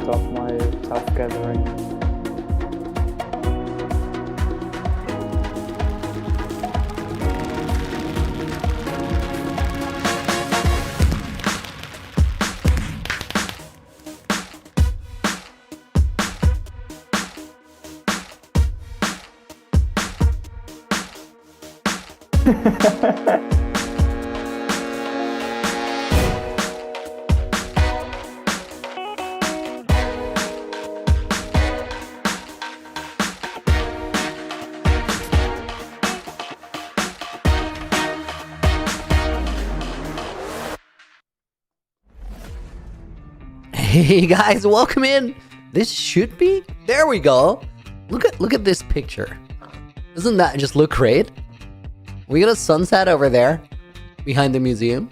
of my self-gathering. Hey guys, welcome in. This should be. There we go. Look at this picture. Doesn't that just look great? We got a sunset over there behind the museum.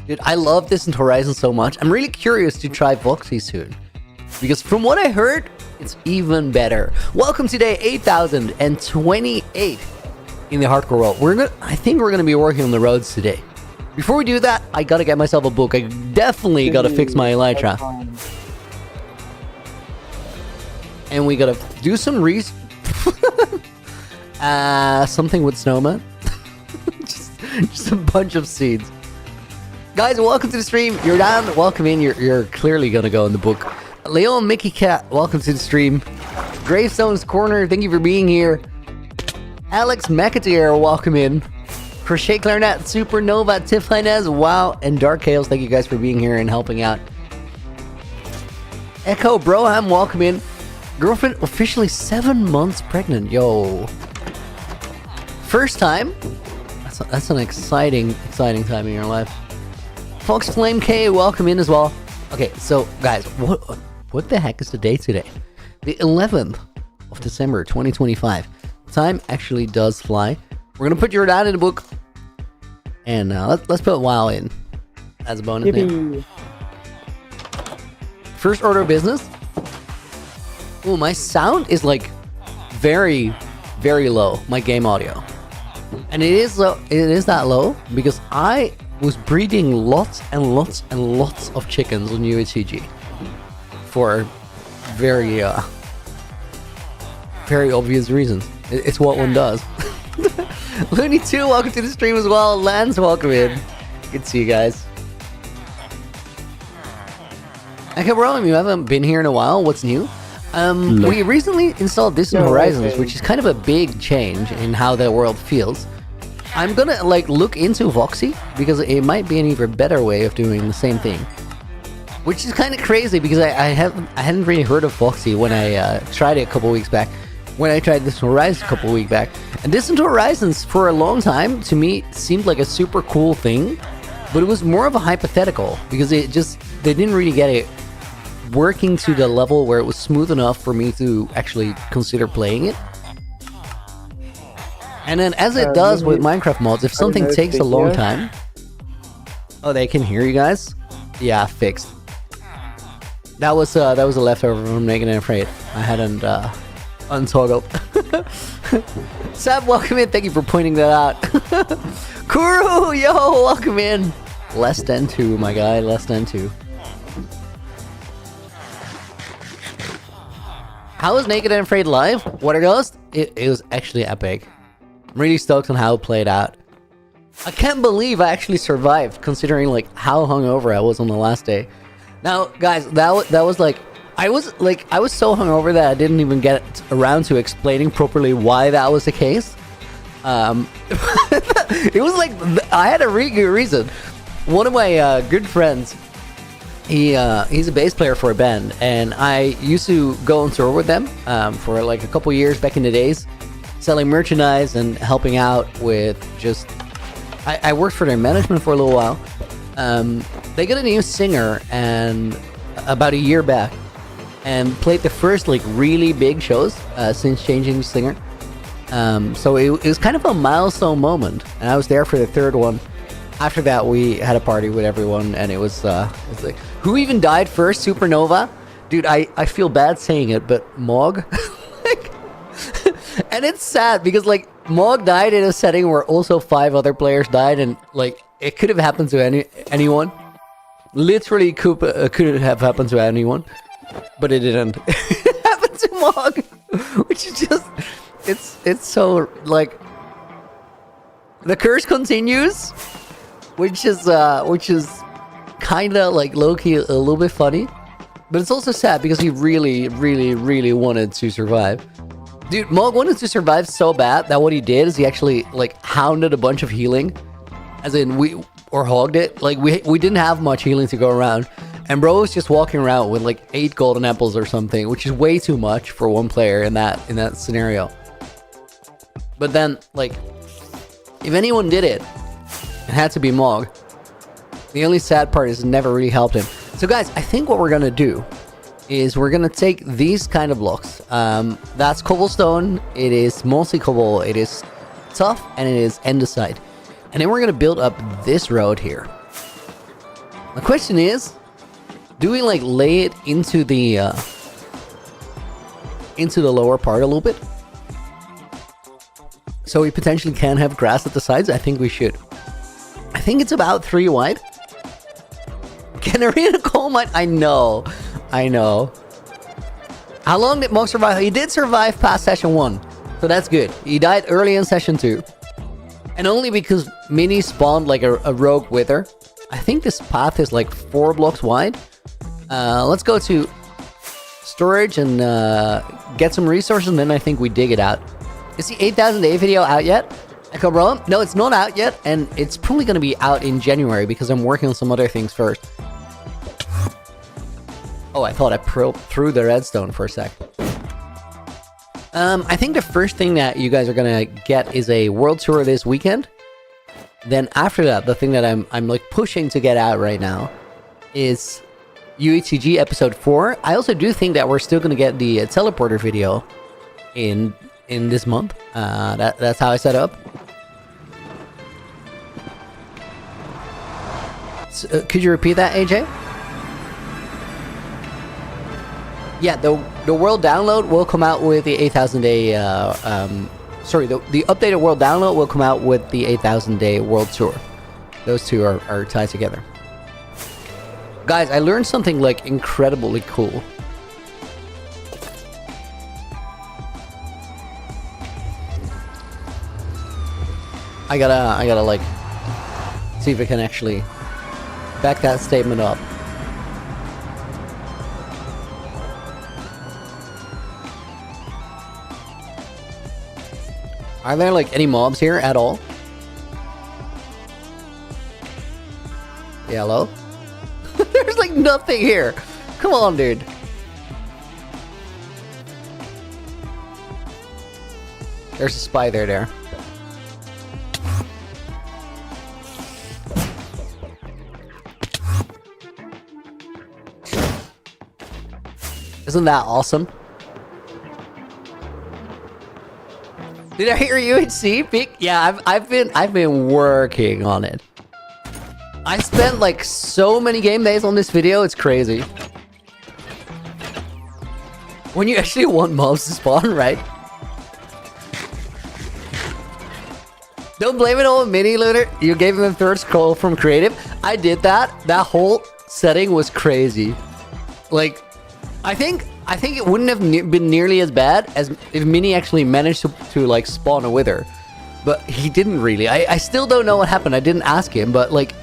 Dude, I love Distant Horizon so much. I'm really curious to try Voxy soon, because from what I heard, it's even better. Welcome to day 8028 in the hardcore world. I think we're gonna be working on the roads today. Before we do that, I gotta get myself a book. I definitely gotta fix my elytra. And we gotta do some something with snowman. just a bunch of seeds. Guys, welcome to the stream. You're down. Welcome in. You're clearly gonna go in the book. Leon Mickey Cat, welcome to the stream. Gravestone's Corner, thank you for being here. Alex McAteer, welcome in. Crochet Clarinet, Supernova, Tiff Inez, wow, and Dark Chaos, thank you guys for being here and helping out. Echo Broham, welcome in. Girlfriend officially 7 months pregnant, yo. First time? That's an exciting time in your life. Fox Flame K, welcome in as well. Okay, so guys, what the heck is the date today? The 11th of December, 2025. Time actually does fly. We're gonna put your dad in the book, and let's put WoW in as a bonus. Name. First order of business. Oh, my sound is like very, very low. My game audio, and it is low. It is that low because I was breeding lots and lots and lots of chickens on UHCG for very, very obvious reasons. It's what one does. Looney 2, welcome to the stream as well. Lance, welcome in. Good to see you guys. Okay, bro, you haven't been here in a while. What's new? We recently installed Distant Horizons, which is kind of a big change in how the world feels. I'm gonna look into Voxy because it might be an even better way of doing the same thing. Which is kind of crazy because I hadn't really heard of Voxy when I tried it a couple weeks back. When I tried Distant Horizons a couple weeks back. And Distant Horizons, for a long time, to me, seemed like a super cool thing. But it was more of a hypothetical, because they didn't really get it working to the level where it was smooth enough for me to actually consider playing it. And then, as it does with Minecraft mods, if something takes a long time... Oh, they can hear you guys? Yeah, fixed. That was a leftover from Naked and Afraid. I hadn't... untoggled. Sab, welcome in. Thank you for pointing that out. Kuru, yo, welcome in. Less than 2, my guy. Less than 2. How was Naked and Afraid live? Water Ghost? It was actually epic. I'm really stoked on how it played out. I can't believe I actually survived, considering how hungover I was on the last day. Now, guys, that was I was so hungover that I didn't even get around to explaining properly why that was the case. It was I had a really good reason. One of my good friends, he's a bass player for a band, and I used to go on tour with them for a couple years back in the days, selling merchandise and helping out with just... I worked for their management for a little while. They got a new singer and about a year back, and played the first really big shows since changing the singer. So it was kind of a milestone moment, and I was there for the third one. After that, we had a party with everyone, and it was who even died first? Supernova? Dude, I feel bad saying it, but Mog. And it's sad because Mog died in a setting where also 5 other players died, and it could have happened to anyone. Literally could have happened to anyone. but it didn't. It happened to Mog, which is just, it's so, like, the curse continues, which is kind of, like, low-key a little bit funny, but it's also sad because he really, really, really wanted to survive. Dude, Mog wanted to survive so bad that what he did is he actually, like, hounded a bunch of healing, as in, or hogged it. Like, we didn't have much healing to go around. And bro was just walking around with like 8 golden apples or something, which is way too much for one player in that scenario. But then, like, if anyone did it, it had to be Mog. The only sad part is it never really helped him. So guys, I think what we're gonna do is we're gonna take these kind of blocks. That's cobblestone, it is mostly cobble, it is tough, and it is andesite. And then we're gonna build up this road here. The question is, do we like lay it into the lower part a little bit? So we potentially can have grass at the sides? I think we should. I think it's about 3 wide. Canary in a coal mine? I know. How long did Mog survive? He did survive past session 1. So that's good. He died early in session 2. And only because Minnie spawned like a rogue wither. I think this path is like 4 blocks wide. Let's go to storage and get some resources, and then I think we dig it out. Is the 8,000 day video out yet? Echo Bro? No, it's not out yet, and it's probably going to be out in January because I'm working on some other things first. Oh, I thought I threw the redstone for a sec. I think the first thing that you guys are going to get is a world tour this weekend. Then after that, the thing that I'm like pushing to get out right now is UHCG episode 4. I also do think that we're still going to get the teleporter video in this month. That's how I set up. So, could you repeat that, AJ? Yeah, the world download will come out with the 8,000 day. Sorry, the updated world download will come out with the 8,000 day world tour. Those two are tied together. Guys, I learned something like incredibly cool. I gotta like see if I can actually back that statement up. Are there like any mobs here at all? Yeah, hello? There's like nothing here. Come on, dude. There's a spider there. Isn't that awesome? Did I hear UHC? Yeah, I've been working on it. I spent like so many game days on this video, it's crazy. When you actually want mobs to spawn, right? Don't blame it on Mini Looter. You gave him a third scroll from creative. I did that. That whole setting was crazy. Like, I think it wouldn't have been nearly as bad as if Mini actually managed to like spawn a wither. But he didn't really. I still don't know what happened. I didn't ask him, but like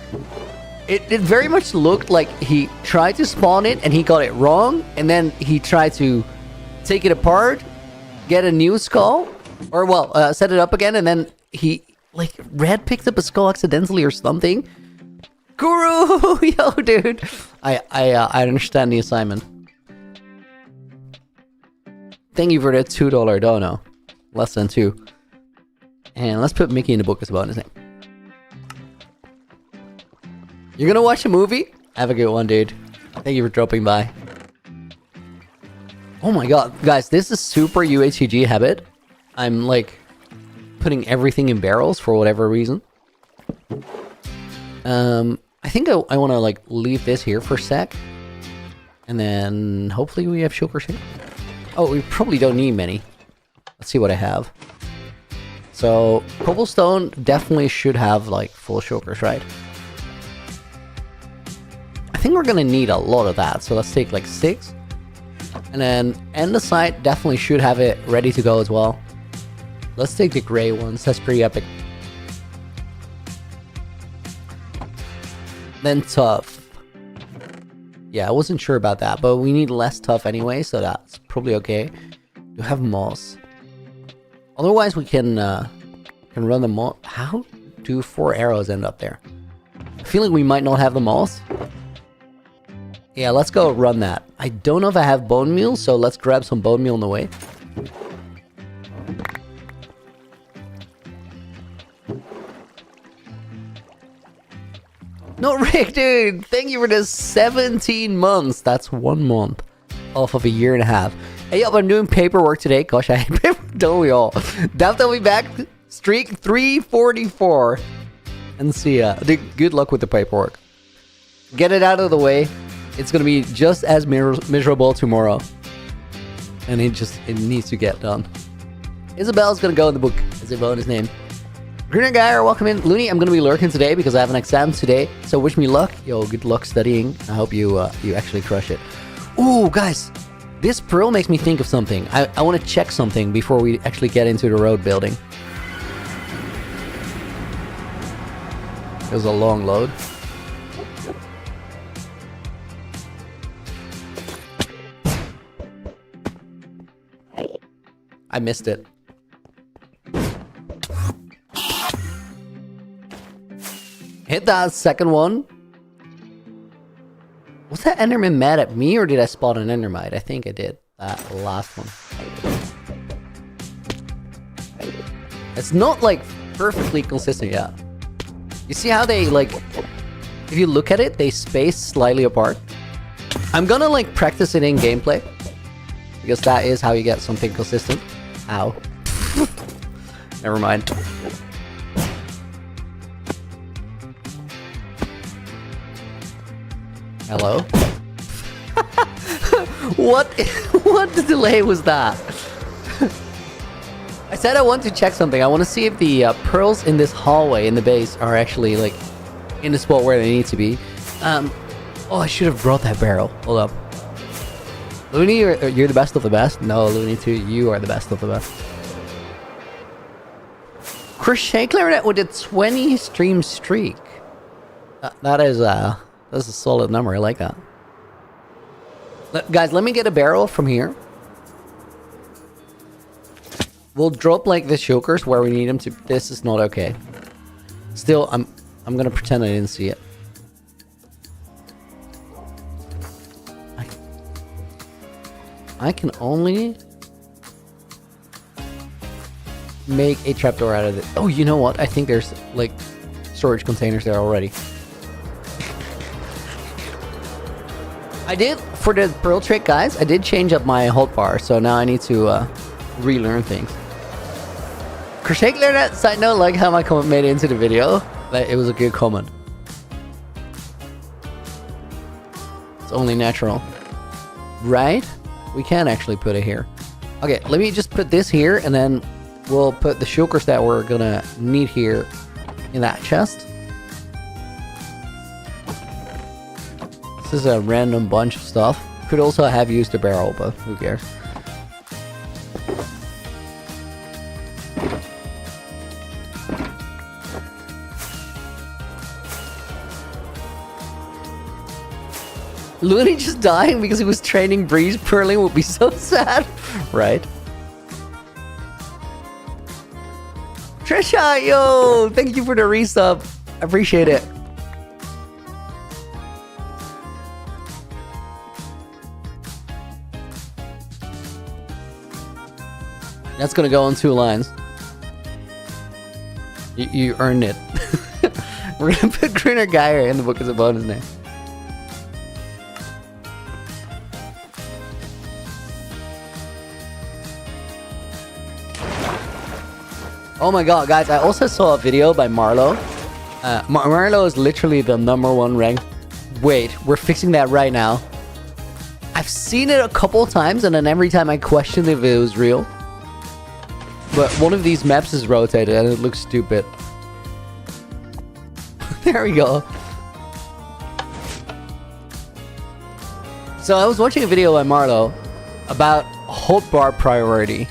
it very much looked like he tried to spawn it and he got it wrong, and then he tried to take it apart, get a new skull, or well, set it up again, and then he like Red picked up a skull accidentally or something. Guru, yo, dude. I understand the assignment. Thank you for the $2 dono. Less than 2. And let's put Mickey in the book as bonus name. You're gonna watch a movie? Have a good one, dude. Thank you for dropping by. Oh my god, guys, this is super UHCG habit. I'm like putting everything in barrels for whatever reason. I think I want to like leave this here for a sec. And then hopefully we have shulkers here. Oh, we probably don't need many. Let's see what I have. So, cobblestone definitely should have, like, full shulkers, right? I think we're gonna need a lot of that, so let's take, like, 6. And then andesite definitely should have it ready to go as well. Let's take the gray ones. That's pretty epic. Then tough. Yeah, I wasn't sure about that, but we need less tough anyway, so that's probably okay. You have moss. Otherwise, we can run the moss. How do 4 arrows end up there? I feel like we might not have the moss. Yeah, let's go run that. I don't know if I have bone meal, so let's grab some bone meal on the way. No, Rick, dude, thank you for the 17 months. That's 1 month off of a year and a half. Hey, up, I'm doing paperwork today. Gosh, I hate paper. Don't we all? Definitely back. Streak 344. And see ya. Good luck with the paperwork. Get it out of the way. It's going to be just as miserable tomorrow. And it needs to get done. Isabel's going to go in the book as a bonus name. Greener Guy, welcome in. Looney, I'm going to be lurking today because I have an exam today. So wish me luck. Yo, good luck studying. I hope you actually crush it. Ooh, guys. This pearl makes me think of something. I want to check something before we actually get into the road building. It was a long load. I missed it. Hit that second one. Was that Enderman mad at me, or did I spot an Endermite? I think I did. That last one. It's not, like, perfectly consistent yet. You see how they, like... If you look at it, they space slightly apart. I'm gonna, like, practice it in gameplay. Because that is how you get something consistent. Ow. Never mind. Hello? What delay was that? I said I want to check something. I want to see if the pearls in this hallway in the base are actually like in the spot where they need to be. Oh, I should have brought that barrel. Hold up. Looney, you're the best of the best? No, Looney 2, you are the best of the best. Crochet Clarinet with a 20 stream streak. That's a solid number. I like that. Guys, let me get a barrel from here. We'll drop like the shulkers where we need them to. This is not okay. Still, I'm gonna pretend I didn't see it. I can only make a trapdoor out of it. Oh, you know what? I think there's like storage containers there already. I did, for the pearl trick, guys, I did change up my hold bar, so now I need to relearn things. Crochet Clarinet, side note, like how my comment made it into the video. It was a good comment. It's only natural. Right? We can actually put it here. Okay, let me just put this here, and then we'll put the shulkers that we're gonna need here in that chest. This is a random bunch of stuff. Could also have used a barrel, but who cares? Looney just dying because he was training Breeze Pearling would be so sad. Right? Trisha, yo! Thank you for the resub. I appreciate it. That's gonna go on 2 lines. You earned it. We're gonna put Greener Geyer in the book as a bonus name. Oh my god, guys, I also saw a video by Marlo. Marlo is literally the #1 ranked. Wait, we're fixing that right now. I've seen it a couple times, and then every time I questioned if it was real. But one of these maps is rotated and it looks stupid. There we go. So I was watching a video by Marlo, about hotbar priority.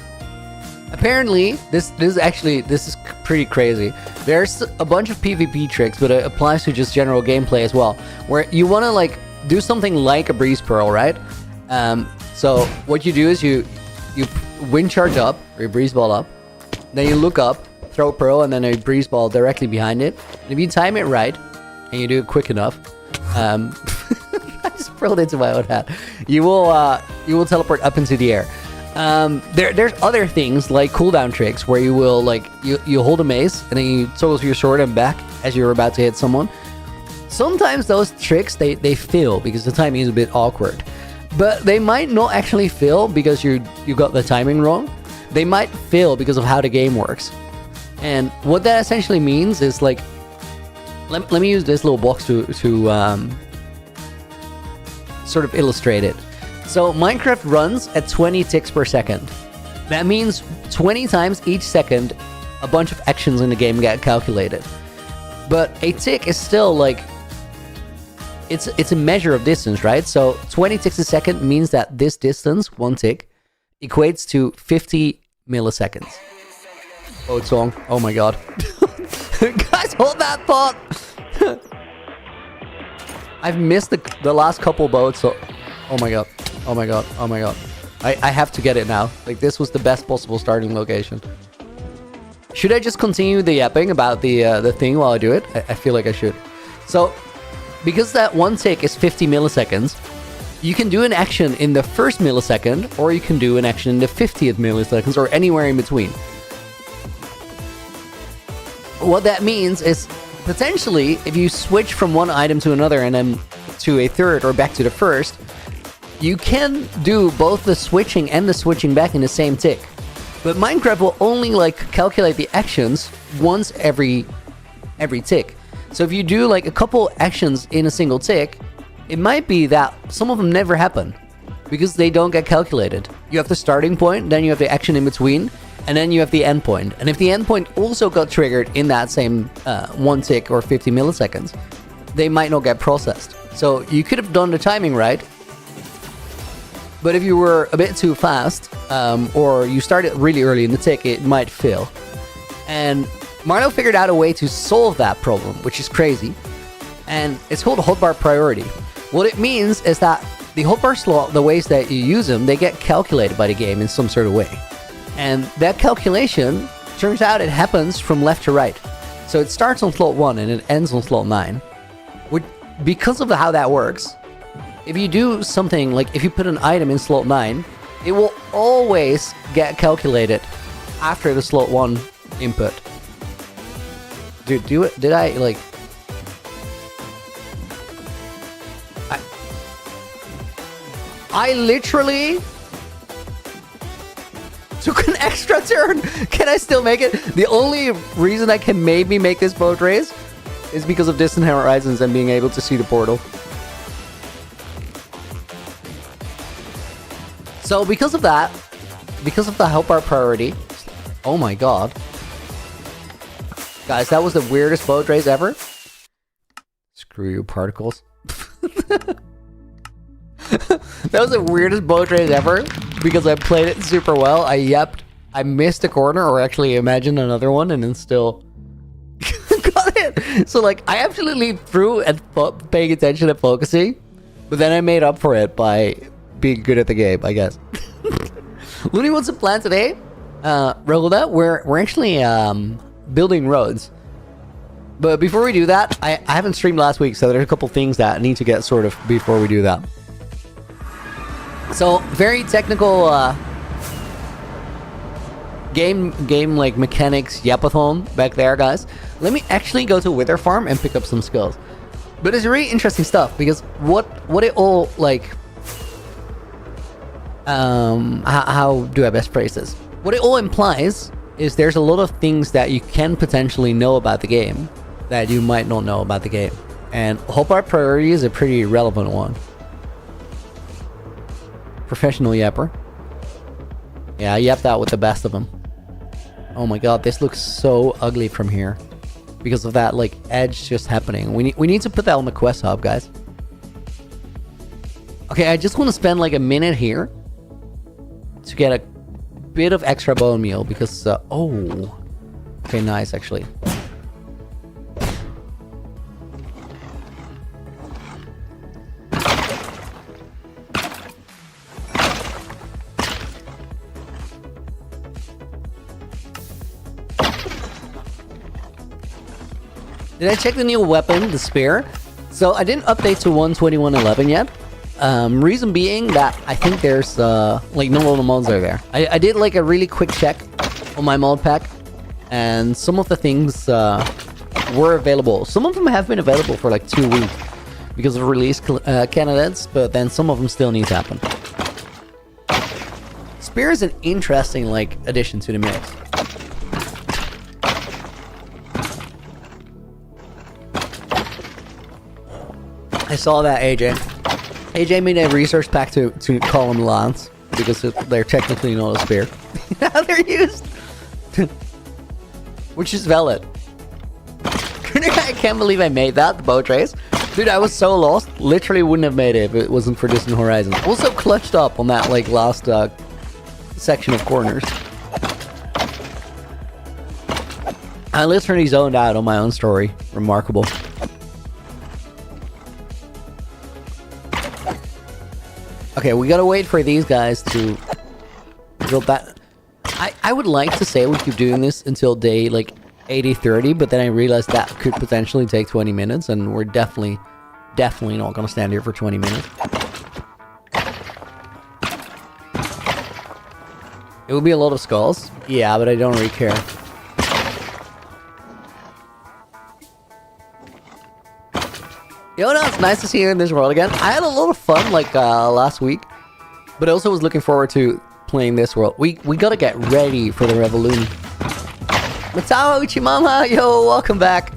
Apparently, this is pretty crazy. There's a bunch of PvP tricks, but it applies to just general gameplay as well, where you want to like do something like a breeze pearl, right? So what you do is you wind charge up or you breeze ball up, then you look up, throw a pearl, and then a breeze ball directly behind it. And if you time it right and you do it quick enough, I just pearled into my own hat. You will teleport up into the air. There's other things like cooldown tricks where you will like you hold a mace and then you toggle your sword and back as you're about to hit someone. Sometimes those tricks they fail because the timing is a bit awkward, but they might not actually fail because you got the timing wrong. They might fail because of how the game works. And what that essentially means is like, let me use this little box to sort of illustrate it. So Minecraft runs at 20 ticks per second. That means 20 times each second, a bunch of actions in the game get calculated. But a tick is still like, it's a measure of distance, right? So 20 ticks a second means that this distance, one tick, equates to 50 milliseconds. Boat song. Oh my god. Guys, hold that thought. I've missed the last couple boats, so... Oh my god. Oh my god. Oh my god. I have to get it now. Like, this was the best possible starting location. Should I just continue the yapping about the thing while I do it? I feel like I should. So, because that one tick is 50 milliseconds, you can do an action in the first millisecond, or you can do an action in the 50th milliseconds, or anywhere in between. What that means is, potentially, if you switch from one item to another and then to a third or back to the first, you can do both the switching and the switching back in the same tick. But Minecraft will only like calculate the actions once every tick. So if you do like a couple actions in a single tick, it might be that some of them never happen because they don't get calculated. You have the starting point, then you have the action in between, and then you have the end point. And if the end point also got triggered in that same one tick or 50 milliseconds, they might not get processed. So you could have done the timing right, but if you were a bit too fast, or you started really early in the tick, it might fail. And Marlo figured out a way to solve that problem, which is crazy. And it's called hotbar priority. What it means is that the hotbar slot, the ways that you use them, they get calculated by the game in some sort of way. And that calculation, turns out it happens from left to right. So it starts on slot 1 and it ends on slot 9. Because of how that works, if you do something like if you put an item in slot 9, it will always get calculated after the slot 1 input. Dude, did I like... I literally took an extra turn. Can I still make it? The only reason I can maybe make this boat race is because of distant horizons and being able to see the portal. So because of that, because of the hotbar priority, oh my god. Guys, that was the weirdest boat race ever. Screw you, particles. That was the weirdest boat race ever because I played it super well. I yapped. I missed a corner, or actually imagined another one, and then still got it. So like, I absolutely threw at paying attention and focusing, but then I made up for it by being good at the game, I guess. Looney, what's the plan today? Rolda, we're actually building roads. But before we do that, I haven't streamed last week, so there's a couple things that need to get sorted before we do that. So, very technical game like mechanics yapathon back there, guys. Let me actually go to Wither Farm and pick up some skills. But it's really interesting stuff because what it all like... how do I best phrase this? What it all implies is there's a lot of things that you can potentially know about the game that you might not know about the game. And hotbar priority is a pretty relevant one. Professional yapper. Yeah, I yapped out with the best of them. Oh my god, this looks so ugly from here. Because of that, like, edge just happening. We need to put that on the quest hub, guys. Okay, I just want to spend like a minute here to get a bit of extra bone meal because oh, okay, nice actually. Did I check the new weapon, the spear? So I didn't update to 121.11 yet. Reason being that I think there's like no other mods are there. I did like a really quick check on my mod pack, and some of the things were available. Some of them have been available for like 2 weeks because of release candidates, but then some of them still need to happen. Spear is an interesting like addition to the mix. I saw that AJ made a research pack to call them lance because they're technically not a spear. How they're used, which is valid. I can't believe I made that, the bow trace. Dude, I was so lost. Literally wouldn't have made it if it wasn't for Distant Horizons. Also clutched up on that like last section of corners. I literally zoned out on my own story. Remarkable. Okay, we gotta wait for these guys to build that. I would like to say we keep doing this until day like 80-30, but then I realized that could potentially take 20 minutes, and we're definitely not gonna stand here for 20 minutes. It would be a lot of skulls. Yeah, but I don't really care. Yo, no, it's nice to see you in this world again. I had a lot of fun like last week, but I also was looking forward to playing this world. We gotta get ready for the Revolution. Matao Uchimama, yo, welcome back.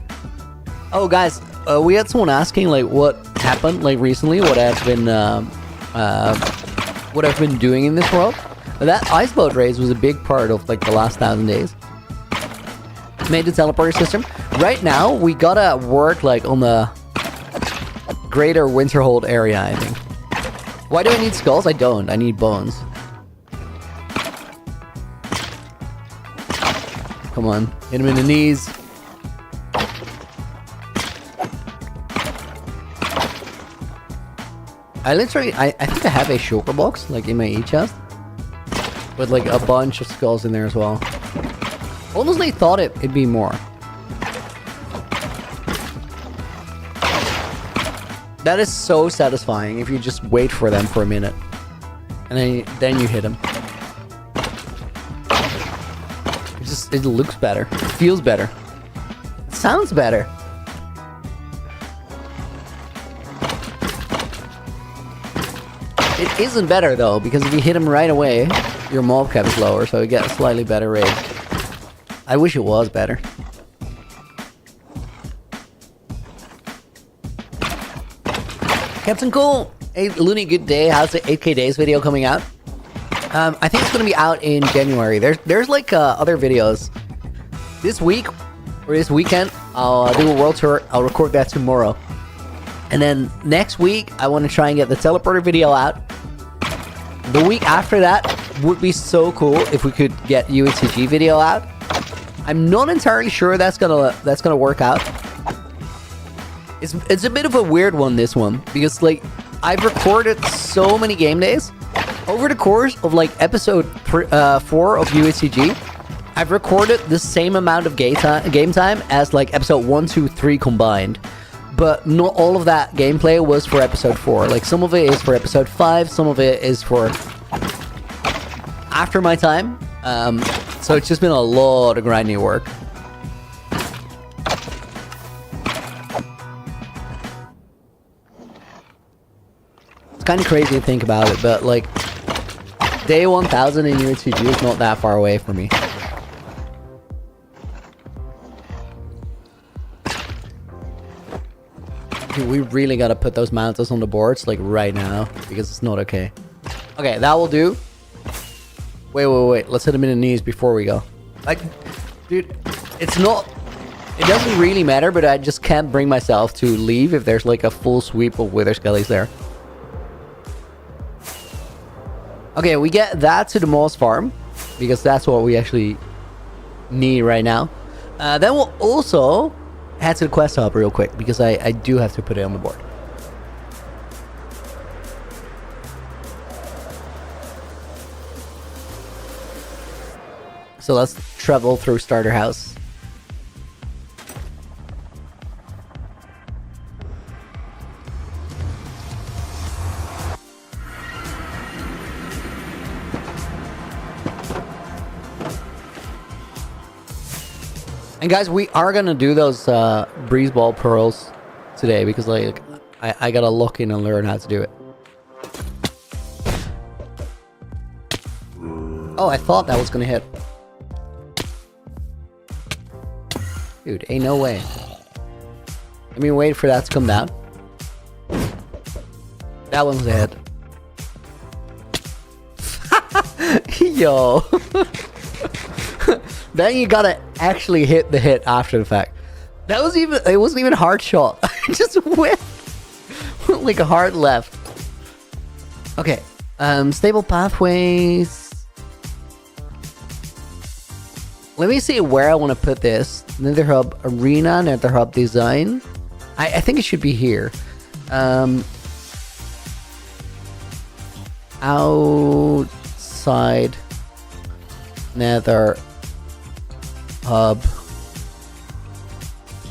Oh, guys, we had someone asking like what happened like recently, what I've been doing in this world. That iceboat race was a big part of like the last 1,000 days. Made the teleporter system. Right now, we gotta work like on the greater Winterhold area, I think. Why do I need skulls? I don't. I need bones. Come on. Hit him in the knees. I think I have a shulker box, like in my E-chest. With like a bunch of skulls in there as well. Honestly thought it'd be more. That is so satisfying if you just wait for them for a minute. And then you hit them. It looks better. It feels better. It sounds better. It isn't better though, because if you hit them right away, your mob cap is lower, so you get a slightly better rate. I wish it was better. Captain Cool! Hey, Looney, good day. How's the 8K Days video coming out? I think it's going to be out in January. There's like other videos. This week, or this weekend, I'll do a world tour. I'll record that tomorrow. And then next week, I want to try and get the teleporter video out. The week after that would be so cool if we could get UHCG video out. I'm not entirely sure that's gonna work out. It's a bit of a weird one, this one, because like I've recorded so many game days over the course of like episode 4 of UHCG. I've recorded the same amount of game time as like episode 1, 2, 3 combined, but not all of that gameplay was for episode 4. Like some of it is for episode 5, some of it is for after my time. So it's just been a lot of grinding work. Kind of crazy to think about it, but like day 1000 in UHCG is not that far away from me. Dude, we really gotta put those mountains on the boards like right now because it's not okay. Okay, that will do. Wait. Let's hit him in the knees before we go. Like, dude, it doesn't really matter, but I just can't bring myself to leave if there's like a full sweep of Wither Skellies there. Okay, we get that to the moss farm because that's what we actually need right now. Then we'll also head to the quest hub real quick because I do have to put it on the board. So let's travel through Starter House. And guys, we are gonna do those breeze ball pearls today because like I gotta look in and learn how to do it. Oh, I thought that was gonna hit. Dude, ain't no way. Let me wait for that to come down. That one's a hit. Yo. Then you gotta actually hit the hit after the fact. That was even, it wasn't even a hard shot. I just went like a hard left. Okay, stable pathways. Let me see where I want to put this. Nether Hub Arena, Nether Hub Design. I think it should be here. Outside Nether Hub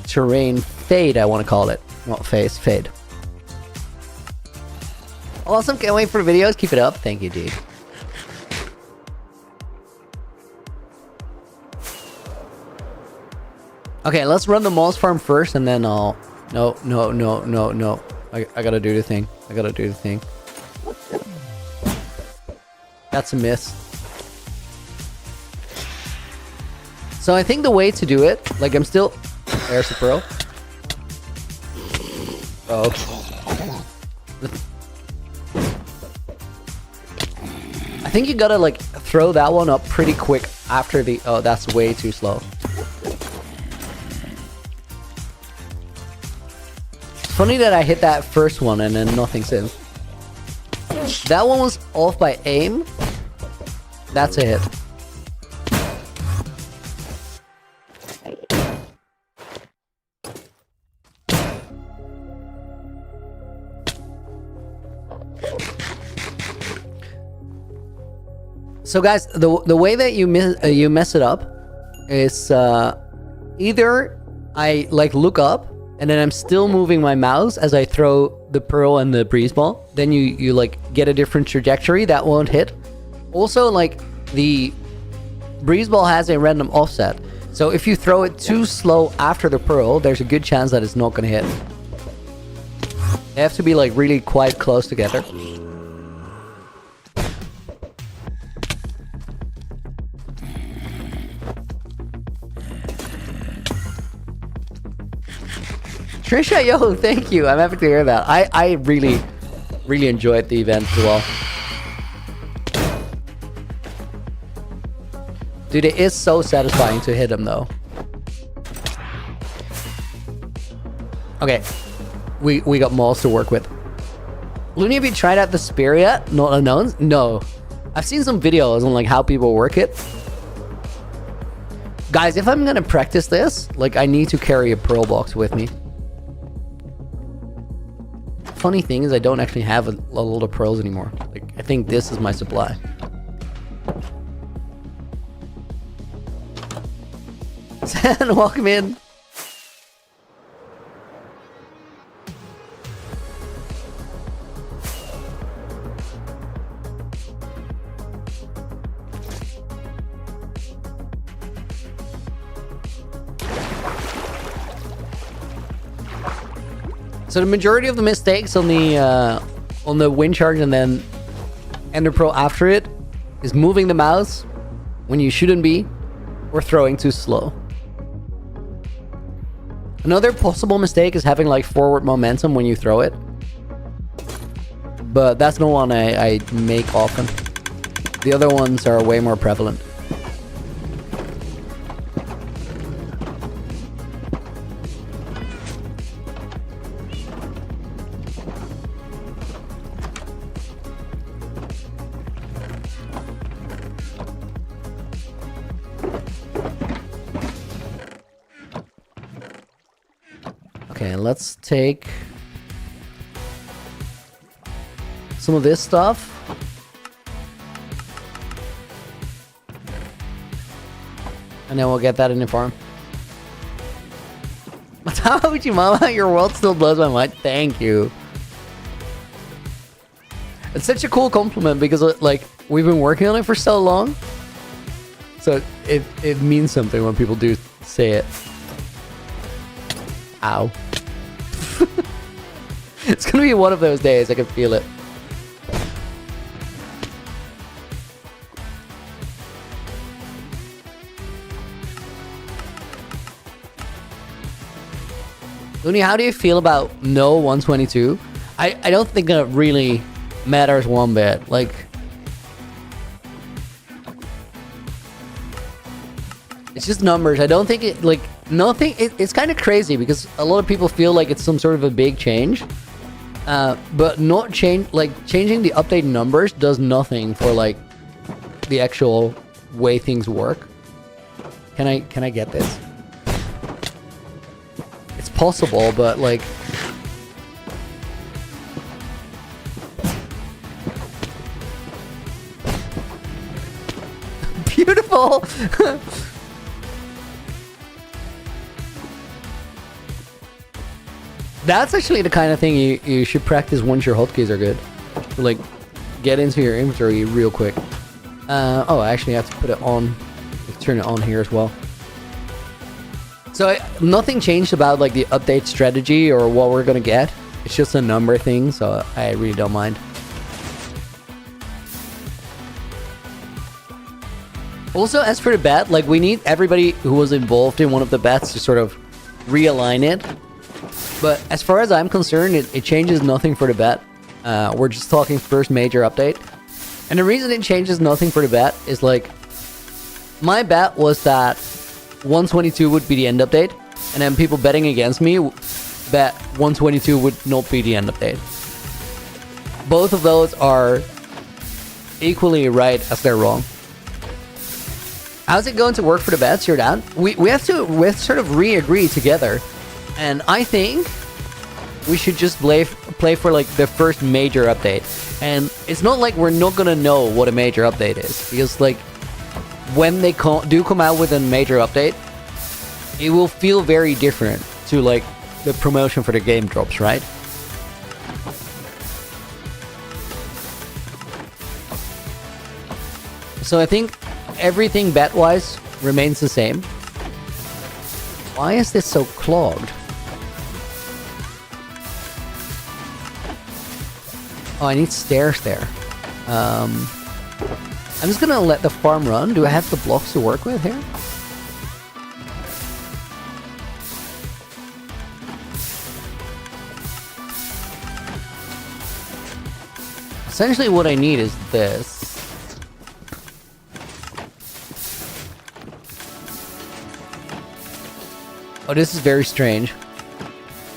Terrain Fade, I want to call it. Not face, fade. Awesome, can't wait for the videos. Keep it up. Thank you, dude. Okay, let's run the moss farm first and then I'll... No. I gotta do the thing. That's a miss. So I think the way to do it, like I'm still... There's a pearl. Oh. I think you gotta like throw that one up pretty quick after the... Oh, that's way too slow. Funny that I hit that first one and then nothing since. That one was off by aim. That's a hit. So guys, the way that you mess it up is either I like look up and then I'm still moving my mouse as I throw the pearl and the breeze ball. Then you like get a different trajectory that won't hit. Also, like the breeze ball has a random offset. So if you throw it too slow after the pearl, there's a good chance that it's not gonna hit. They have to be like really quite close together. Trisha, yo, thank you. I'm happy to hear that. I really enjoyed the event as well. Dude, it is so satisfying to hit him though. Okay, we got malls to work with. Looney, have you tried out the spear yet? Not unknowns? No. I've seen some videos on like how people work it. Guys, if I'm gonna practice this, like I need to carry a pearl box with me. Funny thing is I don't actually have a lot of pearls anymore. Like I think this is my supply. San, welcome in. So the majority of the mistakes on the wind charge and then Ender Pearl after it is moving the mouse when you shouldn't be or throwing too slow. Another possible mistake is having like forward momentum when you throw it. But that's not one I make often. The other ones are way more prevalent. Okay, let's take some of this stuff. And then we'll get that in the farm. Matauchi Mama, your world still blows my mind. Thank you. It's such a cool compliment because, like, we've been working on it for so long. So it means something when people do say it. Ow. It's gonna be one of those days, I can feel it. Looney, how do you feel about no 122? I don't think it really matters one bit. Like, it's just numbers. I don't think it, like, nothing. It's kind of crazy because a lot of people feel like it's some sort of a big change. But not change, like, changing the update numbers does nothing for, like, the actual way things work. Can I get this? It's possible, but, like, beautiful. That's actually the kind of thing you should practice once your hotkeys are good. Like, get into your inventory real quick. Oh, I actually have to put it on. Turn it on here as well. So nothing changed about, like, the update strategy or what we're gonna get. It's just a number thing, so I really don't mind. Also, as for the bet, like, we need everybody who was involved in one of the bets to sort of realign it. But as far as I'm concerned, it changes nothing for the bet. We're just talking first major update. And the reason it changes nothing for the bet is, like, my bet was that 122 would be the end update, and then people betting against me bet 122 would not be the end update. Both of those are equally right as they're wrong. How's it going to work for the bets, your dad? We have to sort of re-agree together. And I think we should just play for, like, the first major update. And it's not like we're not gonna know what a major update is, because, like, when they do come out with a major update, it will feel very different to, like, the promotion for the game drops, right? So I think everything bet-wise remains the same. Why is this so clogged? Oh, I need stairs there. I'm just gonna let the farm run. Do I have the blocks to work with here? Essentially what I need is this. Oh, this is very strange.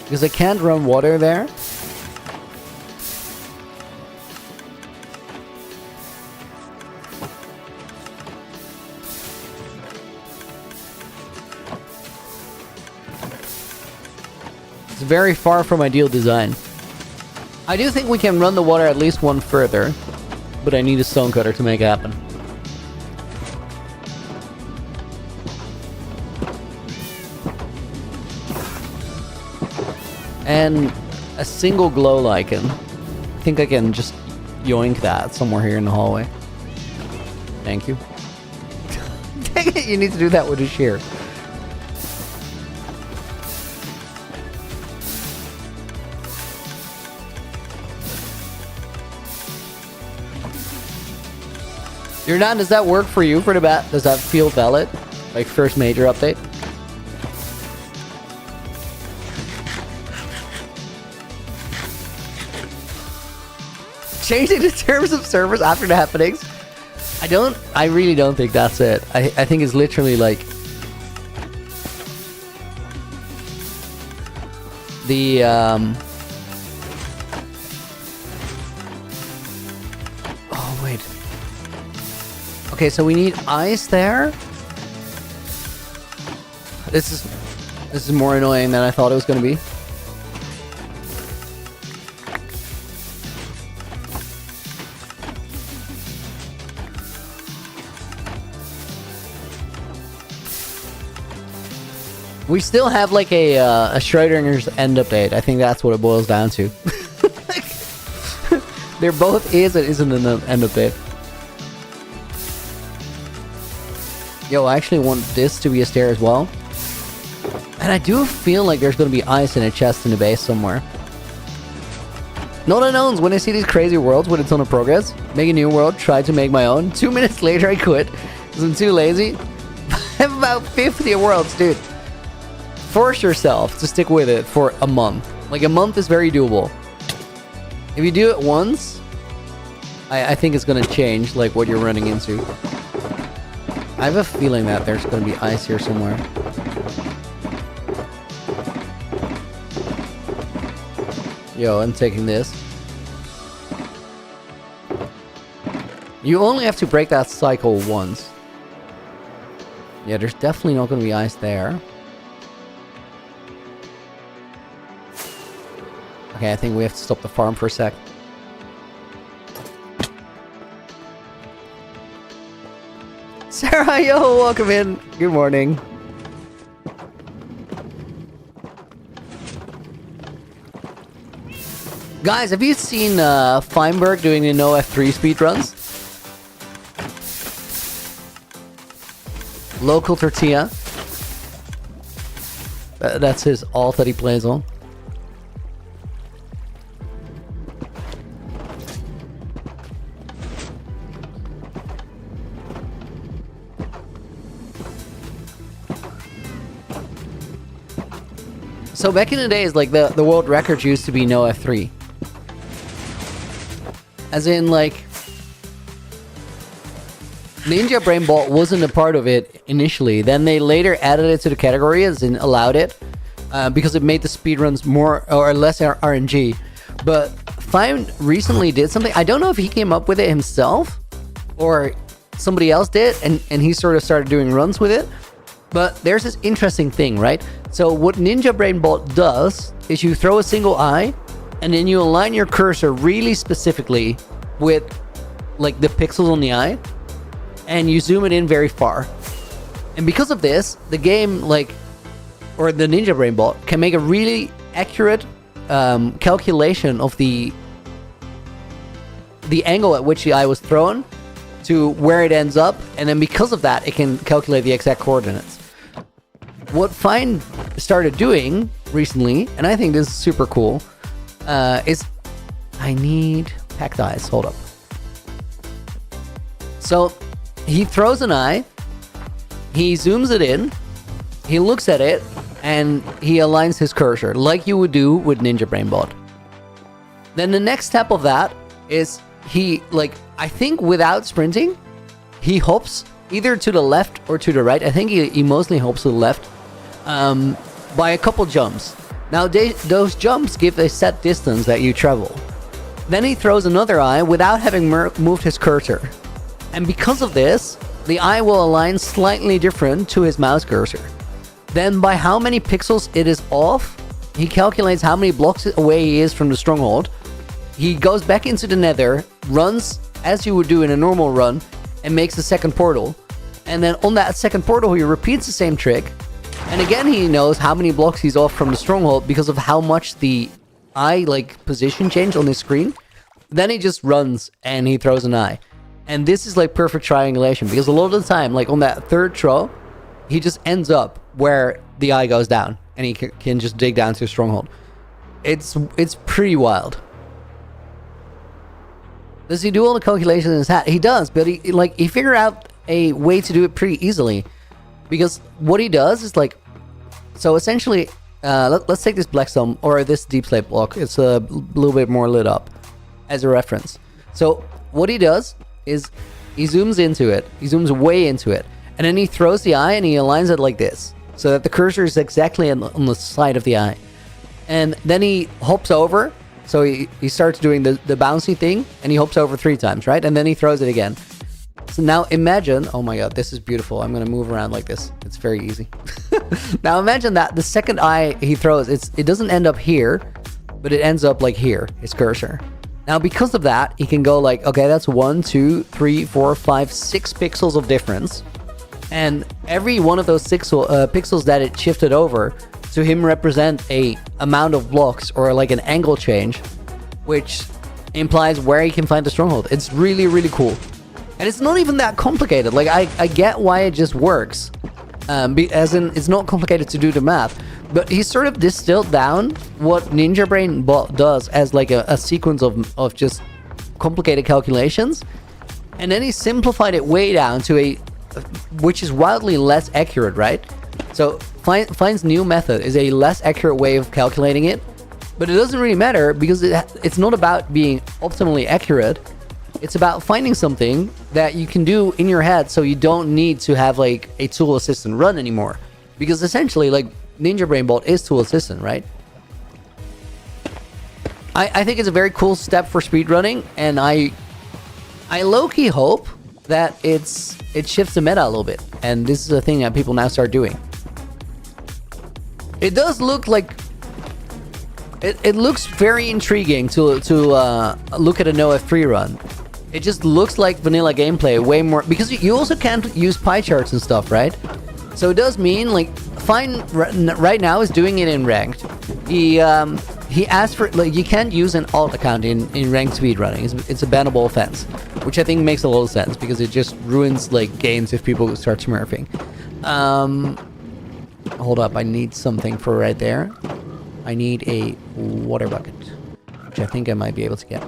Because I can't run water there. It's very far from ideal design. I do think we can run the water at least one further, but I need a stonecutter to make it happen. And a single glow lichen. I think I can just yoink that somewhere here in the hallway. Thank you. Dang it, you need to do that with a shear. Jordan, does that work for you for the bet? Does that feel valid? Like, first major update? Changing the terms of servers after the happenings? I really don't think that's it. I think it's literally like the oh wait. Okay, so we need ice there. This is more annoying than I thought it was going to be. We still have like a Schrodinger's end update. I think that's what it boils down to. There both is and isn't an end update. Yo, I actually want this to be a stair as well. And I do feel like there's going to be ice in a chest in the base somewhere. Not unknowns, when I see these crazy worlds with a ton of progress, make a new world, try to make my own. 2 minutes later I quit because I'm too lazy. I have about 50 worlds, dude. Force yourself to stick with it for a month. Like, a month is very doable. If you do it once, I think it's going to change, like, what you're running into. I have a feeling that there's going to be ice here somewhere. Yo, I'm taking this. You only have to break that cycle once. Yeah, there's definitely not going to be ice there. Okay, I think we have to stop the farm for a sec. Sarah, yo, welcome in. Good morning. Guys, have you seen Feinberg doing the no F3 speedruns? Local Tortilla. That's his alt that he plays on. So back in the days, like, the world record used to be no F3. As in, like, Ninja Brain Ball wasn't a part of it initially. Then they later added it to the category, as in allowed it, because it made the speedruns more or less RNG. But Fine recently did something. I don't know if he came up with it himself or somebody else did, and he sort of started doing runs with it. But there's this interesting thing, right? So what Ninja Brain Bot does is you throw a single eye, and then you align your cursor really specifically with, like, the pixels on the eye, and you zoom it in very far. And because of this, the game, like, or the Ninja Brain Bot can make a really accurate calculation of the angle at which the eye was thrown to where it ends up, and then because of that, it can calculate the exact coordinates. What Fine started doing recently, and I think this is super cool, is I need packed eyes. Hold up. So he throws an eye, he zooms it in, he looks at it, and he aligns his cursor like you would do with Ninja Brain Bot. Then the next step of that is he, like, I think without sprinting, he hops either to the left or to the right. I think he mostly hops to the left by a couple jumps. Now those jumps give a set distance that you travel. Then he throws another eye without having moved his cursor. And because of this, the eye will align slightly different to his mouse cursor. Then by how many pixels it is off, he calculates how many blocks away he is from the stronghold. He goes back into the nether, runs as you would do in a normal run, and makes a second portal. And then on that second portal, he repeats the same trick. And again, he knows how many blocks he's off from the stronghold because of how much the eye, like, position changed on his screen. Then he just runs and he throws an eye. And this is like perfect triangulation, because a lot of the time, like on that third throw, he just ends up where the eye goes down, and he can just dig down to a stronghold. It's pretty wild. Does he do all the calculations in his hat? He does, but he figured out a way to do it pretty easily, because what he does is, like, so essentially, let's take this Blackstone or this Deep Slate block. It's a little bit more lit up as a reference. So what he does is he zooms into it. He zooms way into it. And then he throws the eye and he aligns it like this, so that the cursor is exactly on the side of the eye. And then he hops over. So he starts doing the bouncy thing, and he hops over 3 times, right? And then he throws it again. So now imagine, oh my god, this is beautiful. I'm going to move around like this. It's very easy. Now imagine that the second eye he throws, it doesn't end up here, but it ends up like here, his cursor. Now because of that, he can go like, okay, that's 1, 2, 3, 4, 5, 6 pixels of difference. And every one of those pixels that it shifted over to him represent a amount of blocks or like an angle change, which implies where he can find the stronghold. It's really, really cool. And it's not even that complicated. Like, I get why it just works. As in, it's not complicated to do the math. But he sort of distilled down what Ninja Brain Bot does as like a sequence of just complicated calculations. And then he simplified it way down to which is wildly less accurate, right? So Fine's new method is a less accurate way of calculating it, but it doesn't really matter because it's not about being optimally accurate. It's about finding something that you can do in your head, so you don't need to have like a tool assistant run anymore. Because essentially, like, Ninja Brain Bot is tool assistant, right? I think it's a very cool step for speedrunning, and I low-key hope that it shifts the meta a little bit, and this is a thing that people now start doing. It does look like it looks very intriguing to look at a no F3 run. It just looks like vanilla gameplay way more, because you also can't use pie charts and stuff, right? So it does mean, like, Fine right now is doing it in ranked. He asked for, like, you can't use an alt account in ranked speedrunning. It's a bannable offense, which I think makes a lot of sense because it just ruins like games if people start smurfing. Hold up, I need something for right there. I need a water bucket, which I think I might be able to get.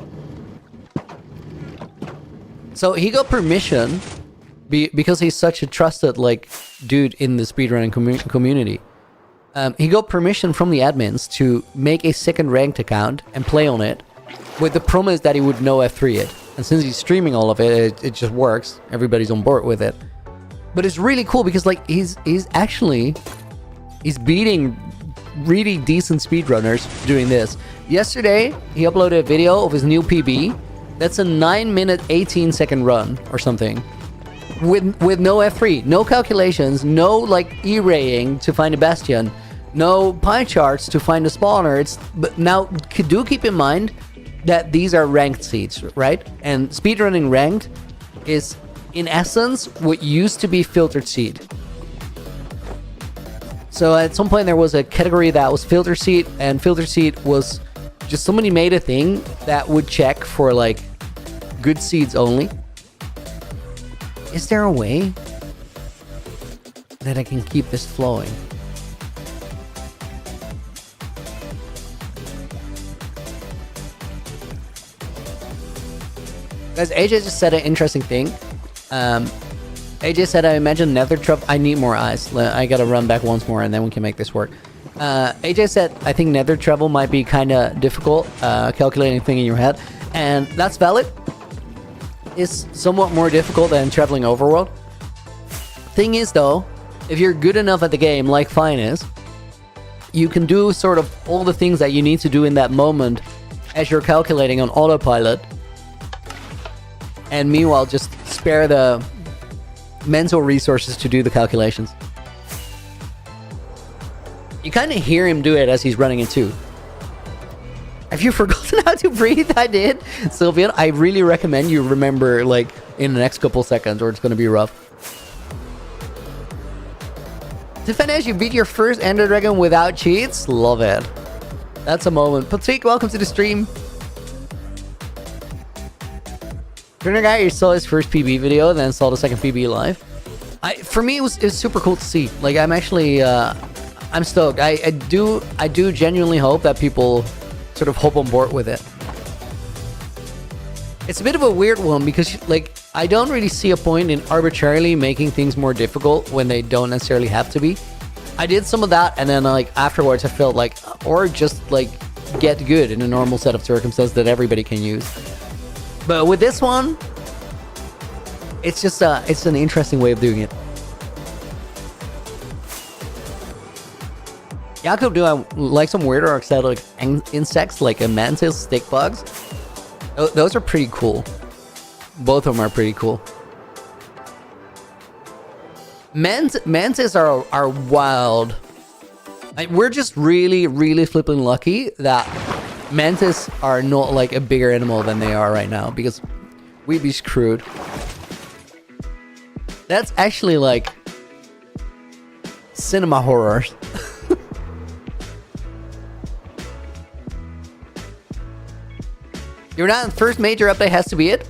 So he got permission because he's such a trusted like dude in the speedrunning community. He got permission from the admins to make a second ranked account and play on it with the promise that he would no F3 it. And since he's streaming all of it, it just works. Everybody's on board with it. But it's really cool because like he's beating really decent speedrunners doing this. Yesterday, he uploaded a video of his new PB. That's a 9-minute, 18-second run or something. With no F3, no calculations, no like E-raying to find a bastion, no pie charts to find a spawner. But now do keep in mind that these are ranked seeds, right? And speedrunning ranked is in essence what used to be filtered seed. So at some point there was a category that was filter seed, and filter seed was just somebody made a thing that would check for like good seeds only. Is there a way that I can keep this flowing? Guys, AJ just said an interesting thing. AJ said, I imagine nether trap. I need more eyes. I gotta run back once more and then we can make this work. AJ said, I think nether travel might be kind of difficult, calculating thing in your head. And that's valid. It's somewhat more difficult than traveling overworld. Thing is though, if you're good enough at the game, like Fine is, you can do sort of all the things that you need to do in that moment as you're calculating on autopilot. And meanwhile, just spare the mental resources to do the calculations. You kind of hear him do it as he's running it too. Have you forgotten how to breathe? I did. Sylvian, I really recommend you remember like in the next couple seconds or it's going to be rough. To finish, you beat your first Ender Dragon without cheats? Love it. That's a moment. Patrick, welcome to the stream. Turner guy, you saw his first PB video, then saw the second PB live. For me, it was super cool to see. Like, I'm actually, I'm stoked. I do genuinely hope that people sort of hop on board with it. It's a bit of a weird one because, like, I don't really see a point in arbitrarily making things more difficult when they don't necessarily have to be. I did some of that, and then, like, afterwards I felt like, or just, like, get good in a normal set of circumstances that everybody can use. But with this one, it's just it's an interesting way of doing it. Jakob, do I like some weirder or exotic insects like a mantis, stick bugs? Those are pretty cool. Both of them are pretty cool. Mantis are wild. We're just really, really flipping lucky that mantis are not like a bigger animal than they are right now, because we'd be screwed. That's actually like cinema horrors. You're not. First major update has to be it.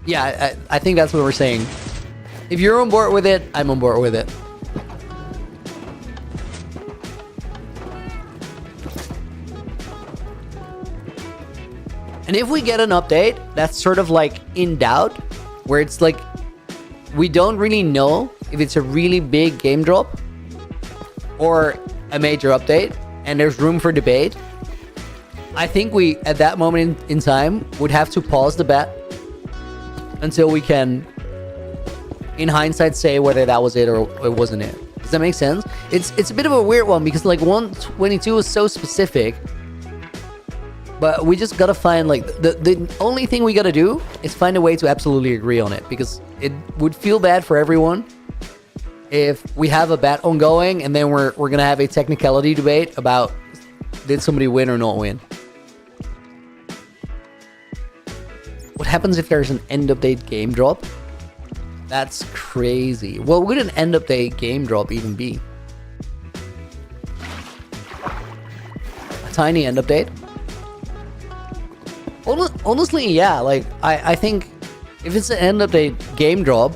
Yeah, I think that's what we're saying. If you're on board with it, I'm on board with it. And if we get an update that's sort of like in doubt, where it's like we don't really know if it's a really big game drop or a major update, and there's room for debate, I think we, at that moment in time, would have to pause the bet until we can, in hindsight, say whether that was it or it wasn't it. Does that make sense? It's a bit of a weird one because like 122 is so specific, but we just gotta find like the only thing we gotta do is find a way to absolutely agree on it, because it would feel bad for everyone if we have a bet ongoing and then we're gonna have a technicality debate about did somebody win or not win. What happens if there's an end update game drop? That's crazy. What would an end update game drop even be? A tiny end update? Honestly, yeah. Like, I think if it's an end update game drop,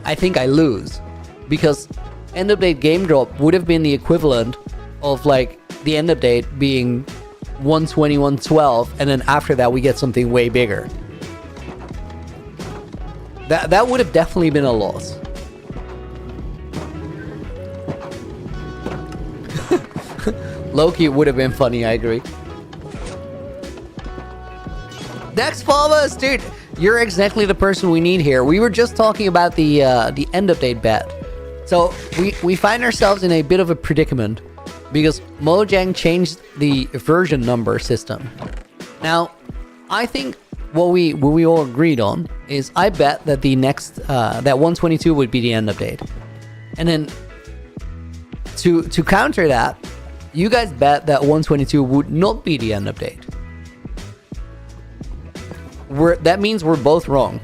I think I lose. Because end update game drop would have been the equivalent of, like, the end update being 121.12, and then after that we get something way bigger. That would have definitely been a loss. Loki would have been funny, I agree. Dex Palmas, dude, you're exactly the person we need here. We were just talking about the end update bet. So we find ourselves in a bit of a predicament because Mojang changed the version number system. Now, I think what we all agreed on is I bet that the next that 122 would be the end update, and then to counter that, you guys bet that 122 would not be the end update. That means we're both wrong,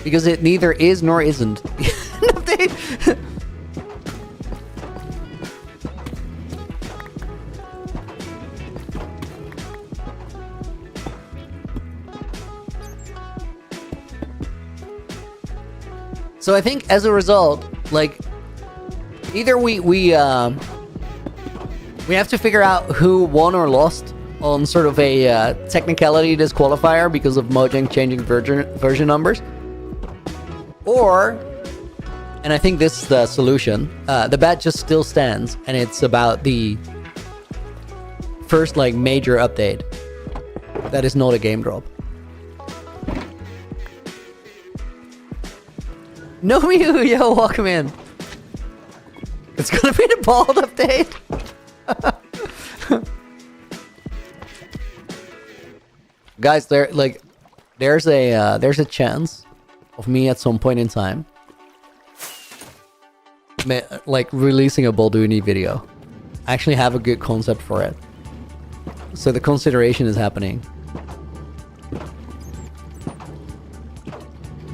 because it neither is nor isn't the end update. So I think as a result, like, either we have to figure out who won or lost on sort of a technicality disqualifier because of Mojang changing version numbers, or, and I think this is the solution, the bet just still stands, and it's about the first like major update that is not a game drop. No Mew, yo, welcome in. It's gonna be the bald update. Guys, there's a chance of me at some point in time, like, releasing a Balduni video. I actually have a good concept for it, so the consideration is happening.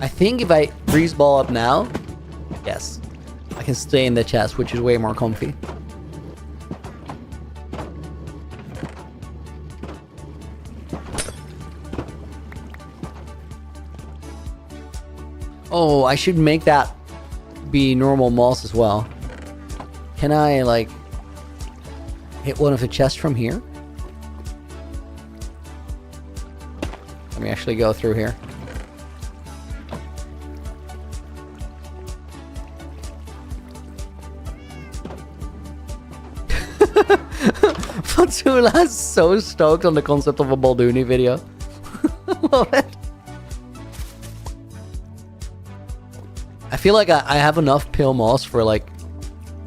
I think if I freeze ball up now, yes, I can stay in the chest, which is way more comfy. Oh, I should make that be normal moss as well. Can I, like, hit one of the chests from here? Let me actually go through here. Fatula is so stoked on the concept of a Balduni video. Love it. I feel like I have enough pale moss for like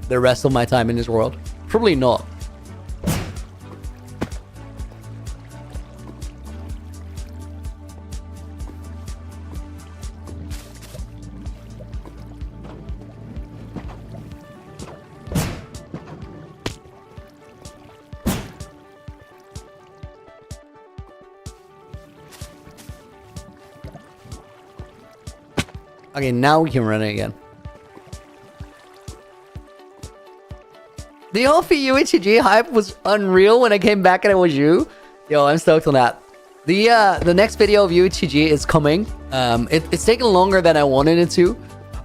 the rest of my time in this world. Probably not. Okay, now we can run it again. The whole UHG hype was unreal when I came back and it was you. Yo, I'm stoked on that. The next video of UHG is coming. It's taken longer than I wanted it to,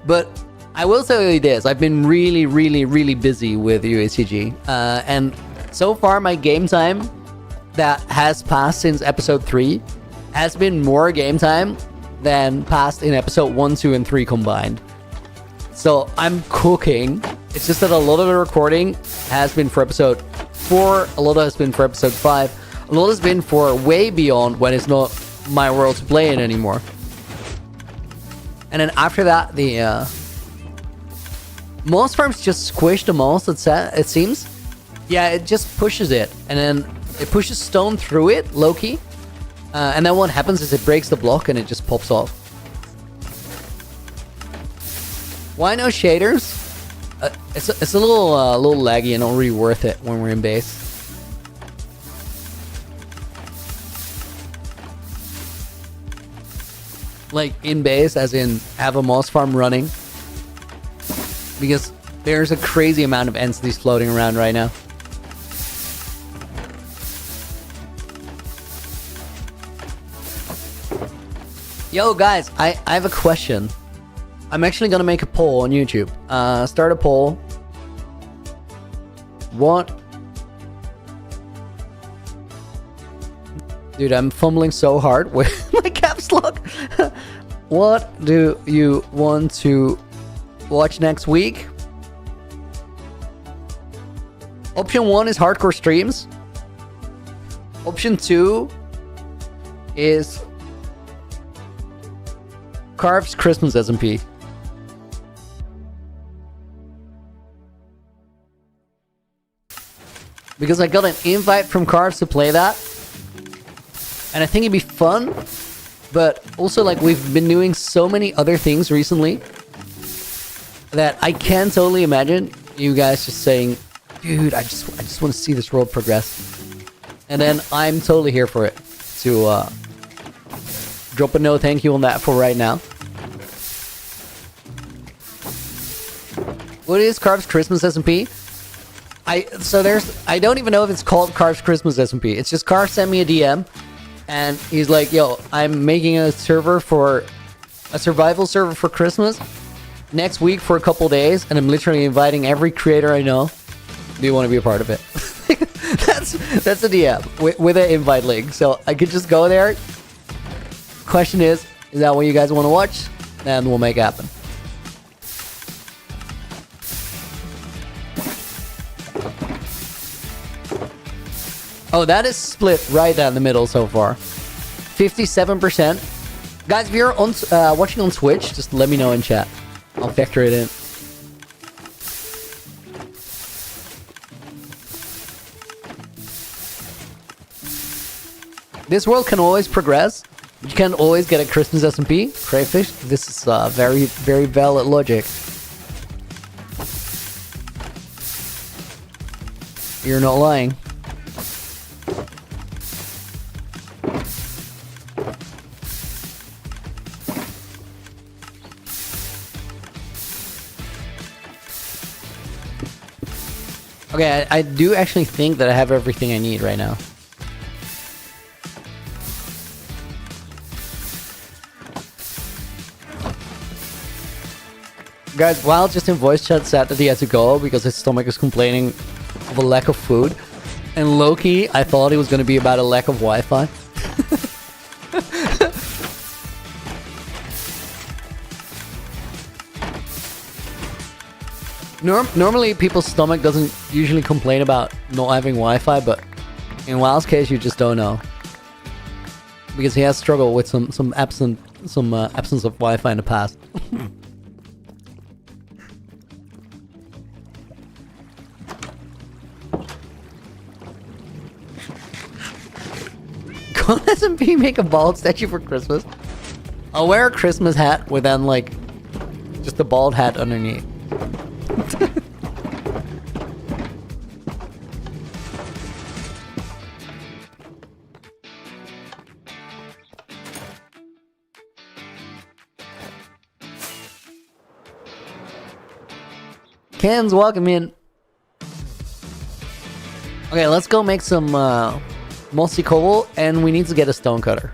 but I will tell you this. I've been really busy with UHG. And so far my game time that has passed since episode 3 has been more game time than passed in episode 1, 2, and 3 combined. So I'm cooking. It's just that a lot of the recording has been for episode 4, a lot has been for episode 5, a lot has been for way beyond when it's not my world to play in anymore. And then after that, the moss farms just squish the moss, it seems. Yeah, it just pushes it, and then it pushes stone through it, low-key. And then what happens is it breaks the block and it just pops off. Why no shaders? It's a little laggy and not really worth it when we're in base. Like in base, as in have a moss farm running, because there's a crazy amount of entities floating around right now. Yo guys, I have a question. I'm actually gonna make a poll on YouTube. Start a poll. What? Dude, I'm fumbling so hard with my caps lock. What do you want to watch next week? Option 1 is hardcore streams. Option 2 is Carv's Christmas SMP. Because I got an invite from Carv's to play that. And I think it'd be fun. But also, like, we've been doing so many other things recently that I can totally imagine you guys just saying, dude, I just want to see this world progress. And then I'm totally here for it. To drop a no thank you on that for right now. What is Carv's Christmas SMP? I don't even know if it's called Carv's Christmas SMP. It's just Carv sent me a DM and he's like, yo, I'm making a server for a survival server for Christmas next week for a couple days, and I'm literally inviting every creator I know. Do you want to be a part of it? that's a DM with an invite link, so I could just go there. Question is that what you guys want to watch? Then we'll make it happen. Oh, that is split right down the middle so far. 57%. Guys, if you're on, watching on Twitch, just let me know in chat. I'll factor it in. This world can always progress. You can always get a Christmas SMP. Crayfish, this is very, very valid logic. You're not lying. Okay, I do actually think that I have everything I need right now. Guys, Wild just in voice chat said that he had to go because his stomach is complaining of a lack of food. And low-key, I thought it was going to be about a lack of Wi-Fi. Normally, people's stomach doesn't usually complain about not having Wi-Fi, but in Wild's case, you just don't know. Because he has struggled with some absence of Wi-Fi in the past. Go SMP make a bald statue for Christmas. I'll wear a Christmas hat with then like just a bald hat underneath. Ken's welcome in. Okay, let's go make some mossy cobble, and we need to get a stone cutter.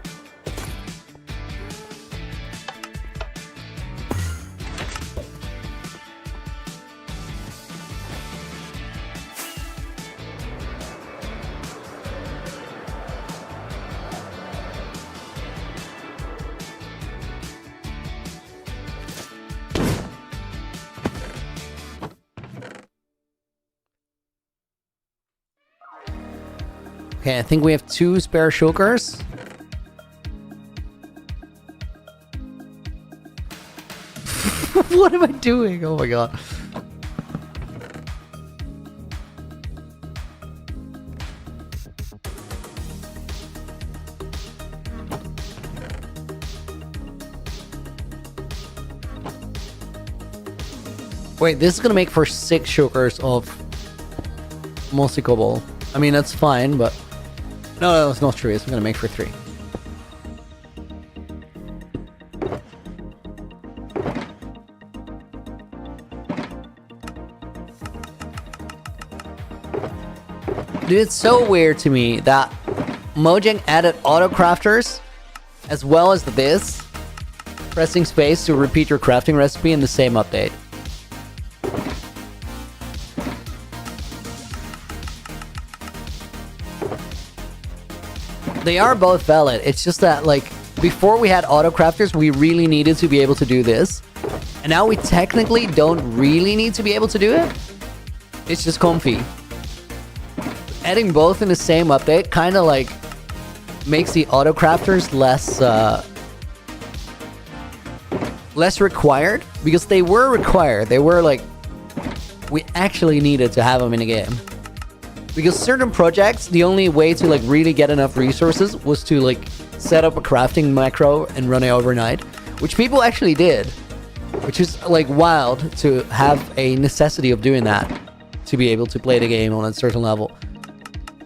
Okay, I think we have 2 spare shulkers. What am I doing? Oh my god. Wait, this is gonna make for 6 shulkers of mossy cobble. I mean, that's fine, but... No, it's not true. It's gonna make for 3. Dude, it's so weird to me that Mojang added auto crafters as well as this, pressing space to repeat your crafting recipe in the same update. They are both valid. It's just that, like, before we had auto crafters, we really needed to be able to do this. And now we technically don't really need to be able to do it. It's just comfy. Adding both in the same update kind of, like, makes the auto crafters less required. Because they were required. They were, like, we actually needed to have them in the game. Because certain projects, the only way to, like, really get enough resources was to, like, set up a crafting macro and run it overnight, which people actually did, which is, like, wild to have a necessity of doing that to be able to play the game on a certain level.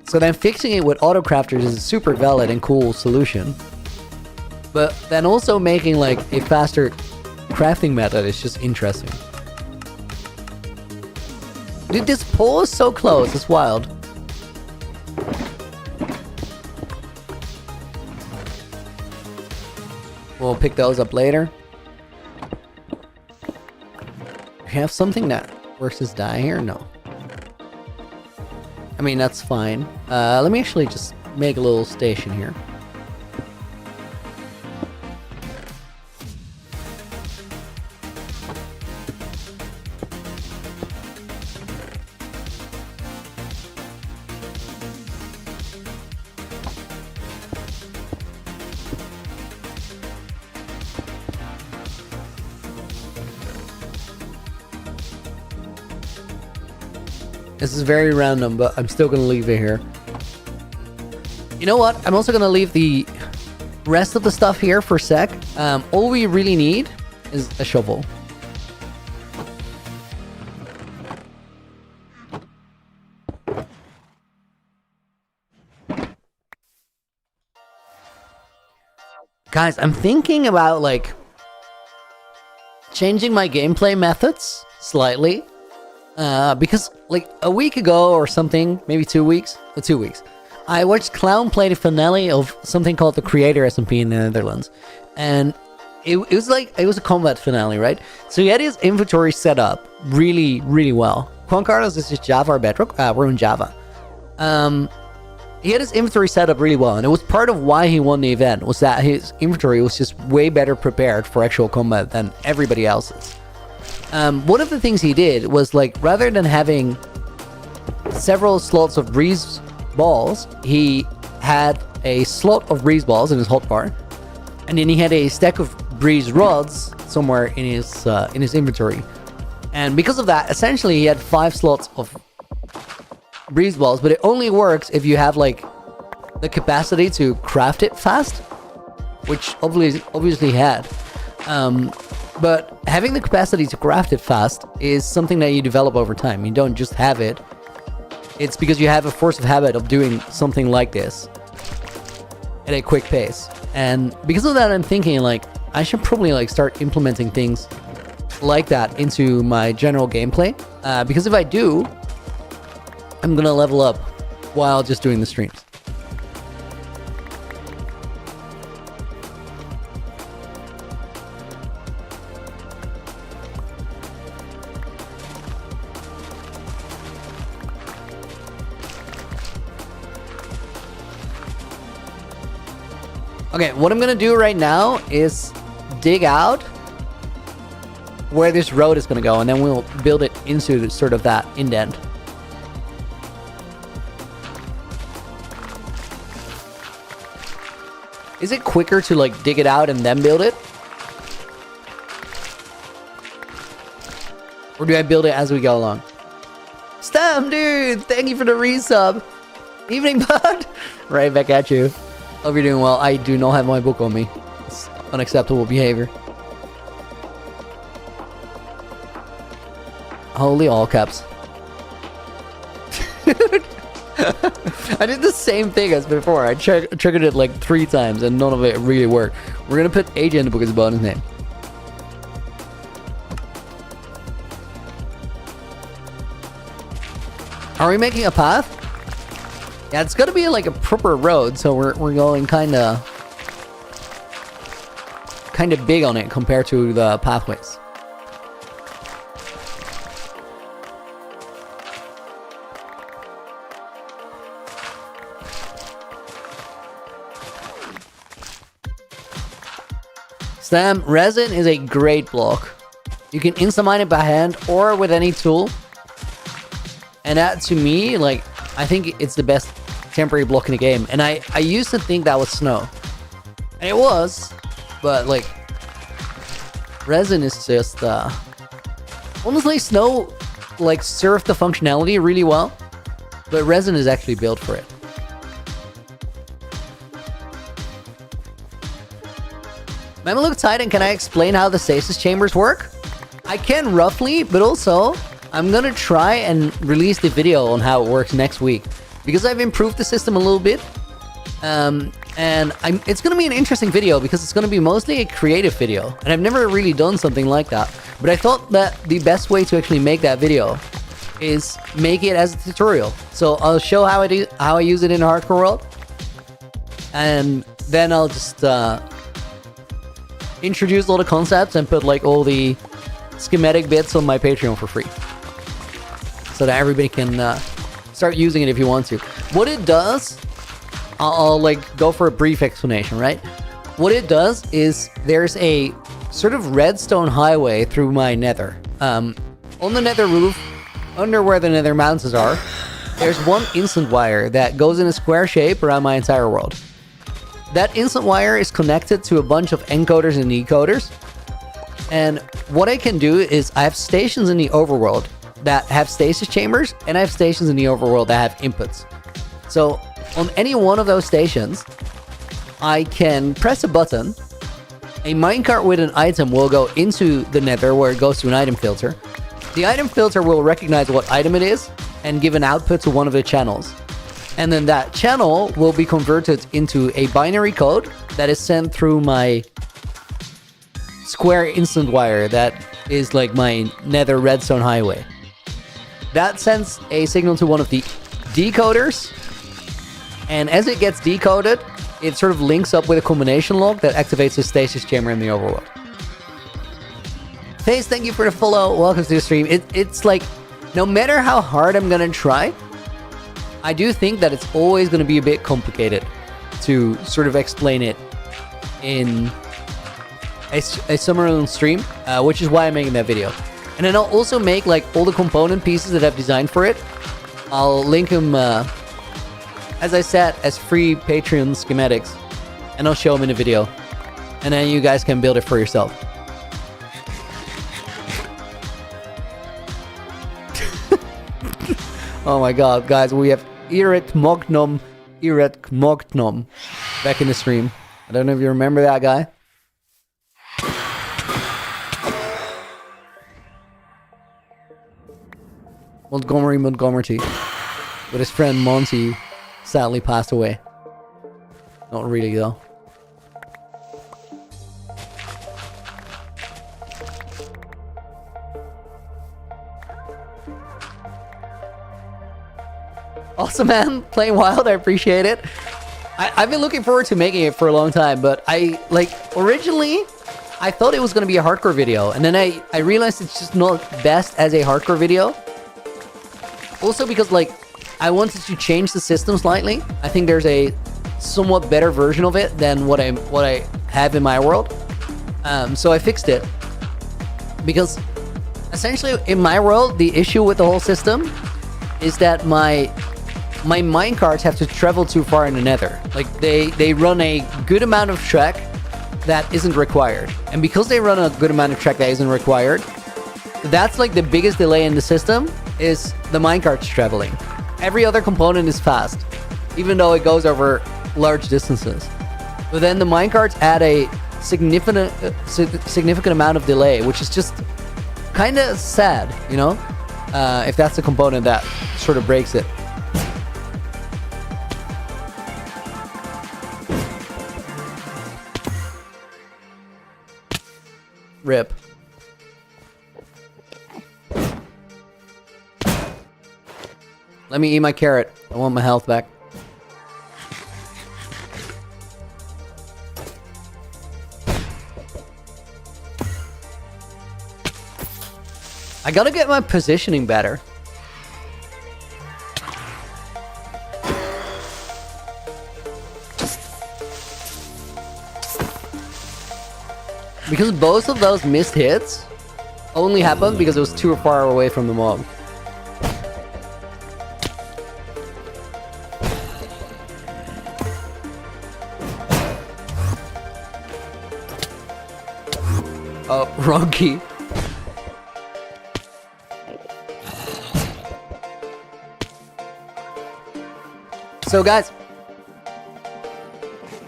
So then fixing it with auto crafters is a super valid and cool solution, but then also making, like, a faster crafting method is just interesting. Dude, this pole is so close, it's wild. We'll pick those up later. We have something that works as dye here? No. I mean, that's fine. Let me actually just make a little station here. This is very random, but I'm still gonna leave it here. You know what? I'm also gonna leave the rest of the stuff here for a sec. All we really need is a shovel. Guys, I'm thinking about, like, changing my gameplay methods slightly. Because, like, a week ago or something, maybe 2 weeks, I watched Clown play the finale of something called the Creator SMP in the Netherlands. And it was a combat finale, right? So he had his inventory set up really, really well. Juan Carlos is just Java or Bedrock. We're in Java. He had his inventory set up really well, and it was part of why he won the event, was that his inventory was just way better prepared for actual combat than everybody else's. One of the things he did was, like, rather than having several slots of breeze balls, he had a slot of breeze balls in his hotbar, and then he had a stack of breeze rods somewhere in his inventory. And because of that, essentially he had 5 slots of breeze balls, but it only works if you have, like, the capacity to craft it fast, which obviously had. But having the capacity to craft it fast is something that you develop over time. You don't just have it. It's because you have a force of habit of doing something like this at a quick pace. And because of that, I'm thinking, like, I should probably, like, start implementing things like that into my general gameplay. Because if I do, I'm gonna level up while just doing the streams. Okay, what I'm gonna do right now is dig out where this road is gonna go, and then we'll build it into sort of that indent. Is it quicker to like dig it out and then build it? Or do I build it as we go along? Stam, dude! Thank you for the resub! Evening, bud! Right back at you. Hope you're doing well. I do not have my book on me. It's unacceptable behavior. Holy all caps. I did the same thing as before. I triggered it like 3 times and none of it really worked. We're gonna put AJ in the book as a bonus name. Are we making a path? Yeah, it's gonna be like a proper road, so we're going kinda big on it compared to the pathways. Stam, resin is a great block. You can insta-mine it by hand or with any tool. And that, to me, like, I think it's the best temporary block in the game. And I used to think that was snow. And it was, but, like, resin is just, honestly, snow, like, served the functionality really well. But resin is actually built for it. Mameluke Titan, can I explain how the stasis chambers work? I can roughly, but also I'm gonna try and release the video on how it works next week because I've improved the system a little bit. It's gonna be an interesting video because it's gonna be mostly a creative video, and I've never really done something like that. But I thought that the best way to actually make that video is make it as a tutorial. So I'll show how I use it in Hardcore World, and then I'll just introduce all the concepts and put like all the schematic bits on my Patreon for free, so that everybody can start using it if you want to. What it does, I'll like go for a brief explanation, right? What it does is there's a sort of redstone highway through my nether. On the nether roof, under where the nether mountains are, there's one instant wire that goes in a square shape around my entire world. That instant wire is connected to a bunch of encoders and decoders. And what I can do is I have stations in the overworld that have stasis chambers, and I have stations in the overworld that have inputs. So on any one of those stations, I can press a button. A minecart with an item will go into the nether where it goes to an item filter. The item filter will recognize what item it is and give an output to one of the channels. And then that channel will be converted into a binary code that is sent through my square instant wire that is like my nether redstone highway. That sends a signal to one of the decoders, and as it gets decoded, it sort of links up with a combination log that activates the stasis chamber in the overworld. Face, thank you for the follow. Welcome to the stream. It's like, no matter how hard I'm gonna try, I do think that it's always going to be a bit complicated to sort of explain it in a summer stream, which is why I'm making that video. And then I'll also make like all the component pieces that I've designed for it. I'll link them, as I said, as free Patreon schematics, and I'll show them in a video. And then you guys can build it for yourself. Oh my god, guys, we have Eret Mognom back in the stream. I don't know if you remember that guy. Montgomery, with his friend Monty, sadly passed away. Not really though. Awesome, man. Playing Wild, I appreciate it. I've been looking forward to making it for a long time, but originally, I thought it was going to be a hardcore video, and then I realized it's just not best as a hardcore video. Also because, I wanted to change the system slightly. I think there's a somewhat better version of it than what I have in my world. So I fixed it. Because, essentially, in my world, the issue with the whole system is that my minecarts have to travel too far in the nether. They run a good amount of track that isn't required. And because they run a good amount of track that isn't required, that's the biggest delay in the system is the minecarts traveling. Every other component is fast, even though it goes over large distances. But then the minecarts add a significant amount of delay, which is just kind of sad, you know? If that's the component that sort of breaks it. Rip. Let me eat my carrot. I want my health back. I gotta get my positioning better. Because both of those missed hits only happened because it was too far away from the mob. Oh, wrong key. So guys,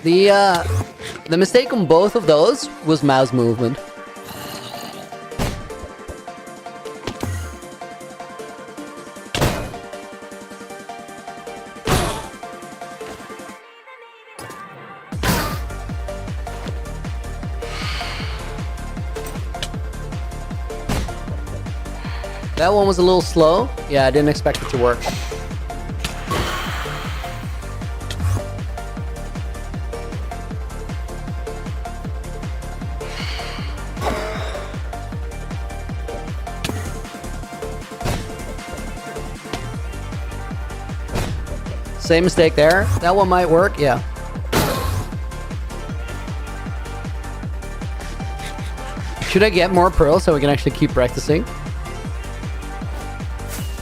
the mistake on both of those was mouse movement. That one was a little slow. Yeah, I didn't expect it to work. Same mistake there. That one might work, yeah. Should I get more pearls so we can actually keep practicing?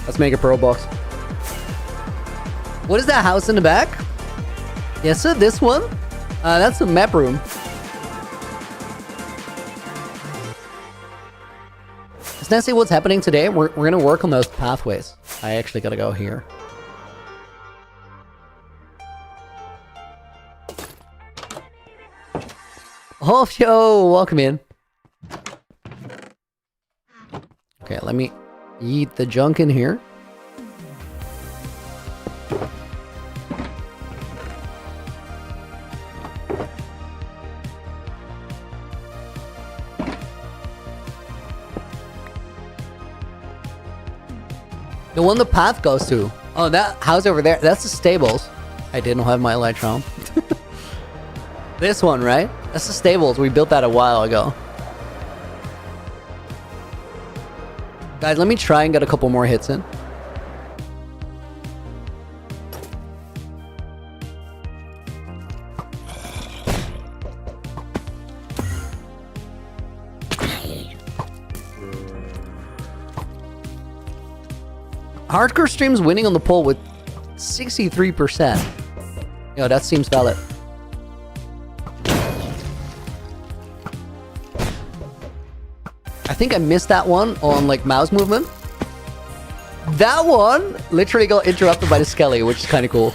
Let's make a pearl box. What is that house in the back? Yes, sir, this one? That's a map room. Let's now see what's happening today. We're gonna work on those pathways. I actually gotta go here. Oh, yo, welcome in. Okay, let me eat the junk in here. The one the path goes to. Oh, that house over there, that's the stables. I didn't have my elytron. This one, right? That's the stables. We built that a while ago. Guys, let me try and get a couple more hits in. Hardcore streams winning on the poll with 63%. Yo, that seems valid. I think I missed that one on mouse movement. That one literally got interrupted by the skelly, which is kind of cool.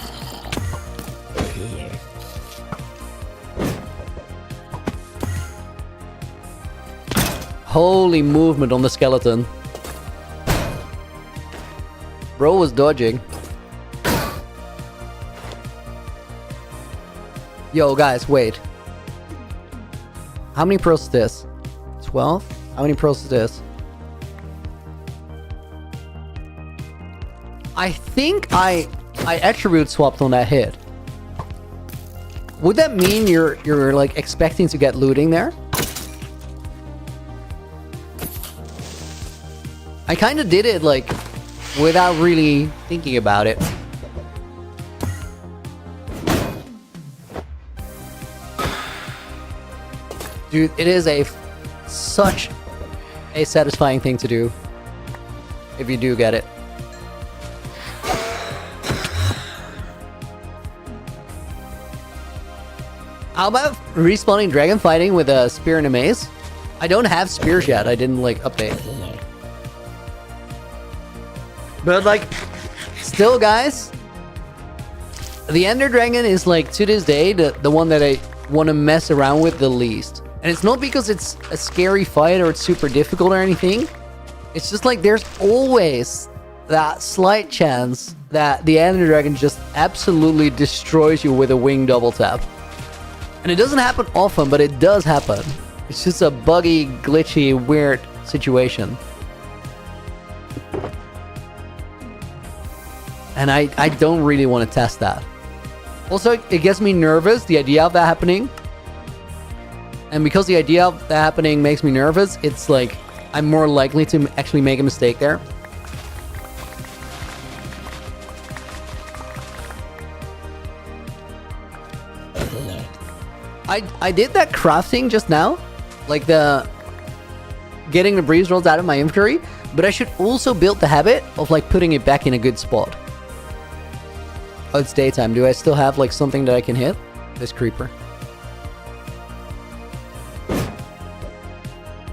Holy movement on the skeleton. Bro was dodging. Yo, guys, wait. How many pearls is this? 12? How many pearls is this? I think I I attribute swapped on that hit. Would that mean you're like expecting to get looting there? I kind of did it like without really thinking about it. Dude, it is such a satisfying thing to do if you do get it. How about respawning dragon fighting with a spear and a mace? I don't have spears yet. I didn't like update. But like, still guys, the Ender Dragon is like to this day the one that I want to mess around with the least. And it's not because it's a scary fight or it's super difficult or anything. It's just like there's always that slight chance that the Ender Dragon just absolutely destroys you with a wing double tap. And it doesn't happen often, but it does happen. It's just a buggy, glitchy, weird situation. And I don't really want to test that. Also, it gets me nervous, the idea of that happening. And because the idea of that happening makes me nervous, it's like I'm more likely to actually make a mistake there. I did that crafting just now, like getting the breeze rolls out of my inventory, but I should also build the habit of like putting it back in a good spot. Oh, it's daytime. Do I still have like something that I can hit? This creeper.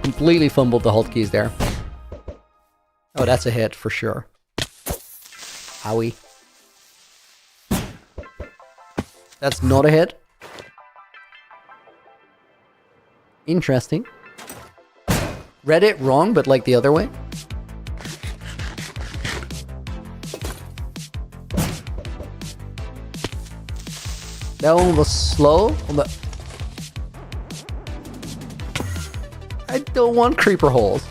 Completely fumbled the hotkeys there. Oh, that's a hit for sure. Owie. That's not a hit. Interesting. Read it wrong, but like the other way. That one was slow. I don't want creeper holes.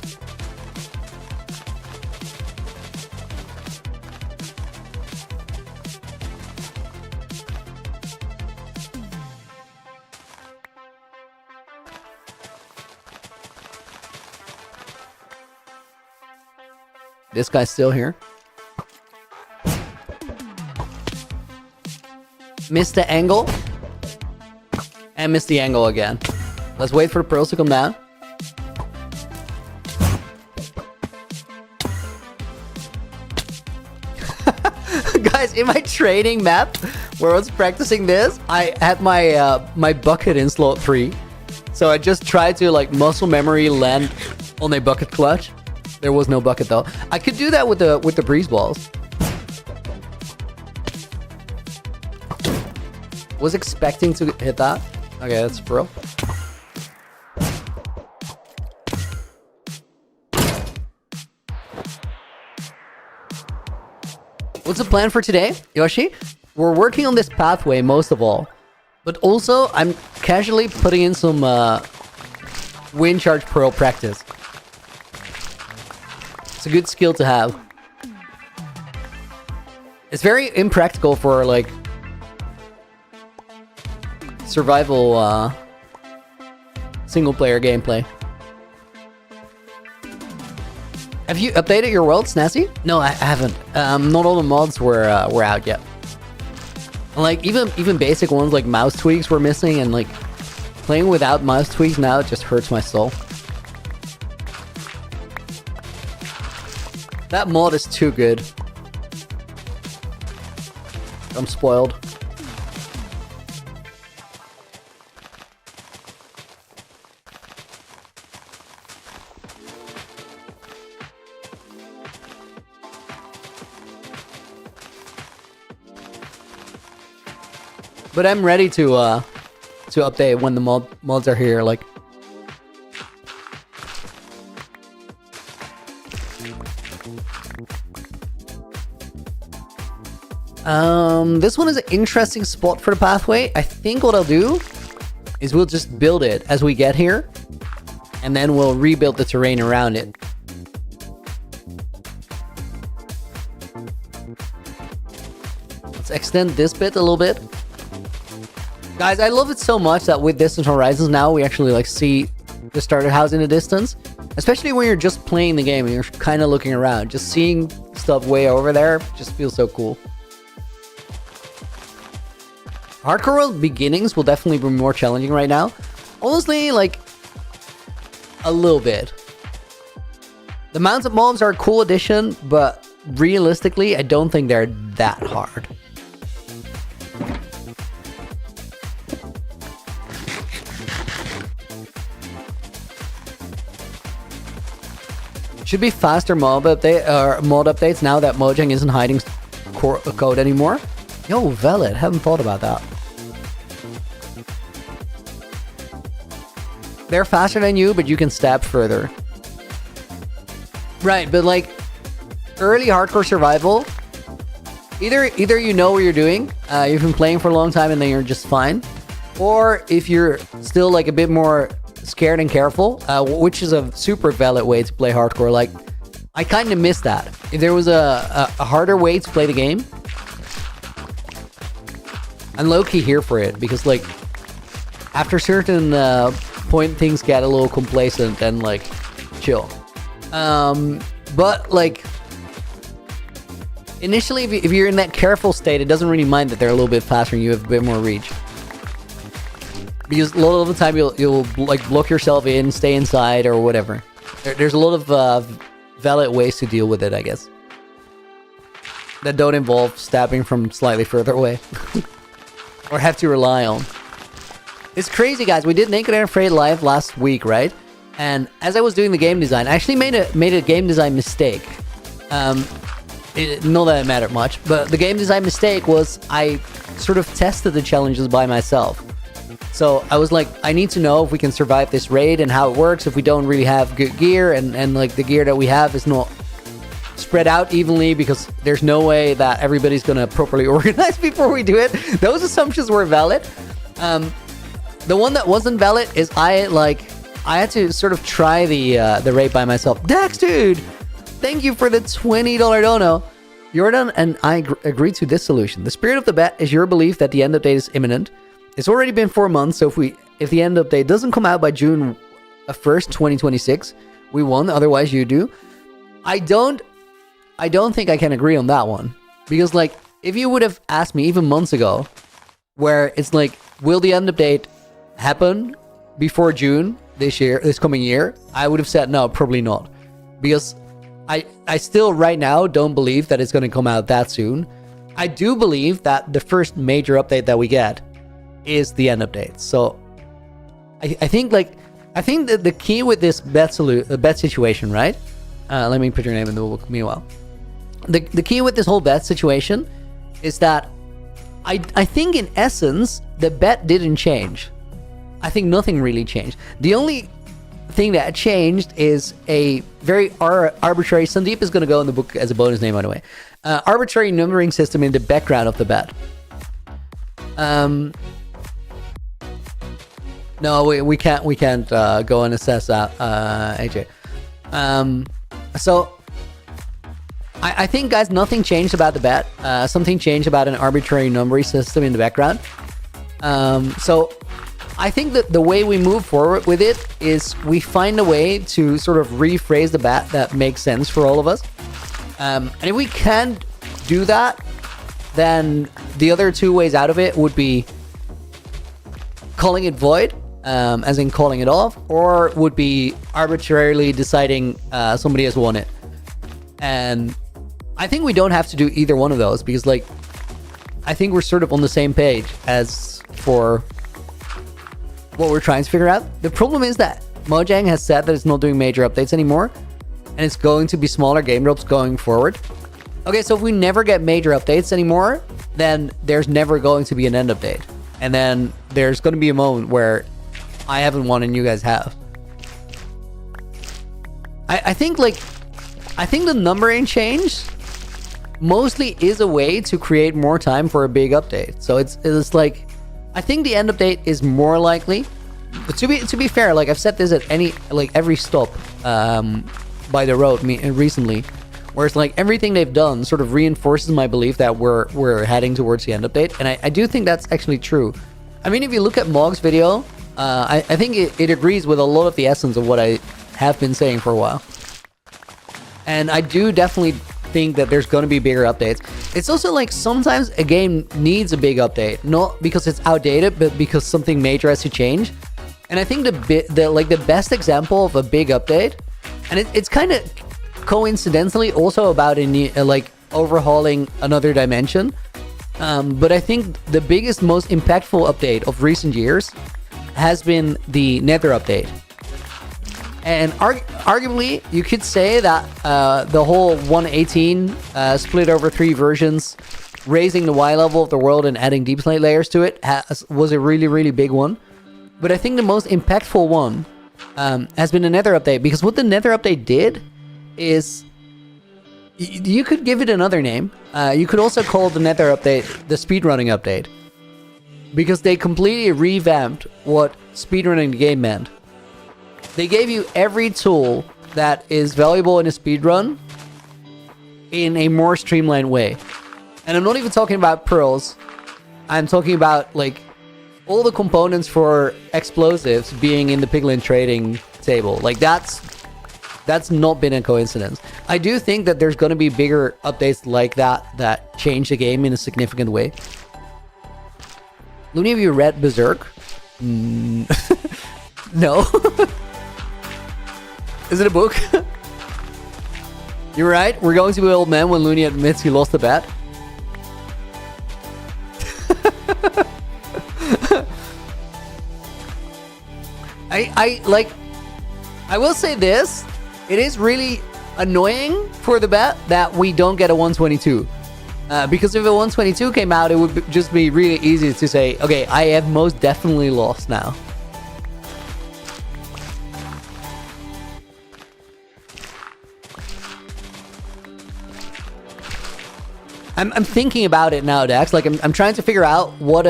This guy's still here. Missed the angle. And missed the angle again. Let's wait for the pearls to come down. Guys, in my training map, where I was practicing this, I had my my bucket in slot 3. So I just tried to like muscle memory land on a bucket clutch. There was no bucket though. I could do that with the breeze balls. Was expecting to hit that. Okay, that's bro. What's the plan for today, Yoshi? We're working on this pathway most of all. But also, I'm casually putting in some wind charge pearl practice. It's a good skill to have. It's very impractical for like survival single player gameplay. Have you updated your world, Snazzy? No, I haven't. Not all the mods were out yet. Like even basic ones like mouse tweaks were missing, and like playing without mouse tweaks now it just hurts my soul. That mod is too good. I'm spoiled. But I'm ready to update when the mods are here. Like, this one is an interesting spot for the pathway. I think what I'll do is we'll just build it as we get here, and then we'll rebuild the terrain around it. Let's extend this bit a little bit. Guys, I love it so much that with Distant Horizons now, we actually like see the starter house in the distance. Especially when you're just playing the game and you're kind of looking around. Just seeing stuff way over there just feels so cool. Hardcore World beginnings will definitely be more challenging right now. Honestly, like, a little bit. The mounted mobs are a cool addition, but realistically, I don't think they're that hard. Should be faster mod updates now that Mojang isn't hiding code anymore. Yo, valid. Haven't thought about that. They're faster than you, but you can stab further. Right, but like early hardcore survival, either you know what you're doing, you've been playing for a long time and then you're just fine, or if you're still like a bit more scared and careful, which is a super valid way to play hardcore. Like, I kind of miss that. If there was a harder way to play the game, I'm low-key here for it, because like after a certain point things get a little complacent and like chill. But like initially, if you're in that careful state, it doesn't really mind that they're a little bit faster and you have a bit more reach. Because a lot of the time you'll like block yourself in, stay inside, or whatever. There's a lot of valid ways to deal with it, I guess, that don't involve stabbing from slightly further away. Or have to rely on. It's crazy, guys. We did Naked and Afraid live last week, right? And as I was doing the game design, I actually made a game design mistake. Not that it mattered much, but the game design mistake was I sort of tested the challenges by myself. So I was like, I need to know if we can survive this raid and how it works if we don't really have good gear, and like the gear that we have is not spread out evenly, because there's no way that everybody's gonna properly organize before we do it. Those assumptions were valid. The one that wasn't valid is I had to sort of try the raid by myself. Dax, dude, thank you for the $20 dono. Jordan and I agree to this solution. The spirit of the bet is your belief that the end update is imminent. It's already been 4 months, so if the end update doesn't come out by June 1st, 2026, we won. Otherwise, you do. I don't think I can agree on that one, because like if you would have asked me even months ago, where it's like, will the end update happen before June this coming year, I would have said no, probably not, because I still right now don't believe that it's going to come out that soon. I do believe that the first major update that we get is the end update. So I think that the key with this bet situation, right? Let me put your name in the book meanwhile. The key with this whole bet situation is that I think in essence the bet didn't change. I think nothing really changed. The only thing that changed is a very arbitrary, Sandeep is going to go in the book as a bonus name, by the way, arbitrary numbering system in the background of the bet. No, we can't go and assess that, AJ. So I think, guys, nothing changed about the bet. Something changed about an arbitrary numbering system in the background. So I think that the way we move forward with it is we find a way to sort of rephrase the bet that makes sense for all of us. And if we can't do that, then the other two ways out of it would be calling it void, as in calling it off, or would be arbitrarily deciding somebody has won it. And I think we don't have to do either one of those, because like I think we're sort of on the same page as for what we're trying to figure out. The problem is that Mojang has said that it's not doing major updates anymore, and it's going to be smaller game drops going forward. Okay, so if we never get major updates anymore, then there's never going to be an end update. And then there's going to be a moment where I haven't won and you guys have. I think the numbering change mostly is a way to create more time for a big update. So it's like, I think the end update is more likely. But to be fair, like I've said this at every stop by the road recently, Whereas like everything they've done sort of reinforces my belief that we're heading towards the end update, and I do think that's actually true. I mean, if you look at Mog's video, I think it agrees with a lot of the essence of what I have been saying for a while. And I do definitely think that there's going to be bigger updates. It's also like sometimes a game needs a big update, not because it's outdated, but because something major has to change. And I think the best example of a big update, and it's kind of coincidentally also about like overhauling another dimension, but I think the biggest, most impactful update of recent years has been the Nether update. And arguably, you could say that the whole 1.18 split over 3 versions, raising the Y level of the world and adding deep slate layers to it was a really, really big one. But I think the most impactful one has been the Nether update, because what the Nether update did is, you could give it another name. You could also call the Nether update the speedrunning update, because they completely revamped what speedrunning the game meant. They gave you every tool that is valuable in a speedrun in a more streamlined way. And I'm not even talking about pearls. I'm talking about like all the components for explosives being in the piglin trading table. Like that's not been a coincidence. I do think that there's going to be bigger updates like that change the game in a significant way. Looney, have you read Berserk? No. Is it a book? You're right. We're going to be old man when Looney admits he lost the bet. I will say this. It is really annoying for the bet that we don't get a 122. Because if a 122 came out, it would just be really easy to say, okay, I have most definitely lost now. I'm thinking about it now, Dax. Like I'm trying to figure out what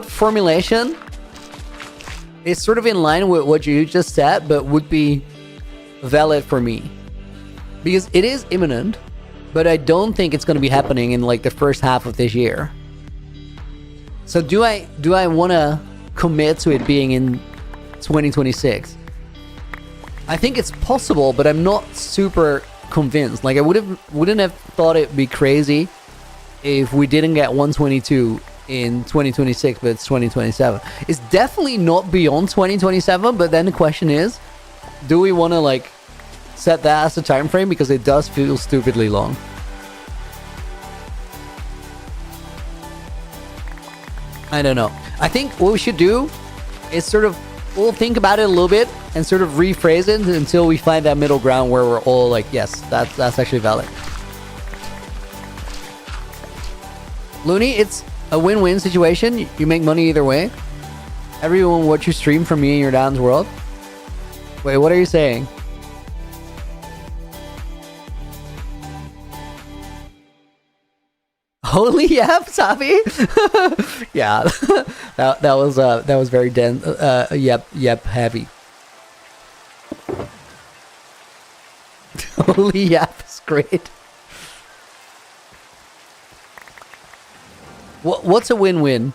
formulation is sort of in line with what you just said, but would be valid for me, because it is imminent, but I don't think it's going to be happening in like the first half of this year. So do I want to commit to it being in 2026? I think it's possible, but I'm not super convinced. Like I wouldn't have thought it'd be crazy if we didn't get 122 in 2026, but it's 2027. It's definitely not beyond 2027, but then the question is, do we want to like set that as a time frame, because it does feel stupidly long. I don't know. I think what we should do is sort of we'll think about it a little bit and sort of rephrase it until we find that middle ground where we're all like, yes, that's actually valid. Looney, it's a win-win situation. You make money either way. Everyone watch you stream from me in your dad's world. Wait, what are you saying? Holy yep, Sabi. Yeah, that was very dense. Yep, heavy. Holy yep, it's great. What's a win-win?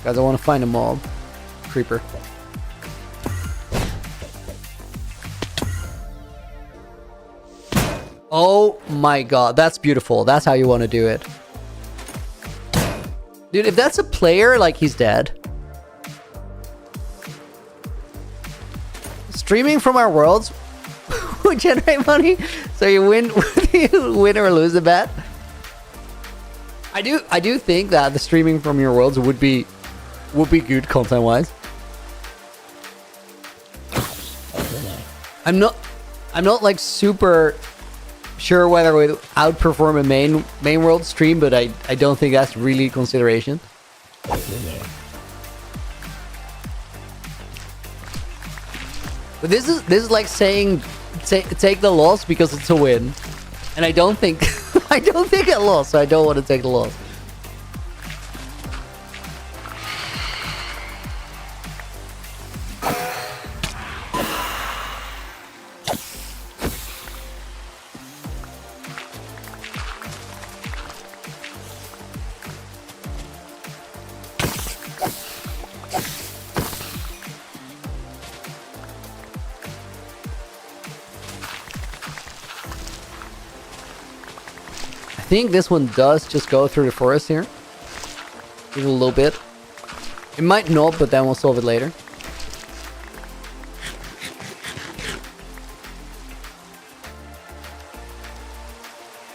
Guys, I want to find a mob. Creeper. Oh my god, that's beautiful. That's how you want to do it. Dude, if that's a player, like, he's dead. Streaming from our worlds would generate money, so you win or lose the bet. I do think that the streaming from your worlds would be good content-wise. I'm not like super sure whether it would outperform a main world stream, but I don't think that's really consideration. But this is like saying take the loss because it's a win, and I don't think I don't think I lost, so I don't want to take the loss. I think this one does just go through the forest here. Give it a little bit. It might not, but then we'll solve it later.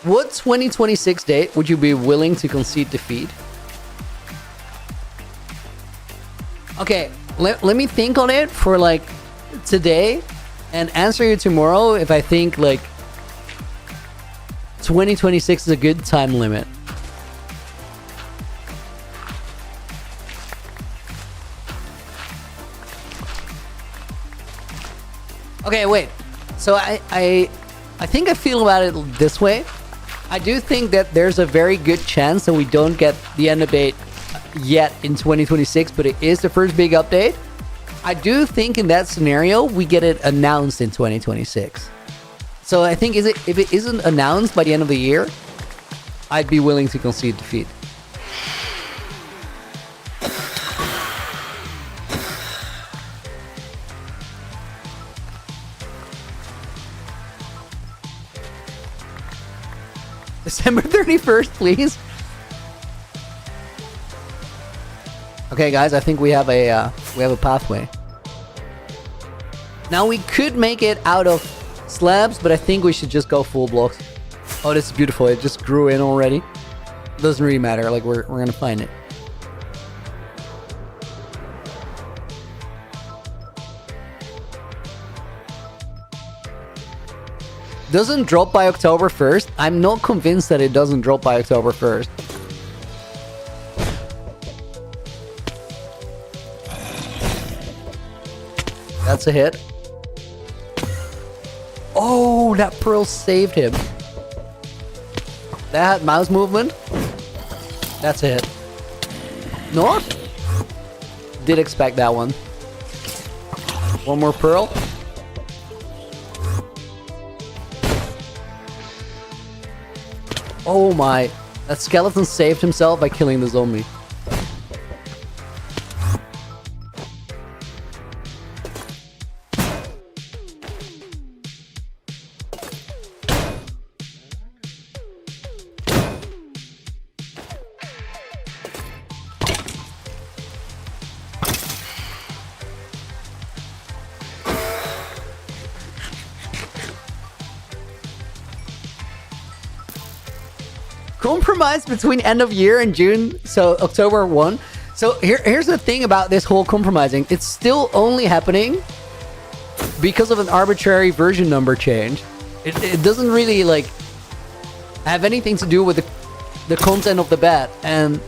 What 2026 date would you be willing to concede defeat? Okay, let me think on it for like today and answer you tomorrow if I think like 2026 is a good time limit. Okay, wait. So I think I feel about it this way. I do think that there's a very good chance that we don't get the end update yet in 2026, but it is the first big update. I do think in that scenario we get it announced in 2026. So I think if it isn't announced by the end of the year, I'd be willing to concede defeat. December 31st, please. Okay, guys, I think we have a pathway. Now we could make it out of slabs, but I think we should just go full blocks. Oh, this is beautiful. It just grew in already. Doesn't really matter. Like we're gonna find it. Doesn't drop by October 1st. I'm not convinced that it doesn't drop by October 1st. That's a hit. Oh, that pearl saved him. That mouse movement. That's a hit. Not? Did expect that one. One more pearl. Oh my. That skeleton saved himself by killing the zombie. Compromise between end of year and June, so October 1. So here's the thing about this whole compromising. It's still only happening because of an arbitrary version number change. It doesn't really like have anything to do with the content of the bet. And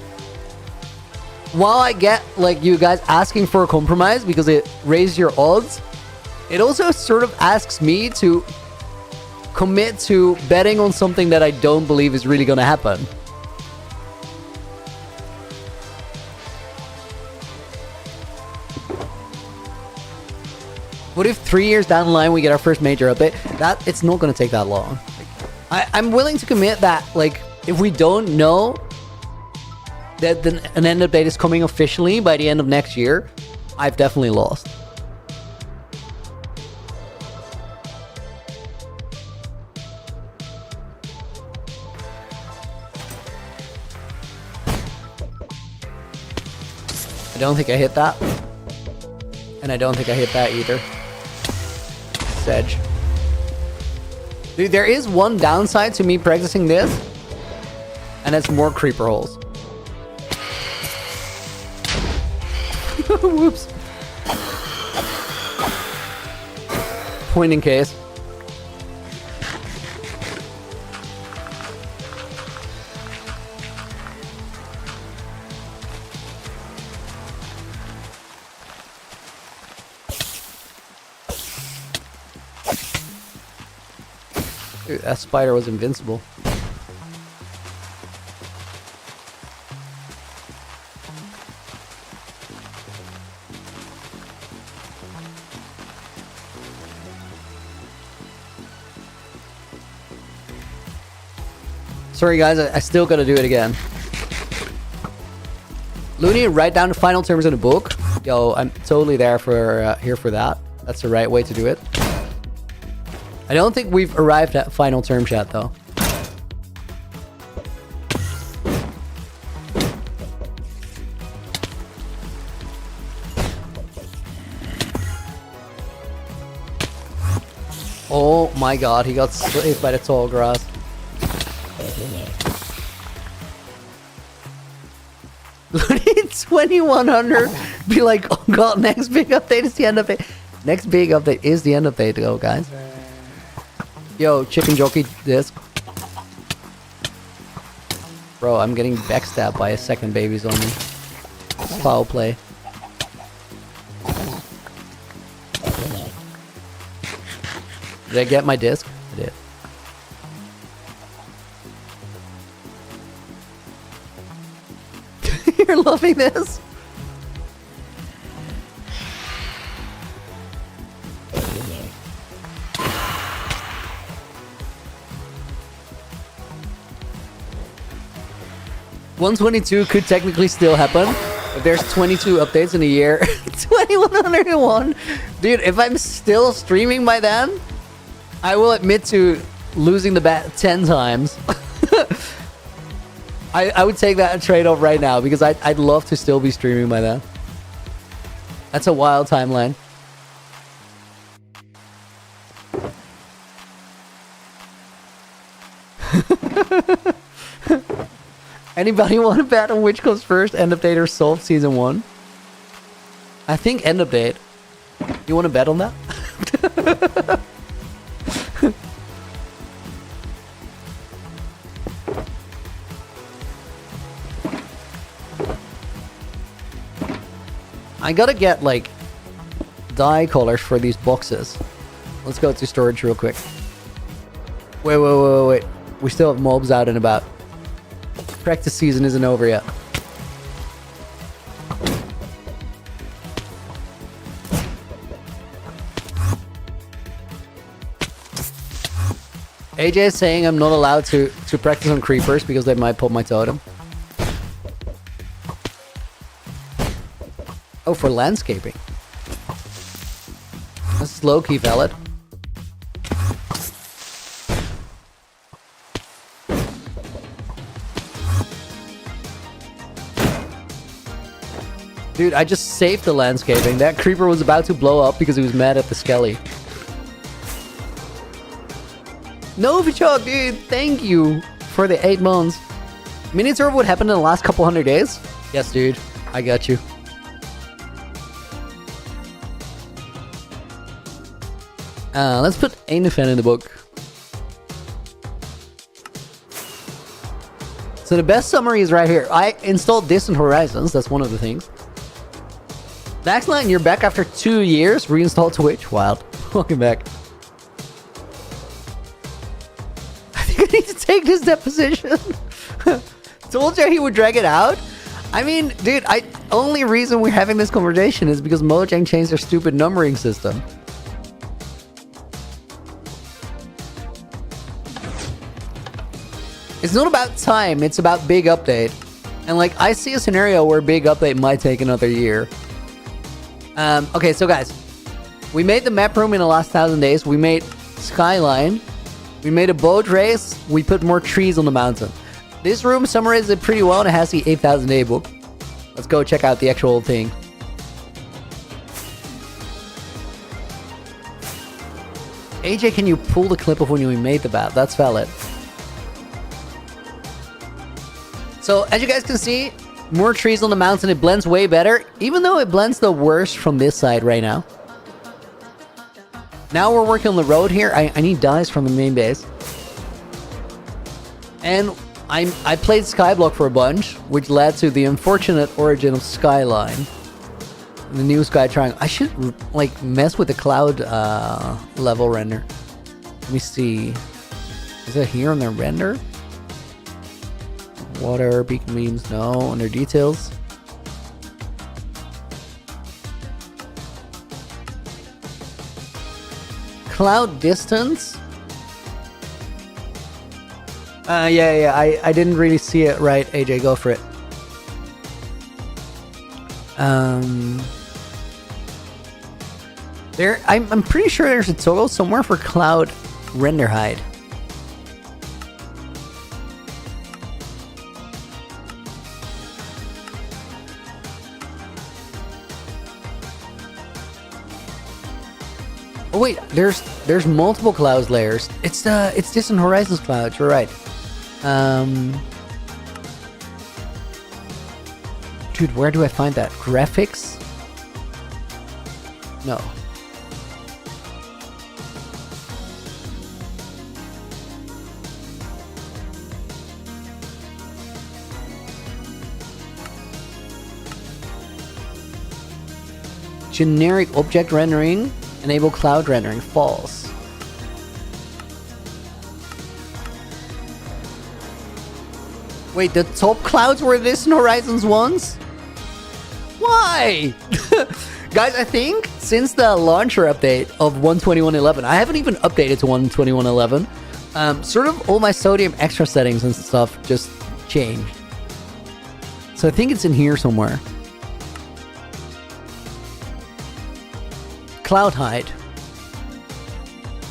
while I get like you guys asking for a compromise because it raised your odds, it also sort of asks me to commit to betting on something that I don't believe is really gonna happen. What if 3 years down the line we get our first major update? That it's not gonna take that long. I'm willing to commit that like if we don't know that an end update is coming officially by the end of next year, I've definitely lost. I don't think I hit that. And I don't think I hit that either. Sedge. Dude, there is one downside to me practicing this. And it's more creeper holes. Whoops. Point in case. Dude, that spider was invincible. Sorry guys, I still gotta do it again. Looney, write down the final terms in the book. Yo, I'm totally there for here for that. That's the right way to do it. I don't think we've arrived at final terms yet, though. Oh my god, he got slayed by the tall grass. Looney, 2100. Be like, oh god, next big update is the end update. Next big update is the end update, though, guys. Yo, chicken jockey disc. Bro, I'm getting backstabbed by a second babies on me. Foul play. Did I get my disc? I did. You're loving this? $122 could technically still happen, but there's 22 updates in a year. 2101. Dude, if I'm still streaming by then, I will admit to losing the bet 10 times. I would take that trade-off right now because I'd love to still be streaming by then. That's a wild timeline. Anybody want to bet on which comes first, End Update or Solved Season 1? I think End Update. You want to bet on that? I gotta get, like, dye colors for these boxes. Let's go to storage real quick. Wait. We still have mobs out and about. Practice season isn't over yet. AJ is saying I'm not allowed to practice on creepers because they might pop my totem. Oh, for landscaping. This is low-key valid. Dude, I just saved the landscaping. That creeper was about to blow up because he was mad at the skelly. Novichok, dude, thank you for the 8 months. Miniature what happened in the last couple 100 days? Yes, dude, I got you. Let's put Ainafan in the book. So the best summary is right here. I installed Distant Horizons. That's one of the things. Daxline, you're back after 2 years. Reinstall Twitch. Wild. Welcome back. I think I need to take this deposition. Told you he would drag it out. I mean, dude, only reason we're having this conversation is because Mojang changed their stupid numbering system. It's not about time, it's about big update. And like, I see a scenario where big update might take another year. Okay, so guys, we made the map room in the last 1,000 days. We made Skyline. We made a boat race. We put more trees on the mountain. This room summarizes it pretty well and it has the 8,000 day book. Let's go check out the actual thing. AJ, can you pull the clip of when we made the map? That's valid. So, as you guys can see, more trees on the mountain, it blends way better, even though it blends the worst from this side right now. Now we're working on the road here. I need dyes from the main base. And I played Skyblock for a bunch, which led to the unfortunate origin of Skyline. The new Sky Triangle. I should, like, mess with the cloud level render. Let me see. Is it here on the render? Water, beacon beams, no. Under details. Cloud distance. Yeah. I didn't really see it right. AJ, go for it. I'm pretty sure there's a toggle somewhere for cloud render height. Oh wait, there's multiple clouds layers. It's distant horizons clouds. You're right. Dude, where do I find that? Graphics? No. Generic object rendering. Enable cloud rendering. False. Wait, the top clouds were distant horizons ones? Why? Guys, I think since the launcher update of 121.11, I haven't even updated to 121.11. Sort of all my sodium extra settings and stuff just changed. So I think it's in here somewhere. Cloud height.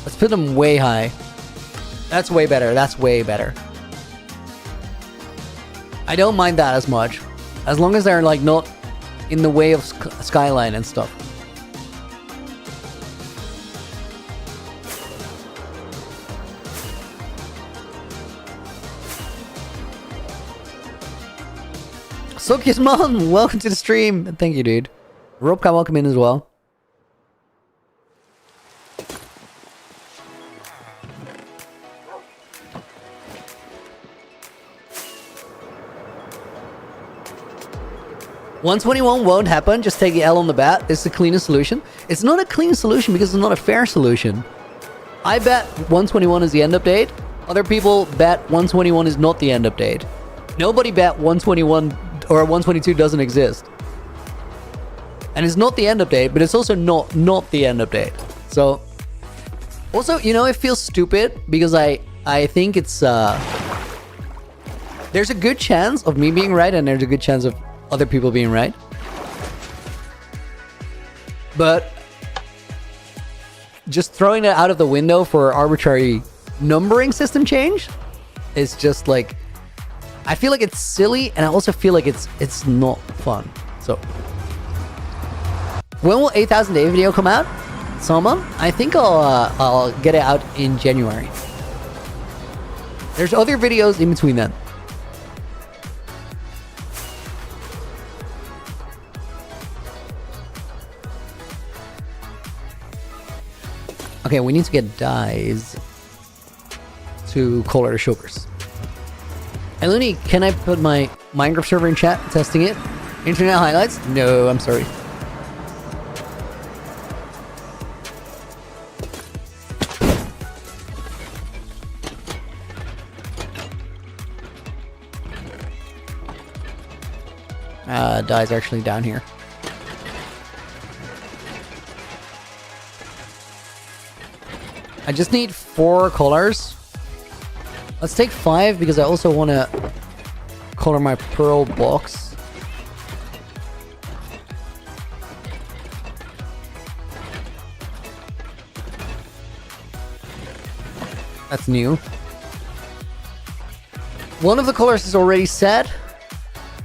Let's put them way high. That's way better. That's way better. I don't mind that as much, as long as they're like not in the way of skyline and stuff. Sokismon, welcome to the stream. Thank you, dude. Robka, welcome in as well. $121 won't happen, just take the L on the bat. It's the cleanest solution. It's not a clean solution because it's not a fair solution. I bet 121 is the end update. Other people bet 121 is not the end update. Nobody bet 121 or 122 doesn't exist. And it's not the end update, but it's also not the end update. So, also, you know, it feels stupid because I think it's, there's a good chance of me being right and there's a good chance of other people being right. But just throwing it out of the window for arbitrary numbering system change is just like, I feel like it's silly, and I also feel like it's not fun. So when will 8,000 day video come out? Someone? I think I'll get it out in January. There's other videos in between then. Okay, we need to get dyes to color the shoulders. And Looney, can I put my Minecraft server in chat? Testing it. Internet highlights? No, I'm sorry. Dyes actually down here. I just need 4 colors. Let's take 5 because I also want to color my pearl box. That's new. One of the colors is already set.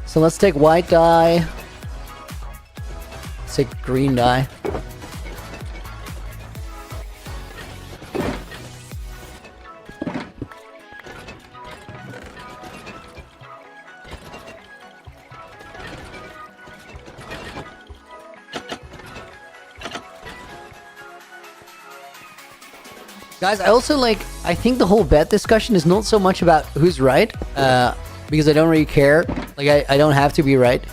So let's take white dye. Let's take green dye. Guys, I also I think the whole bet discussion is not so much about who's right, because I don't really care. Like, I don't have to be right.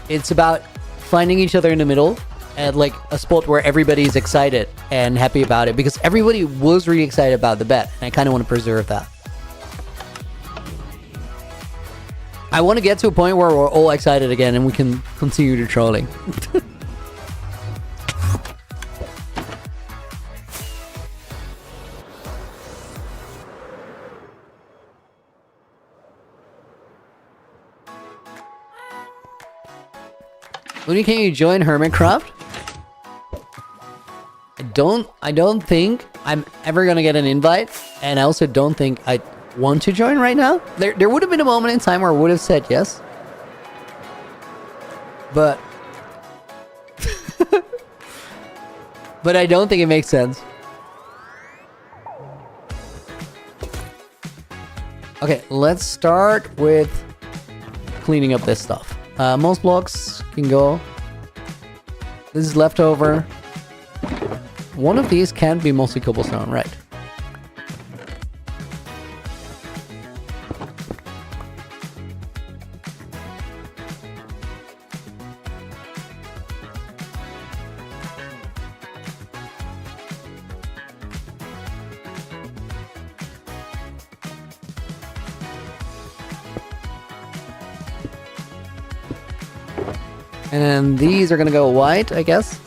It's about finding each other in the middle at like a spot where everybody's excited and happy about it, because everybody was really excited about the bet, and I kind of want to preserve that. I want to get to a point where we're all excited again and we can continue the trolling. Looney, can you join Hermitcraft? I don't think I'm ever gonna get an invite, and I also don't think I want to join right now. There would have been a moment in time where I would have said yes. But but I don't think it makes sense. Okay, let's start with cleaning up this stuff. Most blocks can go. This is leftover. One of these can be mostly cobblestone, right? And these are gonna go white, I guess.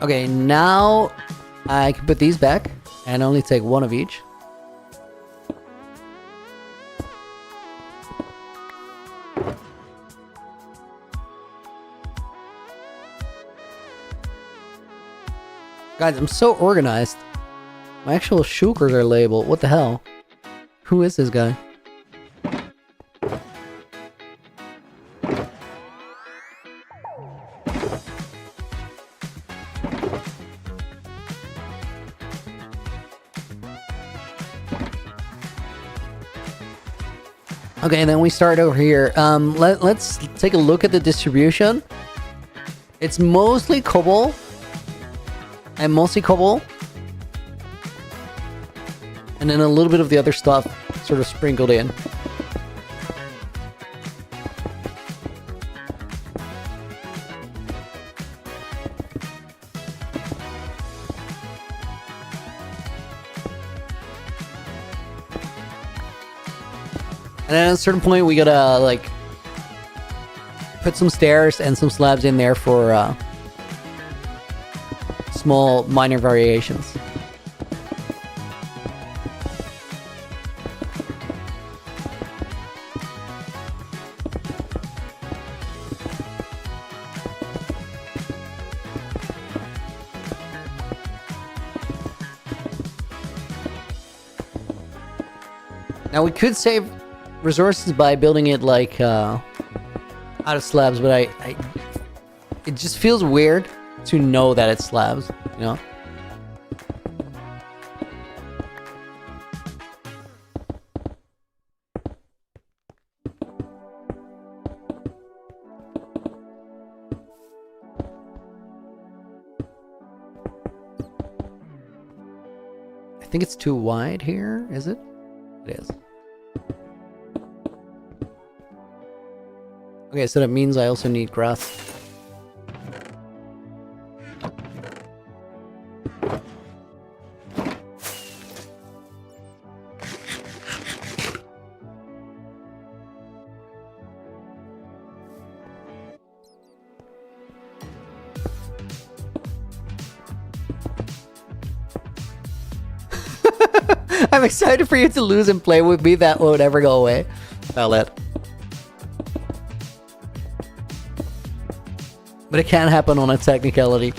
Okay, now I can put these back and only take one of each. Guys, I'm so organized. My actual shulkers are labeled. What the hell? Who is this guy? Okay, and then we start over here. Let's take a look at the distribution. It's mostly cobble. And mostly cobble. And then a little bit of the other stuff sort of sprinkled in. And then at a certain point we gotta like put some stairs and some slabs in there for small minor variations. Now we could save resources by building it like out of slabs, but it just feels weird to know that it's slabs, you know? I think it's too wide here, is it? It is. Okay, so that means I also need grass. I'm excited for you to lose and play with me. That won't ever go away. I'll let. But it can happen on a technicality.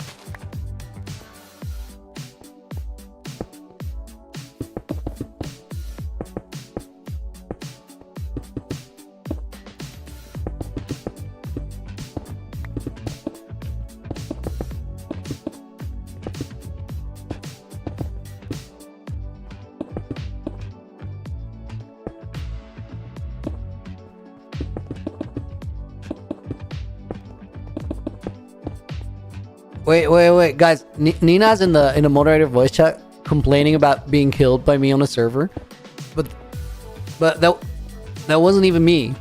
Wait, guys. Nina's in the moderator voice chat complaining about being killed by me on a server, but that wasn't even me.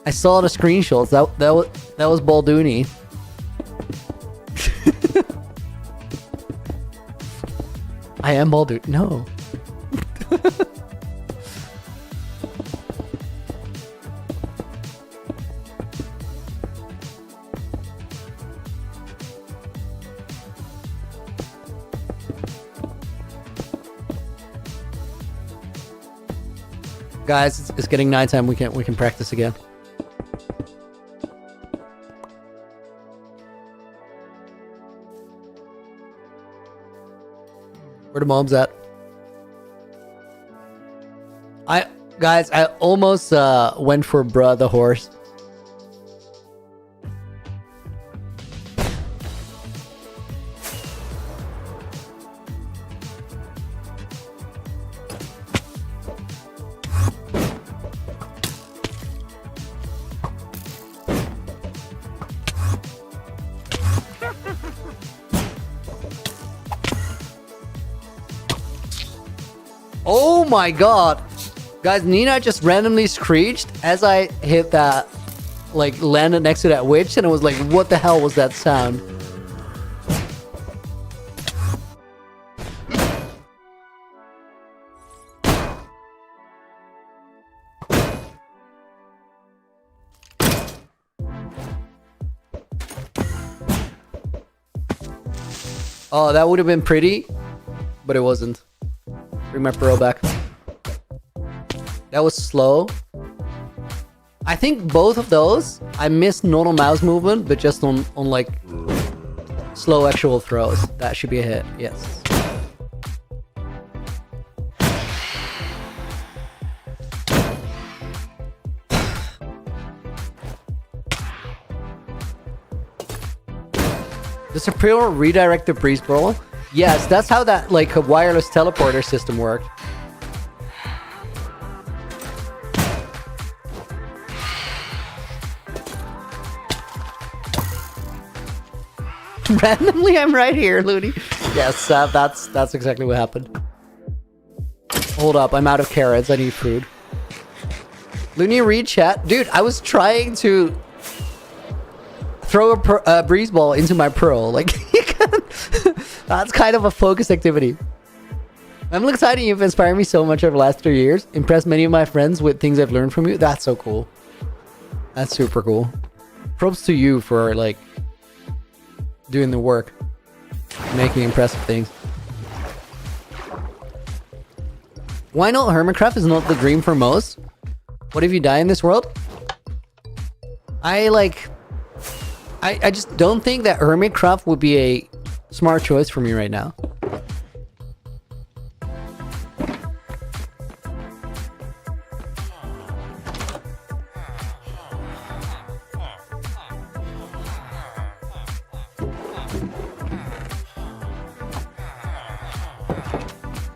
I saw the screenshots. That was Balduni. I am Balduni. No. Guys, it's getting nighttime. We can practice again. Where the mobs at? Guys, I almost went for bruh the horse. Oh my god! Guys, Nina just randomly screeched as I hit that, like, landed next to that witch, and I was like, what the hell was that sound? Oh, that would have been pretty, but it wasn't. Bring my pearl back. That was slow. I think both of those, I missed normal mouse movement, but just on like slow actual throws. That should be a hit, yes. Does a pearl redirect the breeze brawl? Yes, that's how that, like, a wireless teleporter system worked. Randomly, I'm right here, Looney. Yes, that's exactly what happened. Hold up, I'm out of carrots. I need food. Looney, read chat. Dude, I was trying to throw a breeze ball into my pearl. Like, that's kind of a focus activity. I'm excited. You've inspired me so much over the last 3 years. Impressed many of my friends with things I've learned from you. That's so cool. That's super cool. Props to you for, like, doing the work. Making impressive things. Why not? Hermitcraft is not the dream for most. What if you die in this world? I just don't think that Hermitcraft would be a smart choice for me right now.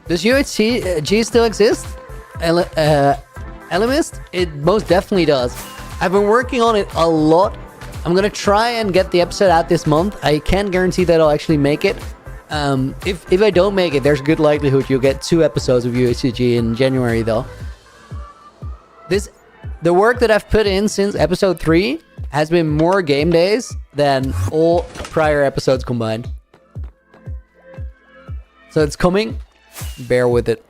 Does UHG still exist? Elemist? It most definitely does. I've been working on it a lot. I'm gonna try and get the episode out this month. I can't guarantee that I'll actually make it. If I don't make it, there's a good likelihood you'll get 2 episodes of UHG in January, though. The work that I've put in since episode 3 has been more game days than all prior episodes combined. So it's coming. Bear with it.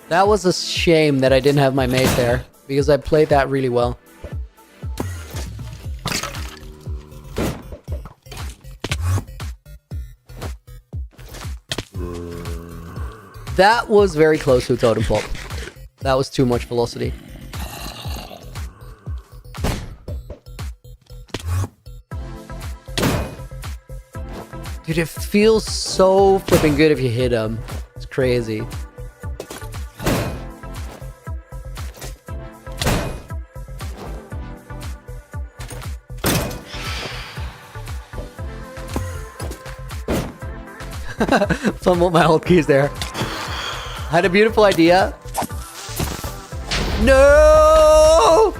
That was a shame that I didn't have my mate there, because I played that really well. That was very close to a totem pop. That was too much velocity. Dude, it feels so flipping good if you hit him. It's crazy. Fumbled my old keys there. Had a beautiful idea. No!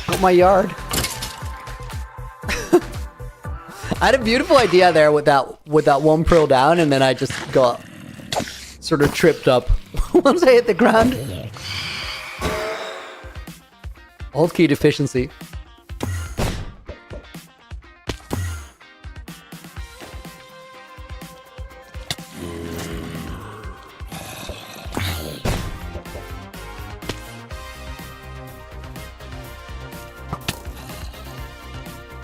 Got my yard. I had a beautiful idea there with that one pearl down, and then I just got sort of tripped up once I hit the ground. Alt key deficiency.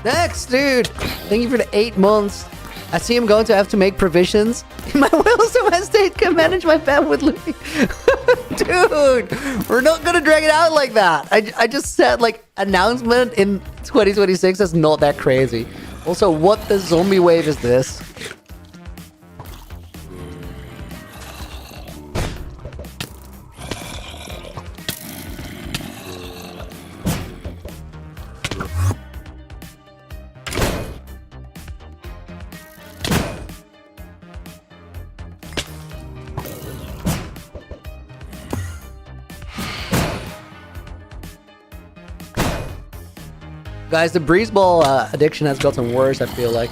Next, dude. Thank you for the 8 months. I see I'm going to have to make provisions in my will so my state can manage my fam with Louis. Dude, we're not gonna drag it out like that. I just said like announcement in 2026 is not that crazy. Also, what the zombie wave is this? Guys, the breeze ball addiction has gotten worse, I feel like.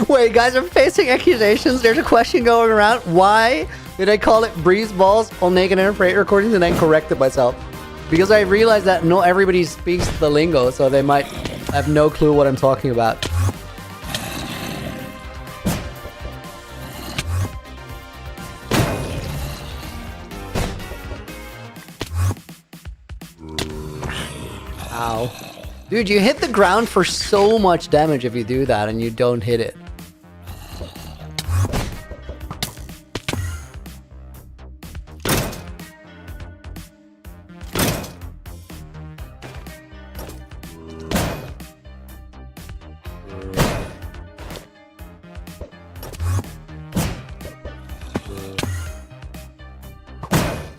Wait, guys are facing accusations. There's a question going around. Why did I call it breeze balls on Naked and Freight recordings and then corrected myself? Because I realized that not everybody speaks the lingo, so they might have no clue what I'm talking about. Ow. Dude, you hit the ground for so much damage if you do that and you don't hit it.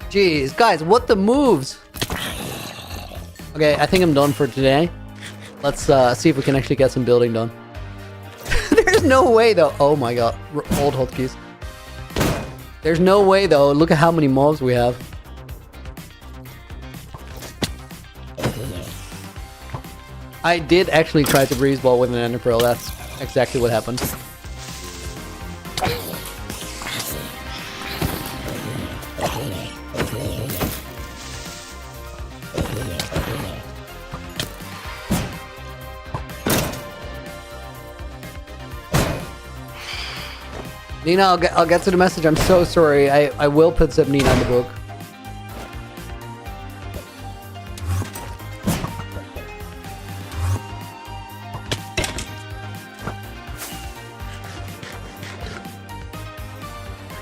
Jeez, guys, what the moves? Okay, I think I'm done for today. Let's see if we can actually get some building done. There's no way, though. Oh my god, old hotkeys. There's no way, though. Look at how many mobs we have. I did actually try to breeze ball with an ender pearl. That's exactly what happened. Nina, I'll get to the message. I'm so sorry. I will put Zip Nina in the book.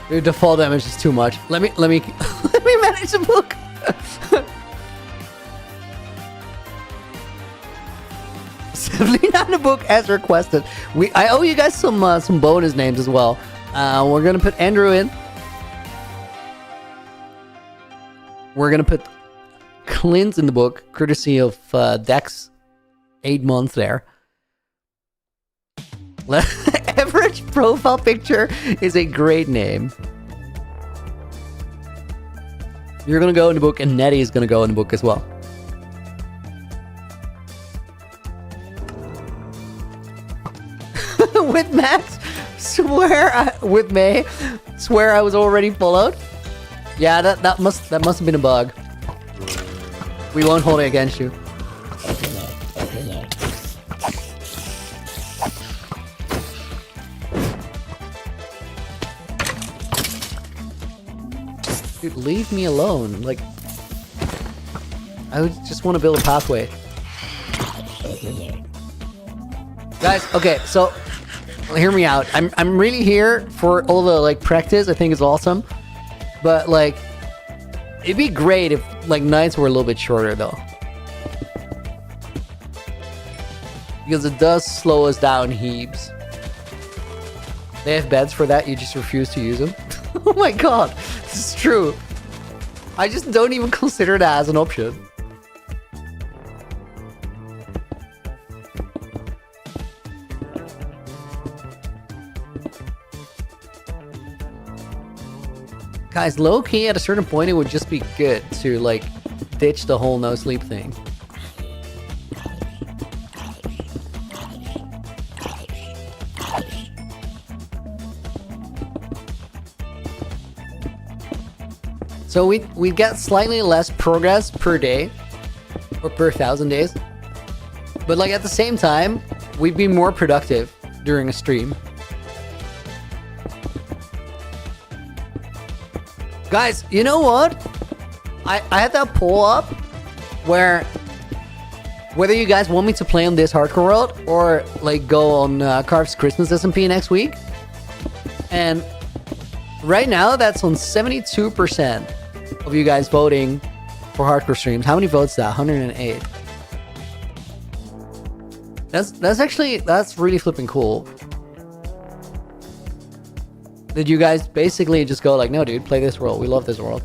Dude, the fall damage is too much. Let me let me manage the book. Zip Nina in the book as requested. I owe you guys some bonus names as well. We're gonna put Andrew in. We're gonna put Clint in the book, courtesy of Dex. 8 months there. Average profile picture is a great name. You're gonna go in the book, and Nettie is gonna go in the book as well. With Max. With May, swear I was already followed. Yeah, that must have been a bug. We won't hold it against you. Dude, leave me alone. Like, I would just want to build a pathway. Guys, okay, so hear me out. I'm really here for all the like practice. I think it's awesome, but like it'd be great if like nights were a little bit shorter though, because it does slow us down heaps. They have beds for that. You just refuse to use them. Oh my god, this is true. I just don't even consider that as an option. Guys, low-key, at a certain point, it would just be good to, like, ditch the whole no-sleep thing. So we get slightly less progress per day, or per 1,000 days. But, like, at the same time, we'd be more productive during a stream. Guys, you know what? I had that poll up where whether you guys want me to play on this hardcore world or like go on Carv's Christmas SMP next week. And right now that's on 72% of you guys voting for hardcore streams. How many votes is that? 108. That's really flipping cool. Did you guys basically just go like, no, dude, play this world. We love this world.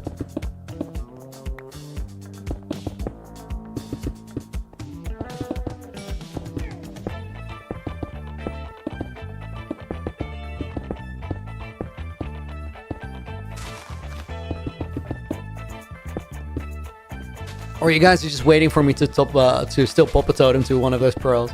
Or you guys are just waiting for me to to still pop a totem to one of those pearls.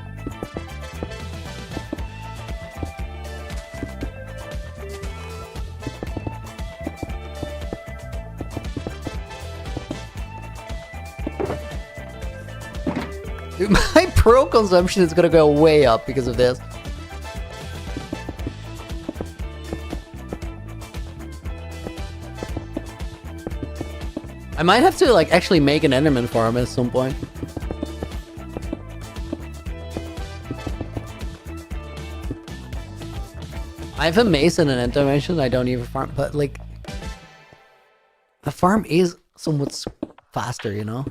Dude, my pearl consumption is gonna go way up because of this. I might have to like actually make an Enderman farm at some point. I have a mason and a dimension. I don't even farm, but like the farm is somewhat faster, you know.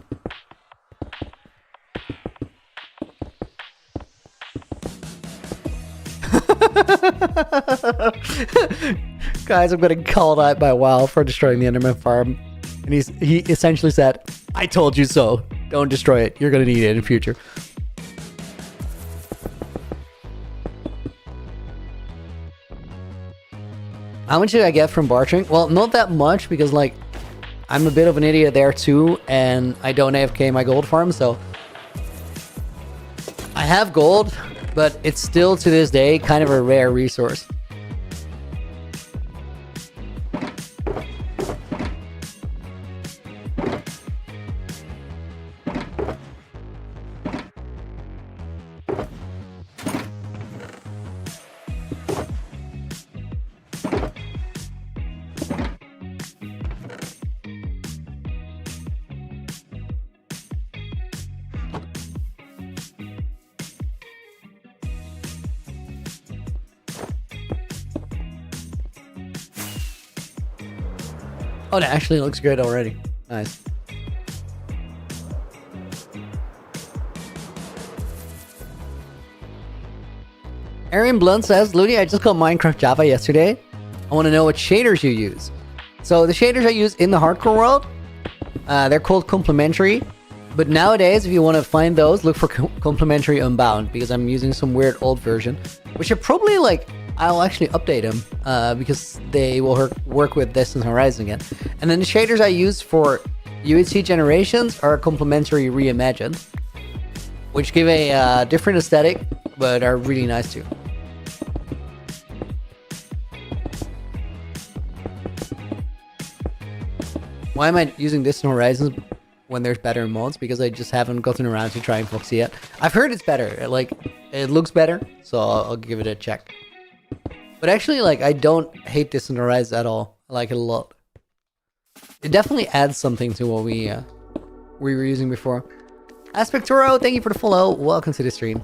Guys, I'm getting called out by WoW for destroying the Enderman farm. And he essentially said, I told you so. Don't destroy it. You're going to need it in the future. How much did I get from bartering? Well, not that much because, like, I'm a bit of an idiot there too. And I don't AFK my gold farm, so I have gold, but it's still to this day kind of a rare resource. Oh, that actually looks good already. Nice. Arian Blunt says, Looney, I just got Minecraft Java yesterday. I want to know what shaders you use. So the shaders I use in the hardcore world, they're called Complementary. But nowadays, if you want to find those, look for Complementary Unbound, because I'm using some weird old version, which are probably like, I'll actually update them because they will work with Distant Horizon again. And then the shaders I use for UHC Generations are Complementary Reimagined, which give a different aesthetic, but are really nice too. Why am I using Distant Horizons when there's better mods? Because I just haven't gotten around to trying Foxy yet. I've heard it's better. Like, it looks better, so I'll give it a check. But actually, like, I don't hate Distant Horizons at all. I like it a lot. It definitely adds something to what we were using before. Aspectoro, thank you for the follow. Welcome to the stream.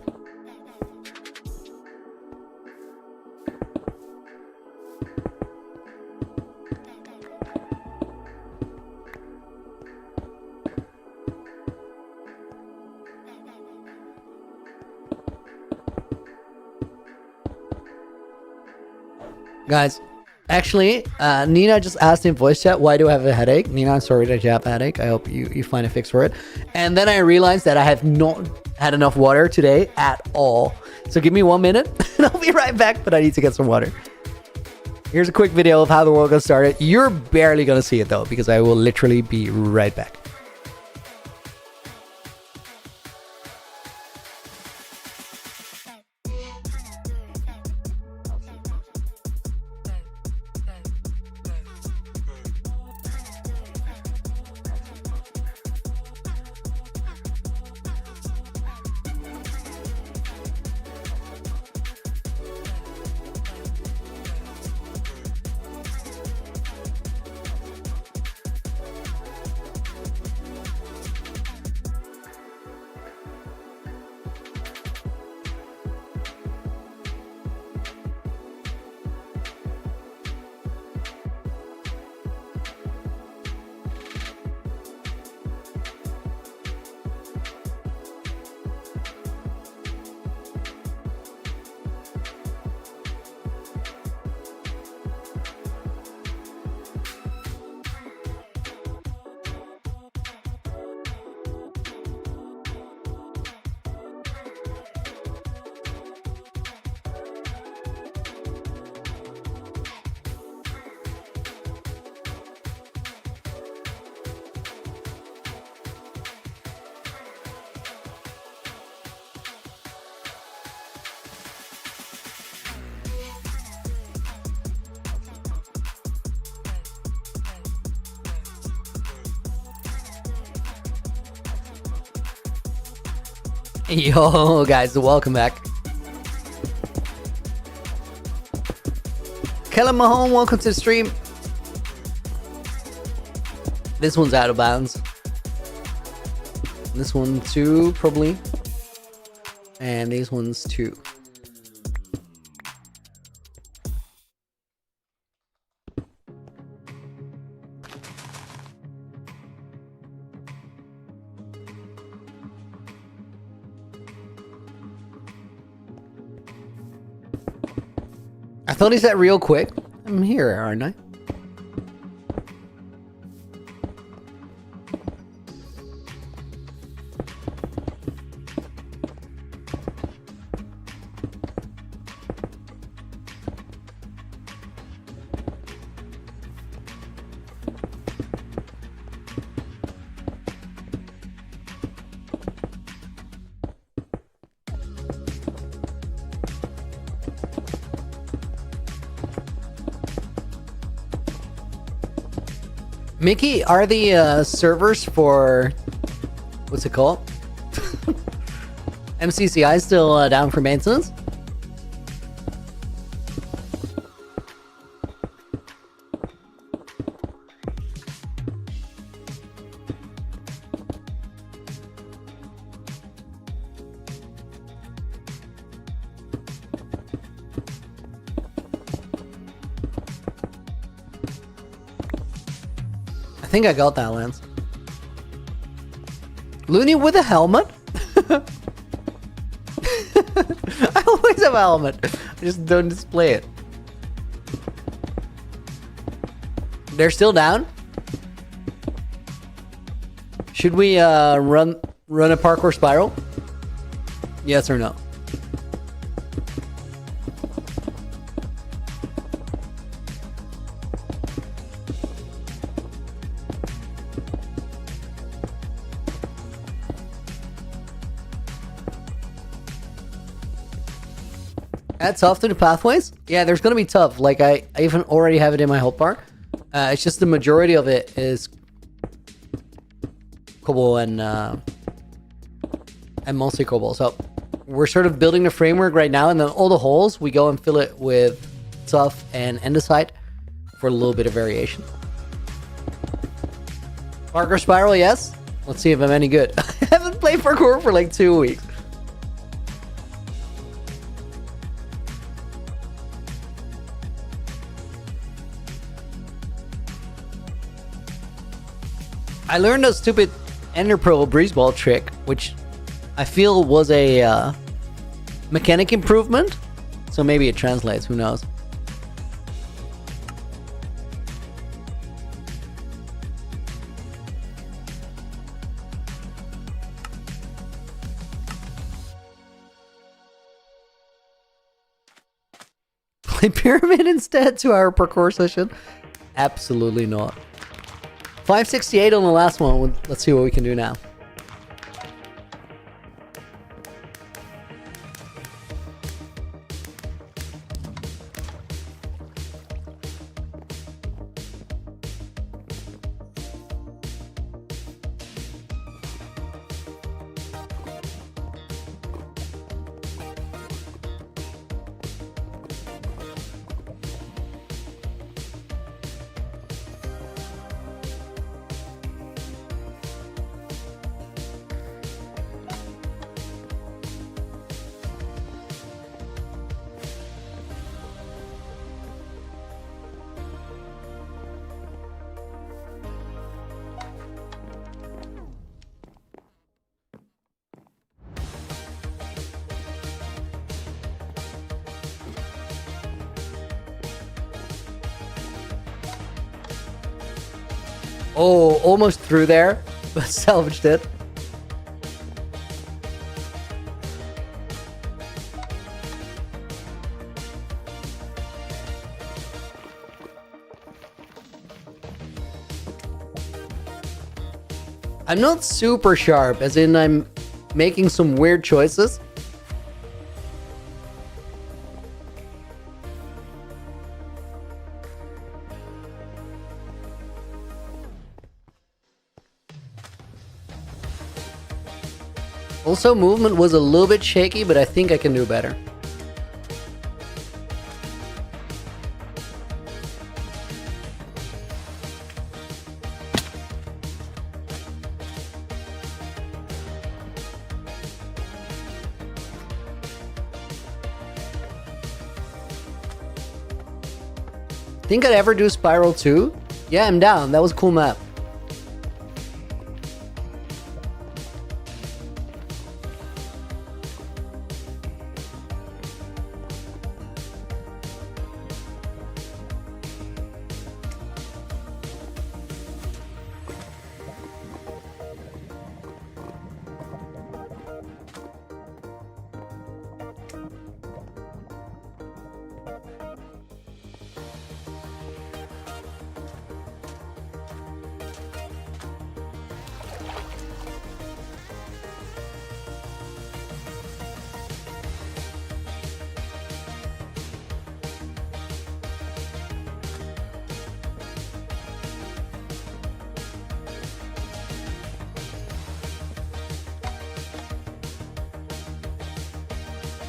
Guys, Actually, Nina just asked in voice chat, why do I have a headache? Nina, I'm sorry that you have a headache. I hope you find a fix for it. And then I realized that I have not had enough water today at all. So give me 1 minute and I'll be right back, but I need to get some water. Here's a quick video of how the world got started. You're barely going to see it though, because I will literally be right back. Yo, guys, welcome back. Kellen Mahone, welcome to the stream. This one's out of bounds. This one too, probably. And these ones too. I thought he said real quick. I'm here, aren't I? Mickey, are the servers for what's it called? MCCI still down for maintenance? I think I got that, Lance. Looney with a helmet? I always have a helmet. I just don't display it. They're still down? Should we run a parkour spiral? Yes or no? Add tough to the pathways? Yeah, there's gonna be tough. Like I even already have it in my help bar. It's just the majority of it is Cobble and mostly Cobble. So we're sort of building the framework right now, and then all the holes we go and fill it with tough and andesite for a little bit of variation. Parkour spiral, yes. Let's see if I'm any good. I haven't played parkour for like 2 weeks. I learned a stupid Ender Pearl breeze ball trick, which I feel was a mechanic improvement. So maybe it translates, who knows. play Pyramid instead to our parkour session? Absolutely not. 568 on the last one. Let's see what we can do now. Oh, almost through there, but salvaged it. I'm not super sharp, as in I'm making some weird choices. Also, movement was a little bit shaky, but I think I can do better. Think I'd ever do Spiral 2? Yeah, I'm down. That was a cool map.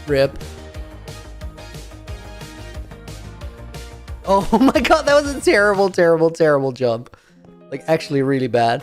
Rip. Oh my god, that was a terrible, terrible, terrible jump. Like, actually really bad.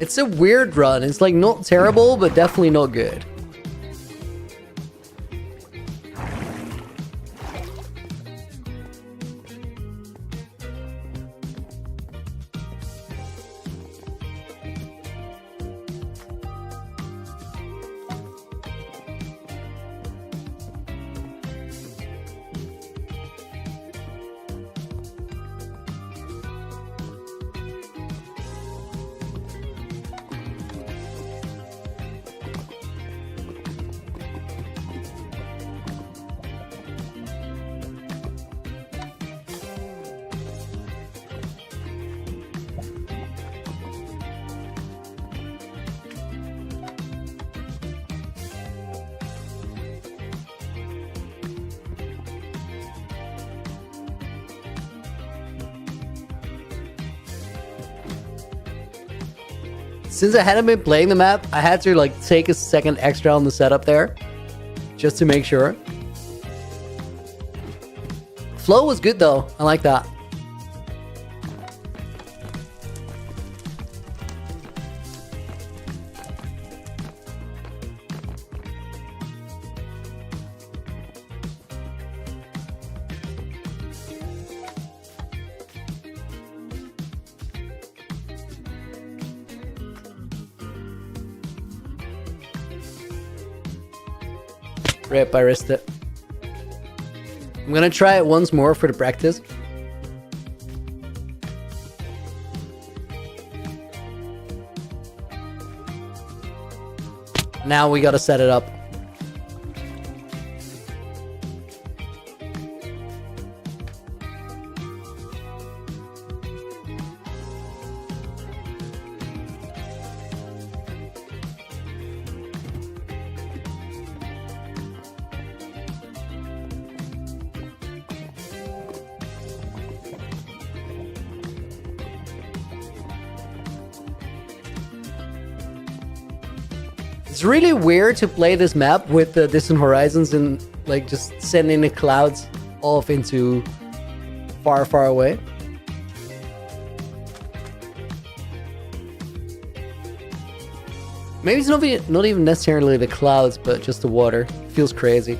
It's a weird run. It's like not terrible, but definitely not good. Since I hadn't been playing the map, I had to like take a second extra on the setup there, just to make sure. Flow was good though, I like that. Rip, I risked it. I'm gonna try it once more for the practice. Now we gotta set it up. It's really weird to play this map with the distant horizons and like just sending the clouds off into far, far away. Maybe it's not even necessarily the clouds, but just the water. It feels crazy.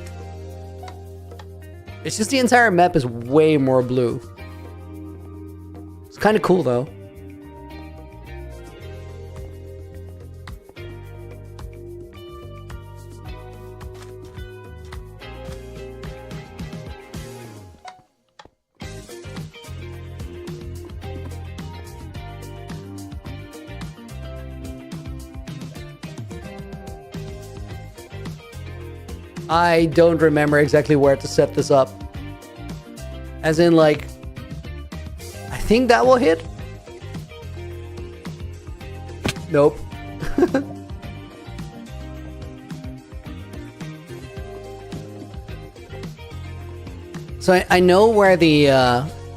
It's just the entire map is way more blue. It's kind of cool though. I don't remember exactly where to set this up. As in, like, I think that will hit. Nope. So I know where the,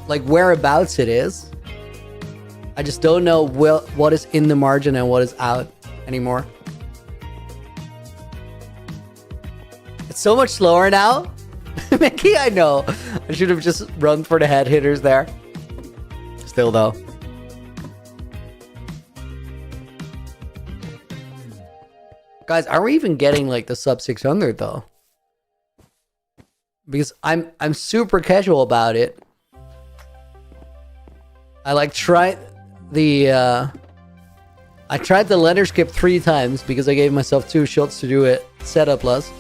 like, whereabouts it is. I just don't know what is in the margin and what is out anymore. It's so much slower now. Mickey, I know. I should have just run for the head hitters there. Still though. Guys, are we even getting like the sub 600 though? Because I'm super casual about it. I like tried the I tried the letter skip 3 times because I gave myself 2 shots to do it setup-less.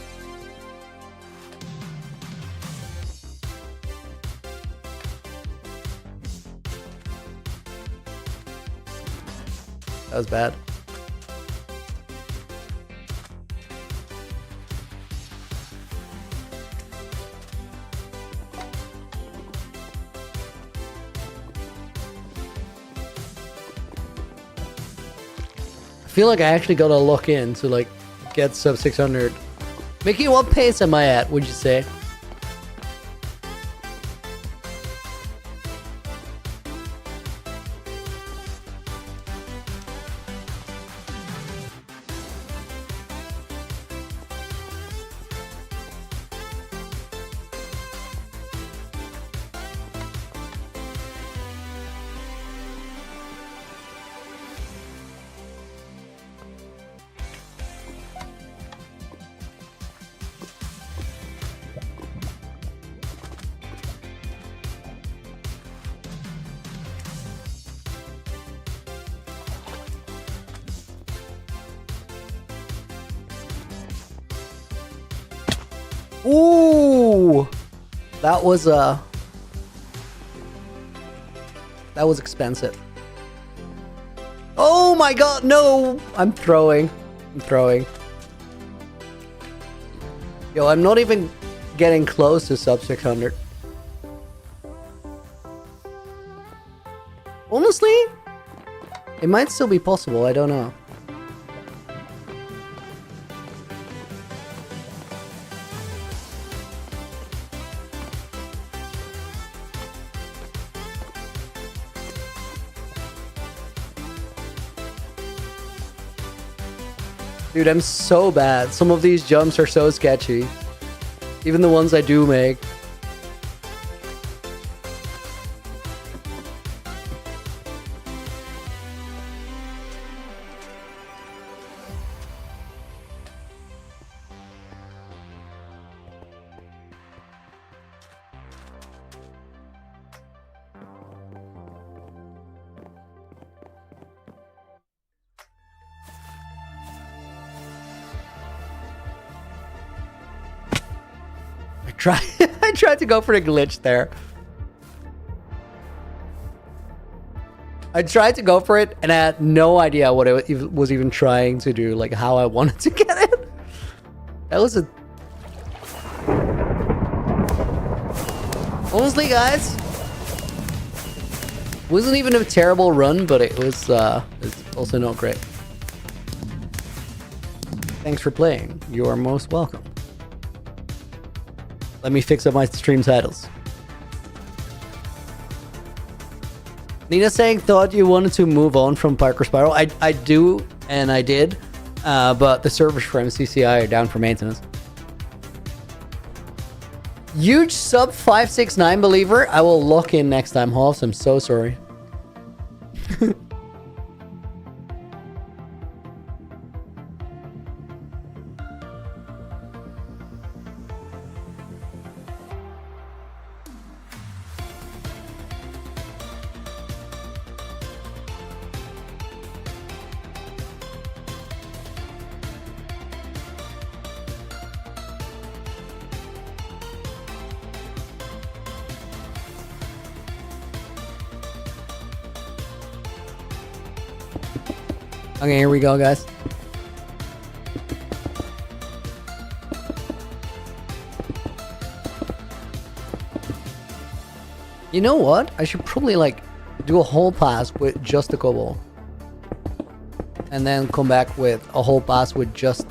That was bad. I feel like I actually gotta lock in to like get sub 600. Mickey, what pace am I at, would you say? Ooh, that was expensive. Oh my god, no! I'm throwing. Yo, I'm not even getting close to sub 600. Honestly, it might still be possible, I don't know. Dude, I'm so bad. Some of these jumps are so sketchy. Even the ones I do make. I tried to go for the glitch there. I tried to go for it, and I had no idea what it was even trying to do, like how I wanted to get it. That was a... Honestly, guys, wasn't even a terrible run, but it's also not great. Thanks for playing. You are most welcome. Let me fix up my stream titles. Nina saying, thought you wanted to move on from Parker Spiral. I do, and I did, but the servers for MCCI are down for maintenance. Huge sub 569 believer. I will lock in next time, Hoffs. I'm so sorry. Okay, here we go, guys. You know what? I should probably like do a whole pass with just the Cobalt. And then come back with a whole pass with just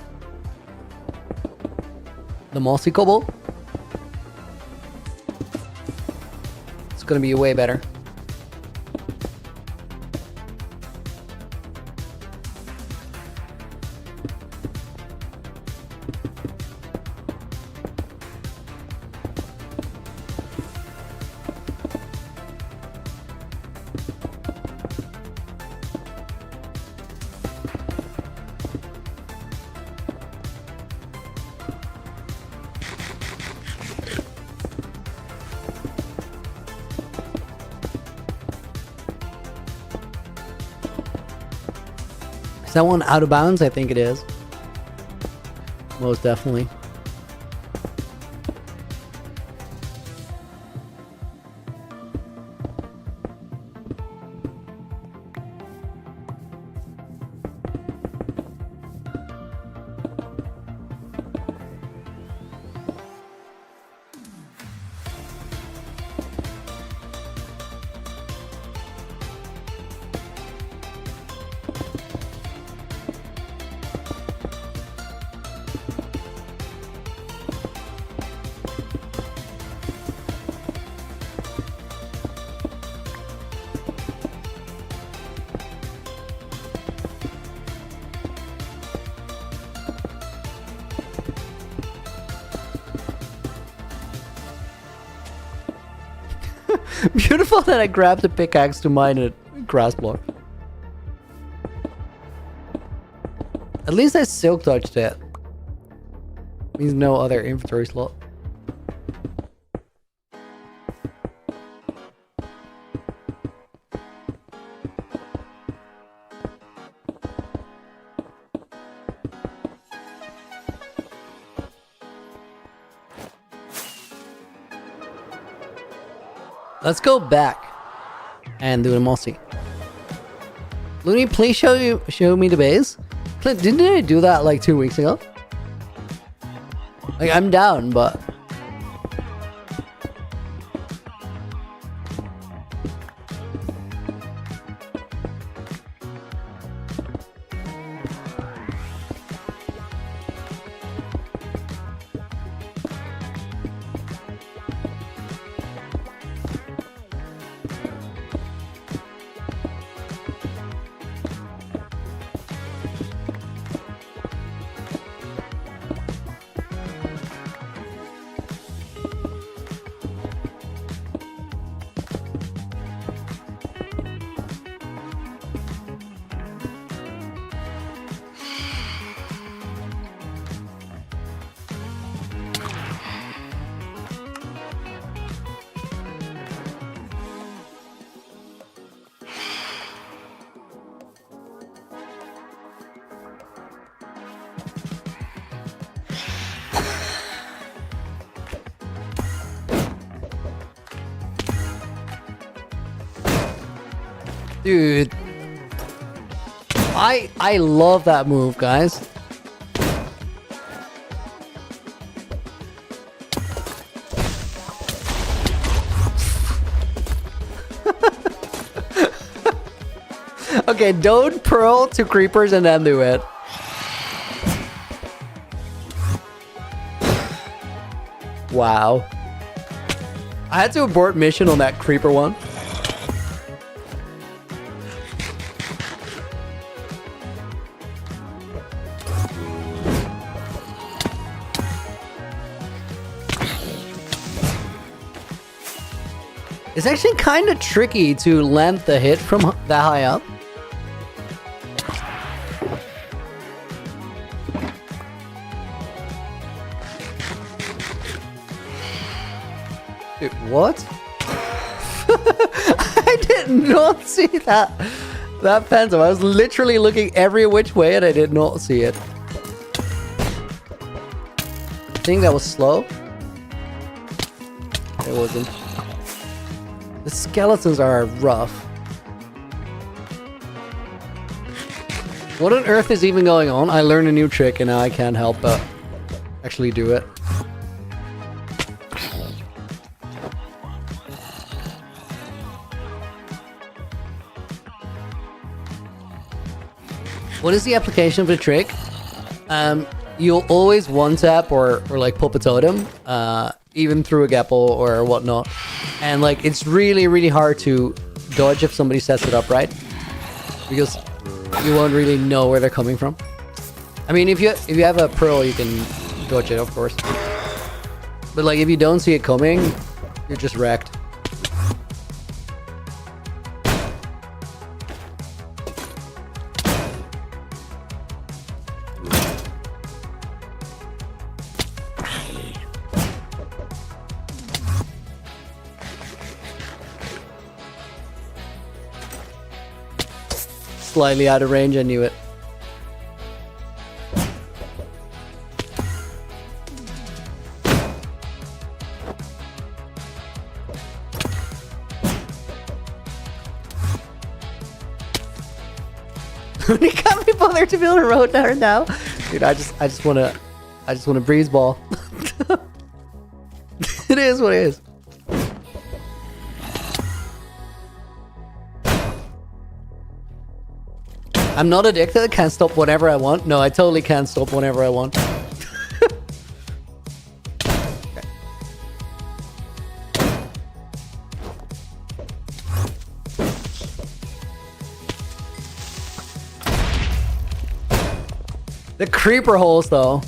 the Mossy Cobalt. It's gonna be way better. Is that one out of bounds? I think it is. Most definitely. Beautiful that I grabbed the pickaxe to mine a grass block. At least I silk touched it. Means no other inventory slot. Let's go back and do the Mossy. Looney, please show me the base. Clint, didn't I do that like 2 weeks ago? Like, I'm down, but... Dude. I love that move, guys. Okay, don't pearl to creepers and then do it. Wow. I had to abort mission on that creeper one. It's actually kind of tricky to land the hit from that high up. Dude, what? I did not see that phantom. I was literally looking every which way and I did not see it. I think that was slow. It wasn't. The skeletons are rough. What on earth is even going on? I learned a new trick and now I can't help but actually do it. What is the application of the trick? You'll always one tap or like pop a totem, even through a gapple or whatnot. And like it's really, really hard to dodge if somebody sets it up right, because you won't really know where they're coming from. I mean, if you have a pearl, you can dodge it, of course. But like if you don't see it coming, you're just wrecked. Slightly out of range, I knew it. You can't be bothered to build a road there now. Dude, I just wanna breeze ball. It is what it is. I'm not addicted, I can't stop whenever I want. No, I totally can't stop whenever I want. The creeper holes, though.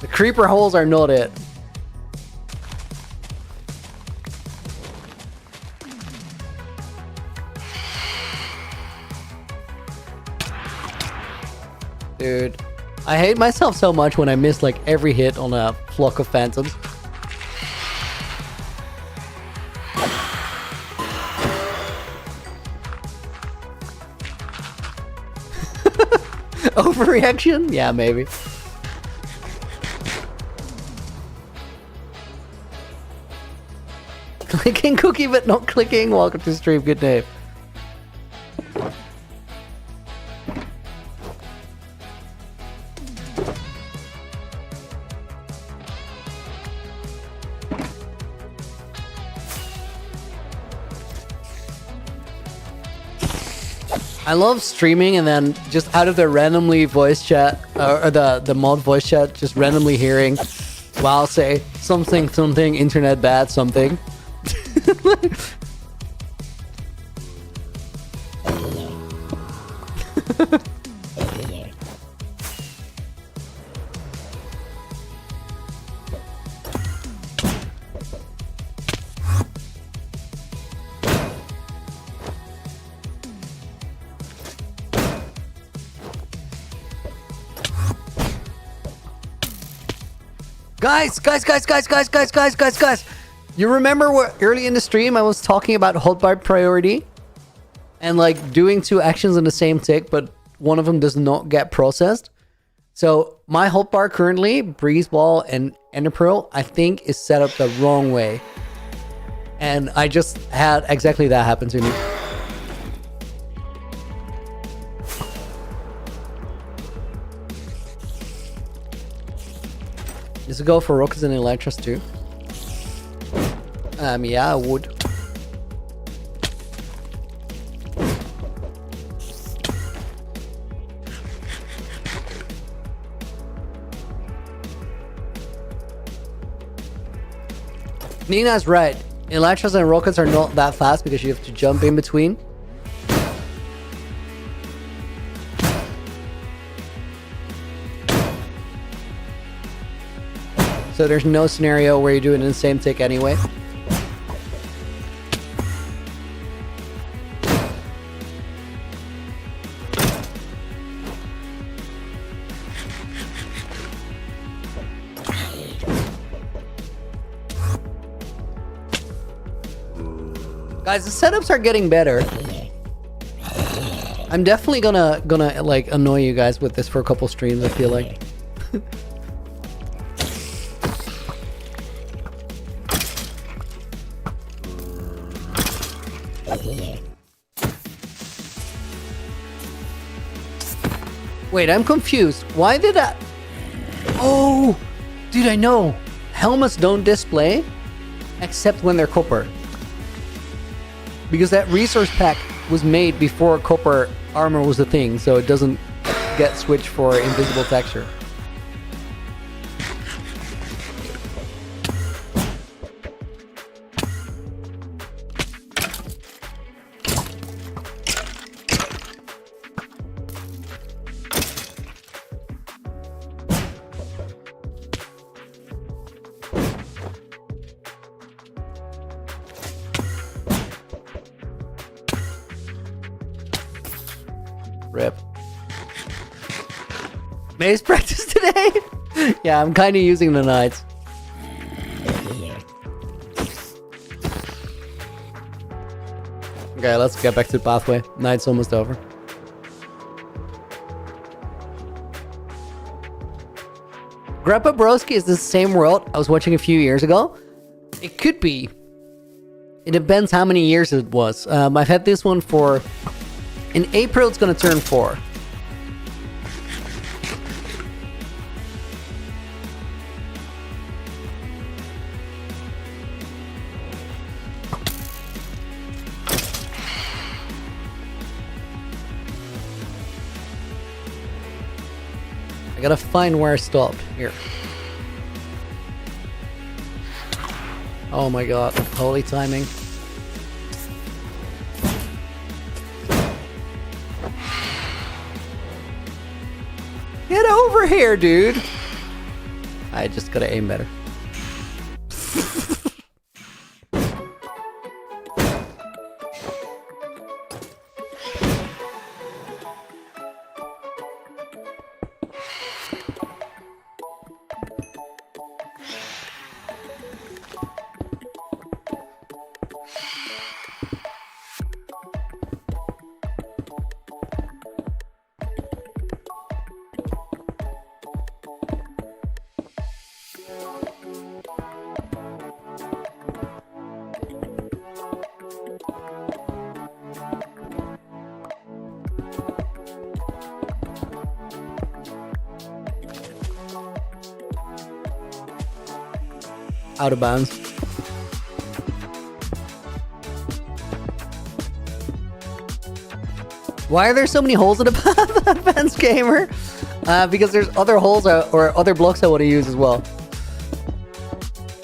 The creeper holes are not it. Dude, I hate myself so much when I miss like every hit on a flock of phantoms. Overreaction? Yeah, maybe. Clicking cookie but not clicking. Welcome to stream, good name. I love streaming and then just out of the randomly voice chat or the mod voice chat, just randomly hearing wow say something internet bad something. Guys. You remember what early in the stream I was talking about hotbar priority? And like doing two actions in the same tick, but one of them does not get processed. So my hotbar currently, Breeze Ball and Ender Pearl, I think is set up the wrong way. And I just had exactly that happen to me. Does it go for rockets and Elytras too? Yeah, I would. Nina's right. Elytras and rockets are not that fast because you have to jump in between. So there's no scenario where you do it in the same tick anyway. Guys, the setups are getting better. I'm definitely gonna like annoy you guys with this for a couple streams, I feel like. Wait, I'm confused. Why did I... Oh! Dude, I know. Helmets don't display except when they're copper. Because that resource pack was made before copper armor was a thing, so it doesn't get switched for invisible texture. Rip. Maze practice today? Yeah, I'm kind of using the knights. Okay, let's get back to the pathway. Night's almost over. Grandpa Broski is the same world I was watching a few years ago. It could be. It depends how many years it was. I've had this one for... In April, it's gonna turn 4. I gotta find where I stopped. Here. Oh my god, holy timing. Get over here, dude! I just gotta aim better. Out of bounds. Why are there so many holes in the path, Advanced Gamer? Because there's other holes or other blocks I want to use as well.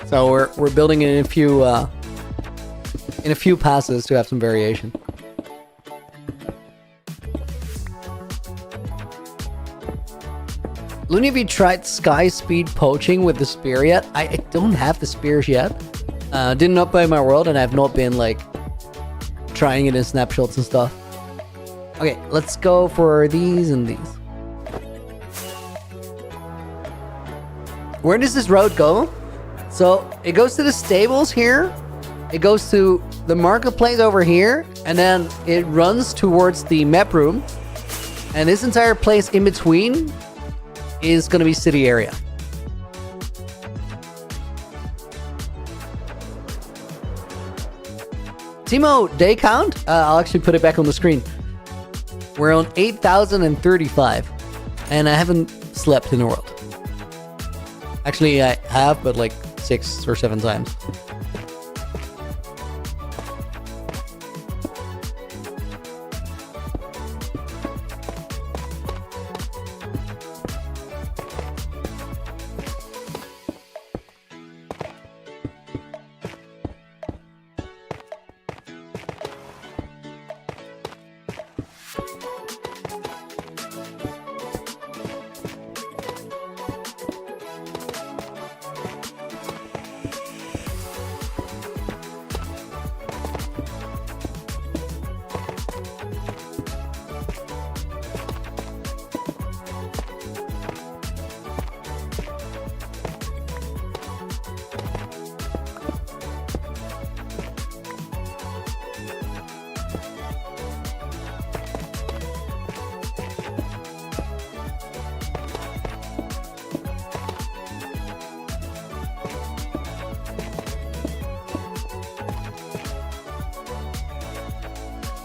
So we're building it in a few passes to have some variation. Looney, have you tried sky speed poaching with the spear yet? I don't have the spears yet. Didn't upgrade my world, and I've not been like trying it in snapshots and stuff. Okay, let's go for these and these. Where does this road go? So it goes to the stables here. It goes to the marketplace over here, and then it runs towards the map room. And this entire place in between is going to be city area. Timo, day count? I'll actually put it back on the screen. We're on 8,035, and I haven't slept in the world. Actually, I have, but like 6 or 7 times.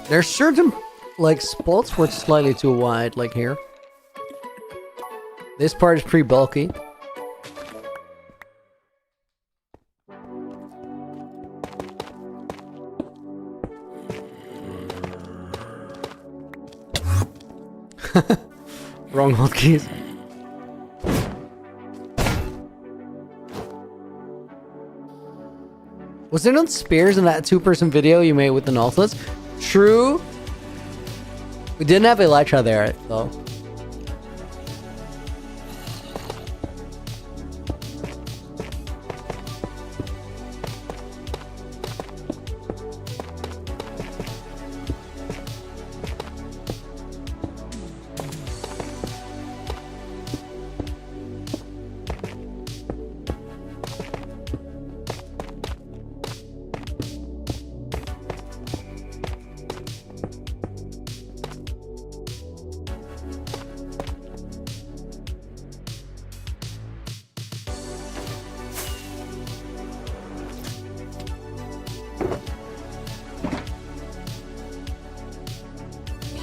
There's certain like spots where it's slightly too wide, like here. This part is pretty bulky. Wrong hotkeys. Was there not spears in that 2-person video you made with the Nautilus? True. We didn't have Elytra there, though.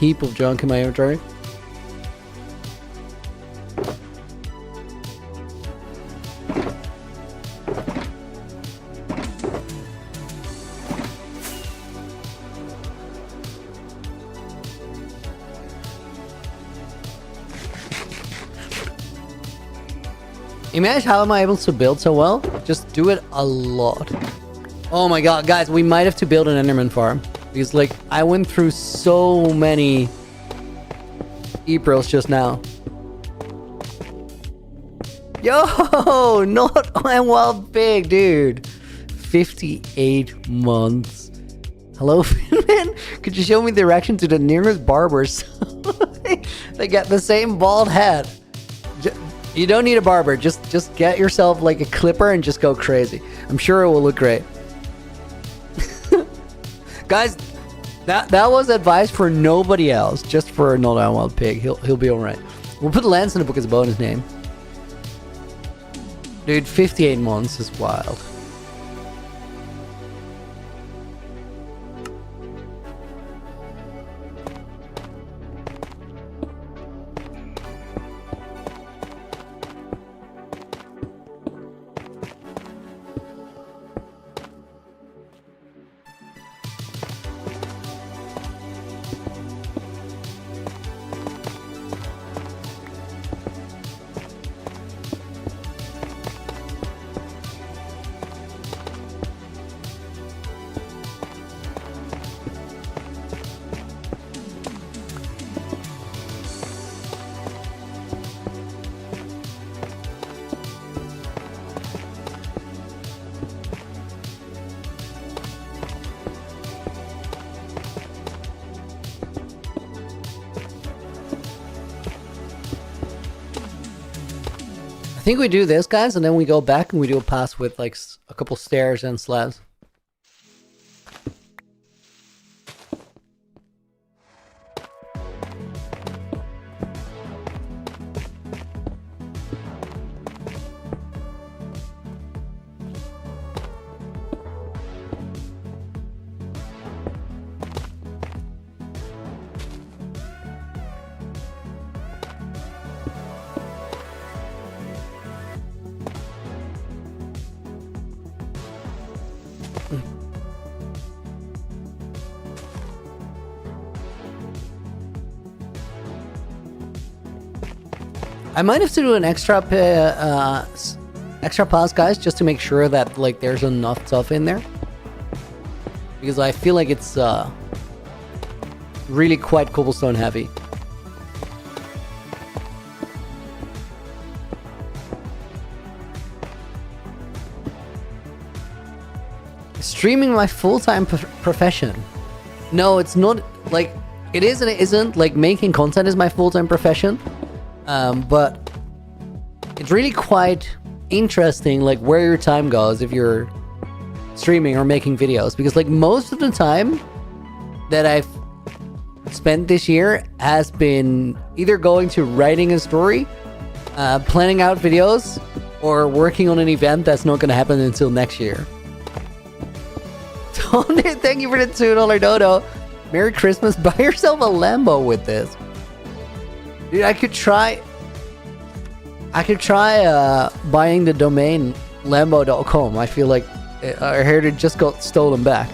Heap of junk in my inventory. Imagine how am I able to build so well? Just do it a lot. Oh my god, guys, we might have to build an Enderman farm. Because, like, I went through so many Aprils just now. Yo, not I'm wild big, dude. 58 months. Hello, Finman? Could you show me the direction to the nearest barbers? They got the same bald head. You don't need a barber. Just get yourself like a clipper and just go crazy. I'm sure it will look great. Guys, that was advice for nobody else, just for Not a Wild Pig. He'll be alright. We'll put Lance in the book as a bonus name. Dude, 58 months is wild. I think we do this, guys, and then we go back and we do a pass with like a couple stairs and slabs. I might have to do an extra pass, guys, just to make sure that like there's enough stuff in there, because I feel like it's really quite cobblestone heavy. Streaming my full-time profession. No, it's not. Like, it is and it isn't. Like, making content is my full-time profession, but it's really quite interesting, like, where your time goes if you're streaming or making videos, because like most of the time that I've spent this year has been either going to writing a story, planning out videos, or working on an event that's not going to happen until next year. Tony, thank you for the $2 dodo. Merry Christmas. Buy yourself a Lambo with this. Dude, I could try buying the domain lambo.com. I feel like I heard it just got stolen back.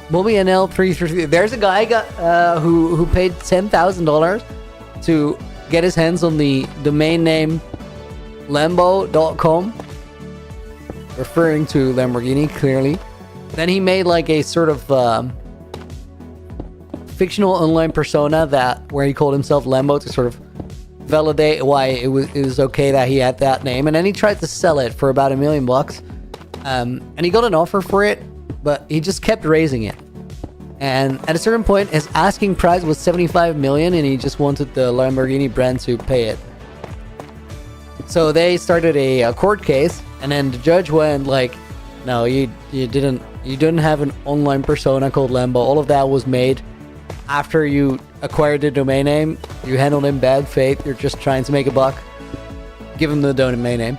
Bobby NL333. There's a guy who paid $10,000 to get his hands on the domain name lambo.com, referring to Lamborghini, clearly. Then he made like a sort of fictional online persona where he called himself Lambo to sort of validate why it was okay that he had that name. And then he tried to sell it for about $1 million. And he got an offer for it, but he just kept raising it. And at a certain point, his asking price was $75 million, and he just wanted the Lamborghini brand to pay it. So they started a court case, and then the judge went like, "No, you didn't have an online persona called Lambo. All of that was made after you acquired the domain name. You handled in bad faith. You're just trying to make a buck. Give him the domain name."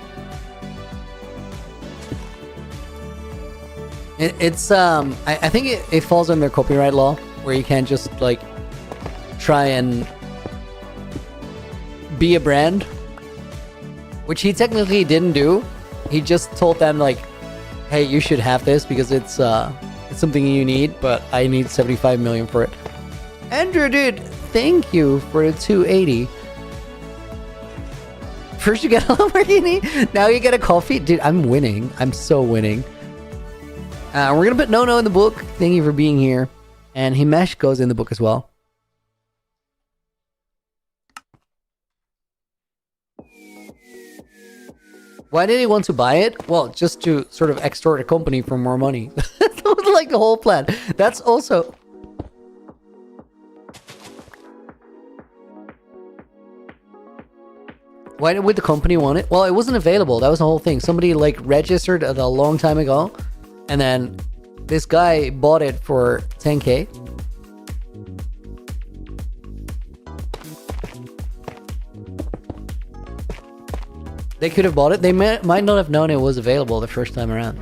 I think it falls under copyright law, where you can't just like try and be a brand, which he technically didn't do. He just told them like, "Hey, you should have this because it's something you need, but I need $75 million for it." Andrew, dude, thank you for the 280. First you get a Lamborghini, now you get a coffee. Dude, I'm winning. I'm so winning. We're gonna put No in the book. Thank you for being here. And Himesh goes in the book as well. Why did he want to buy it? Well, just to sort of extort a company for more money. That was like the whole plan. That's also... Why would the company want it? Well, it wasn't available. That was the whole thing. Somebody like registered it a long time ago, and then this guy bought it for 10K. They could have bought it. They might not have known it was available the first time around.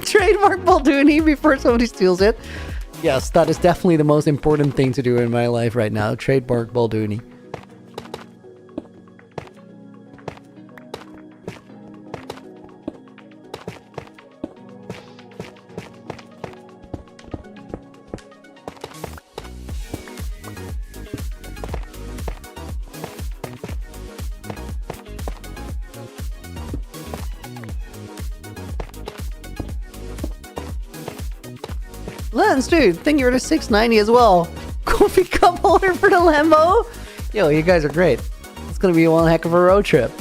Trademark Balduni before somebody steals it. Yes, that is definitely the most important thing to do in my life right now. Trademark Balduni. Lance, dude, thank you for the 690 as well. Coffee cup holder for the Lambo. Yo, you guys are great. It's gonna be one heck of a road trip.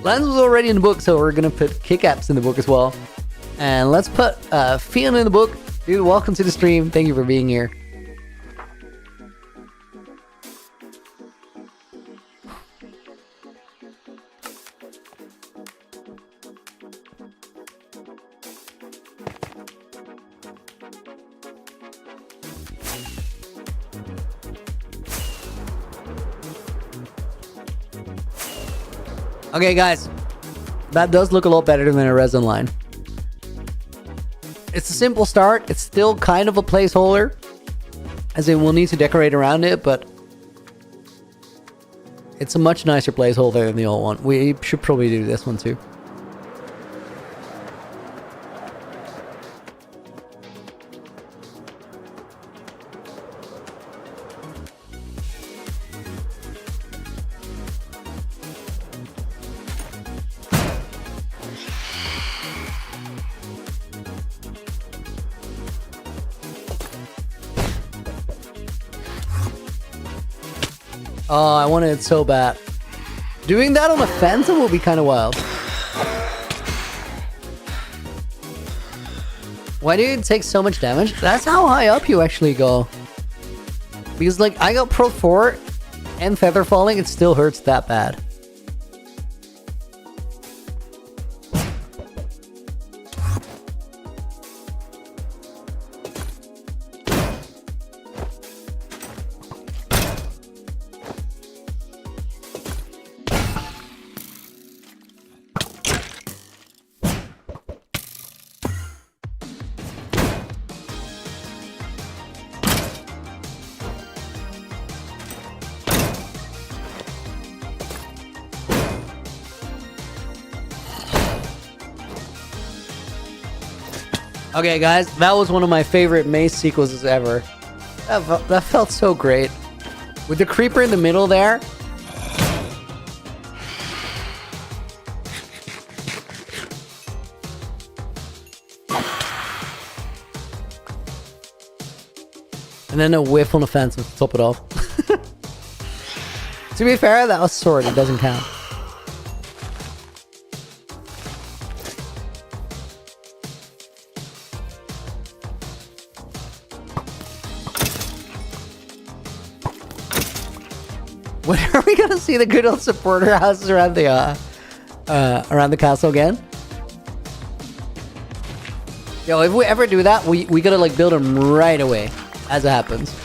Lance was already in the book, so we're gonna put kick apps in the book as well. And let's put Fion in the book. Dude, welcome to the stream. Thank you for being here. Okay, guys, that does look a lot better than a resin line. It's a simple start. It's still kind of a placeholder, as in we'll need to decorate around it, but It's a much nicer placeholder than the old one. We should probably do this one too. Oh, I wanted it so bad. Doing that on a phantom will be kind of wild. Why do you take so much damage? That's how high up you actually go. Because like I got Pro 4 and Feather Falling, it still hurts that bad. Okay, guys, that was one of my favorite maze sequences ever. That felt so great. With the creeper in the middle there. And then a whiff on the fence to top it off. To be fair, that was sword. It doesn't count. When are we gonna see the good old supporter houses around the castle again? Yo, if we ever do that, we gotta like build them right away as it happens.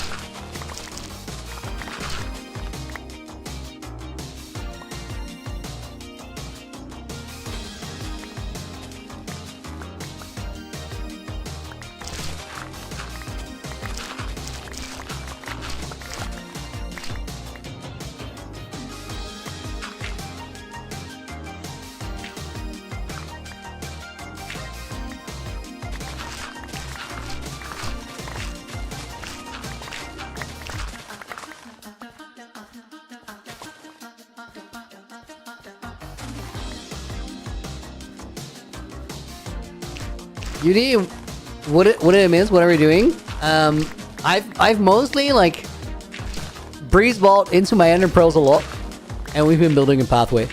UD, what it is? What are we doing? I've mostly like breeze vault into my ender pearls a lot, and we've been building a pathway.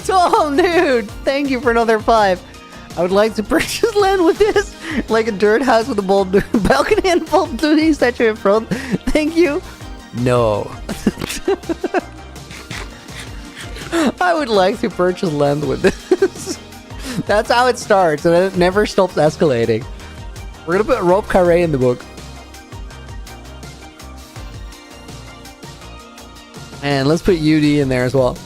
Tom, dude, thank you for another 5. I would like to purchase land with this, like a dirt house with a bold balcony and full duty statue in front. Thank you. No. I would like to purchase land with this. That's how it starts, and it never stops escalating. We're gonna put rope carré in the book. And let's put UD in there as well.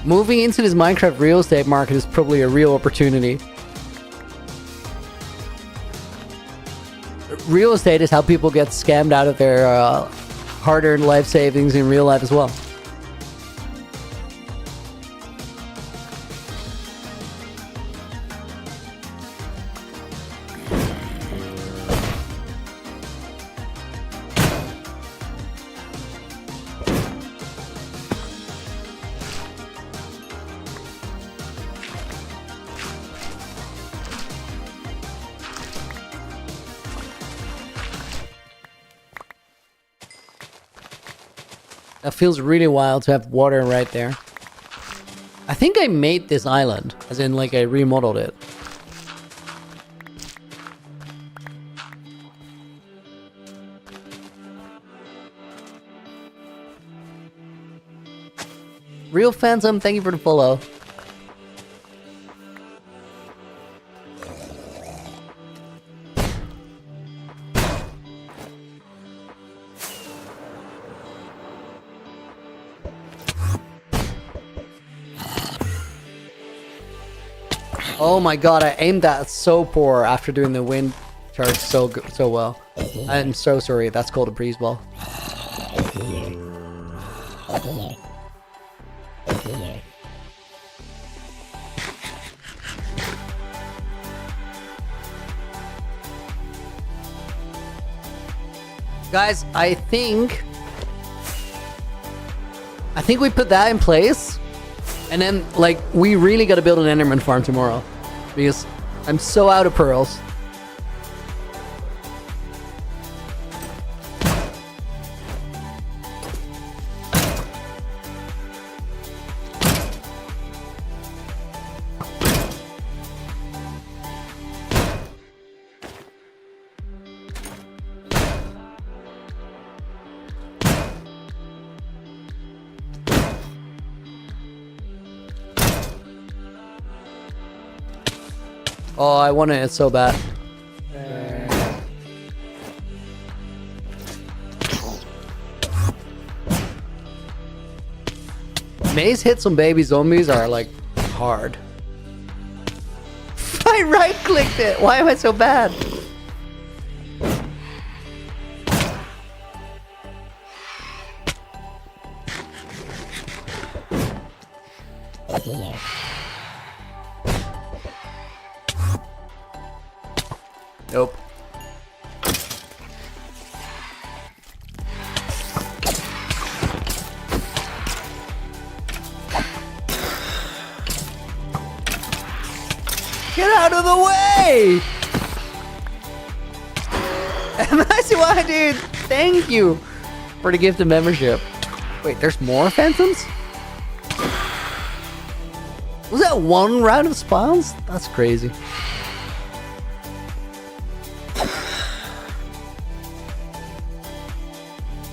Moving into this Minecraft real estate market is probably a real opportunity. Real estate is how people get scammed out of their hard-earned life savings in real life as well. That feels really wild to have water right there. I think I made this island, as in like I remodeled it. Real Phantom, thank you for the follow. Oh my god, I aimed that so poor after doing the wind charge so well. I'm so sorry, that's called a breeze ball. Guys, I think we put that in place. And then, like, we really gotta build an Enderman farm tomorrow. Because I'm so out of pearls. Oh, I want it so bad. Maze hits on baby zombies are like hard. I right clicked it. Why am I so bad? Nope. Get out of the way! Nice one, dude! Thank you for the gift of membership. Wait, there's more phantoms? Was that one round of spawns? That's crazy.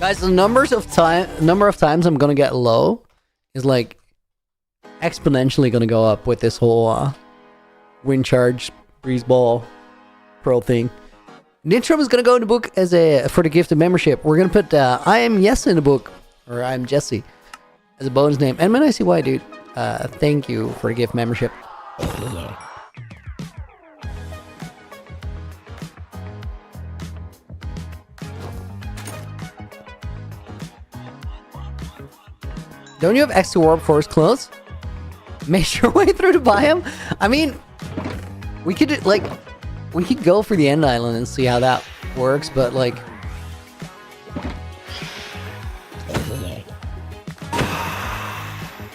Guys, the number of times I'm gonna get low is like exponentially gonna go up with this whole wind charge, breeze ball, pearl thing. Nitro is gonna go in the book as for the gift of membership. We're gonna put I am Yes in the book, or I'm Jesse as a bonus name. And when I see why, dude, thank you for the gift membership. Don't you have X to warp force close? Make your way through the biome? I mean, we could go for the end island and see how that works, but like...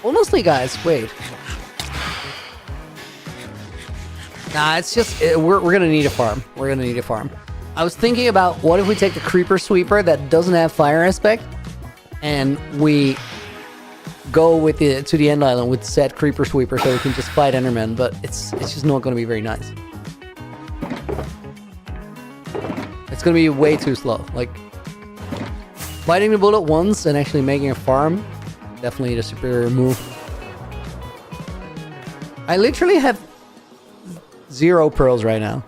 Honestly, guys, wait. Nah, it's just, we're gonna need a farm. We're gonna need a farm. I was thinking about, what if we take the creeper sweeper that doesn't have fire aspect, and we go with it to the end island with set creeper sweeper so we can just fight Enderman, but it's just not going to be very nice. It's going to be way too slow. Like, biting the bullet once and actually making a farm, definitely the superior move. I literally have 0 pearls right now.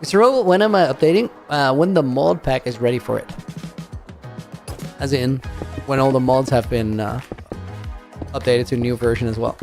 Mr. when am I updating? When the mod pack is ready for it. As in, when all the mods have been updated to a new version as well.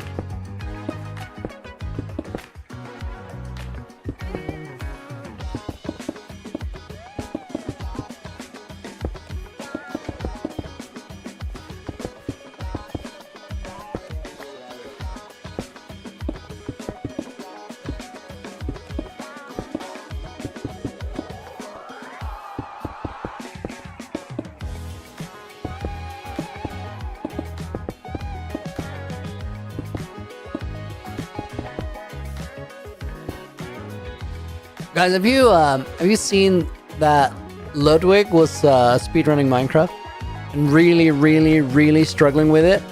Guys, have you seen that Ludwig was speedrunning Minecraft? and really, really, really struggling with it.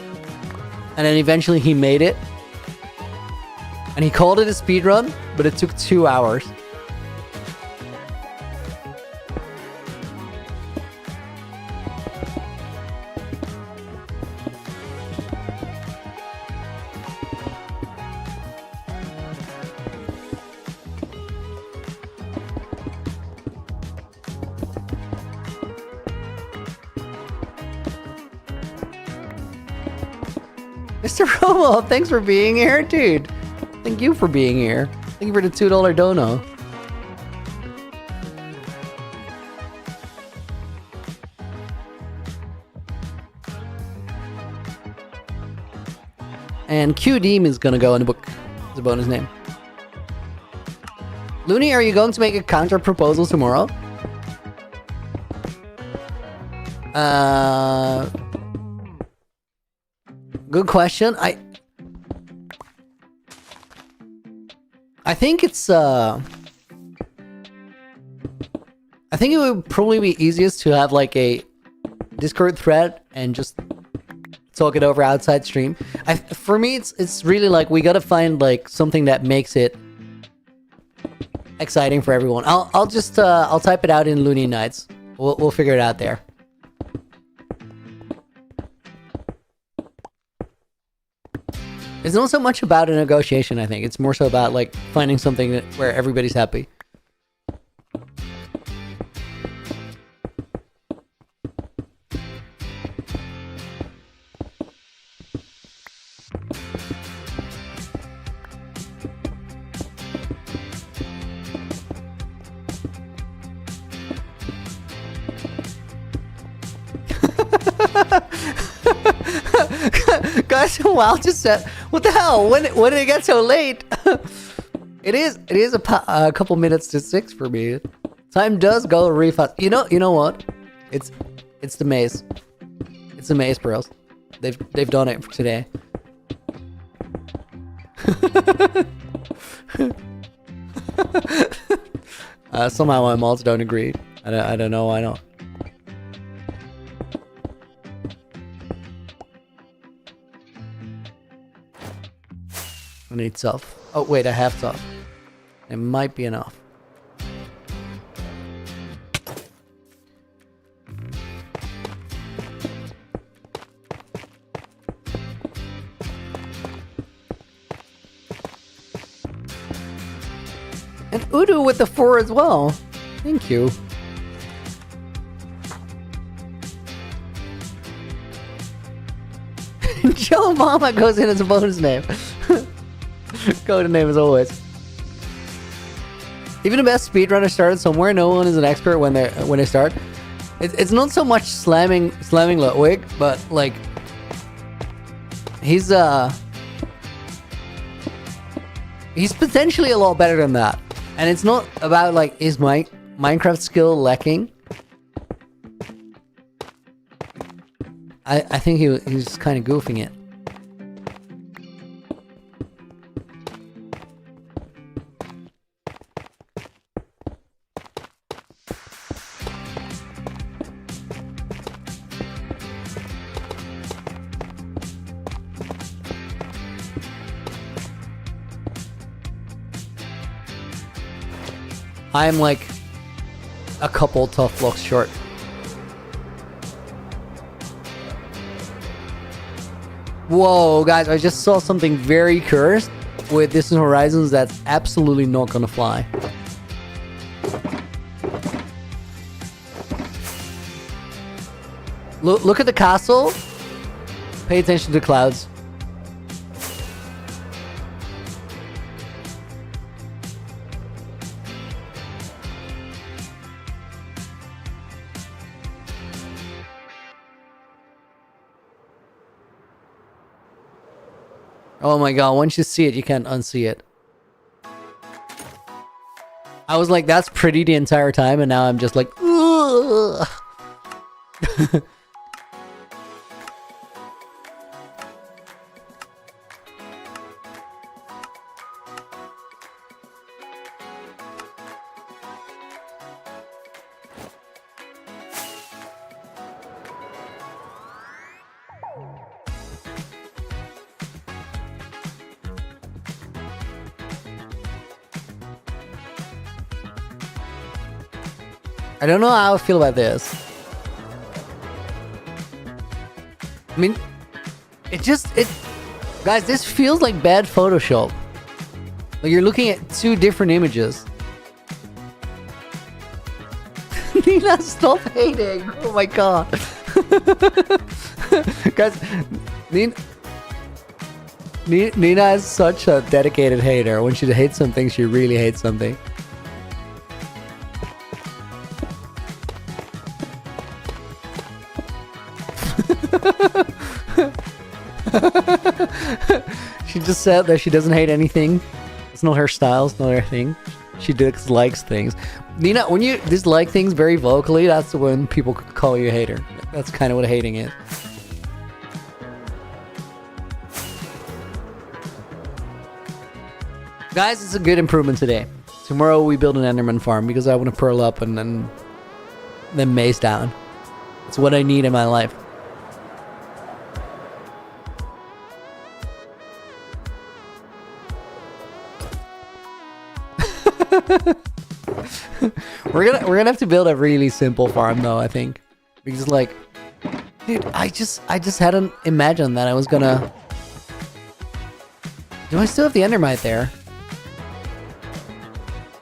And then eventually he made it. And he called it a speed run, but it took 2 hours. Mr. Romo, thanks for being here, dude. Thank you for being here. Thank you for the $2 dono. And QDeem is gonna go in the book. It's a bonus name. Looney, are you going to make a counter proposal tomorrow? Good question. I think it's I think it would probably be easiest to have like a Discord thread and just talk it over outside stream. For me, it's really like we gotta find like something that makes it exciting for everyone. I'll just I'll type it out in Looney Nights. We'll figure it out there. It's not so much about a negotiation, I think. It's more so about, like, finding something where everybody's happy. Guys, wow, just said, what the hell? When did it get so late? It is a couple minutes to 6 for me. Time does go really fast. You know what? It's the maze. It's the maze, bros. They've done it for today. Somehow my mods don't agree. I don't know why not. I need stuff. Oh wait, I have stuff. It might be enough. And Udo with the 4 as well. Thank you. Joe Mama goes in as a bonus name. Code name as always. Even the best speedrunner started somewhere. No one is an expert when they start. It's not so much slamming Ludwig, but like he's potentially a lot better than that. And it's not about like is my Minecraft skill lacking. I think he's kind of goofing it. I'm like a couple tough blocks short. Whoa, guys, I just saw something very cursed with Distant Horizons that's absolutely not gonna fly. Look at the castle. Pay attention to the clouds. Oh my god, once you see it, you can't unsee it. I was like, that's pretty the entire time, and now I'm just like, ugh. I don't know how I feel about this. I mean, guys, this feels like bad Photoshop. Like you're looking at two different images. Nina, stop hating. Oh my god. Guys, Nina is such a dedicated hater. When she hates something, she really hates something. She just said that she doesn't hate anything. It's not her style, it's not her thing. She dislikes things. Nina, when you dislike things very vocally, that's when people call you a hater. That's kind of what hating is. Guys, it's a good improvement today. Tomorrow we build an Enderman farm because I want to pearl up and then maze down. It's what I need in my life. we're gonna have to build a really simple farm though, I think. Because like, dude, I just hadn't imagined that I was gonna. Do I still have the endermite there?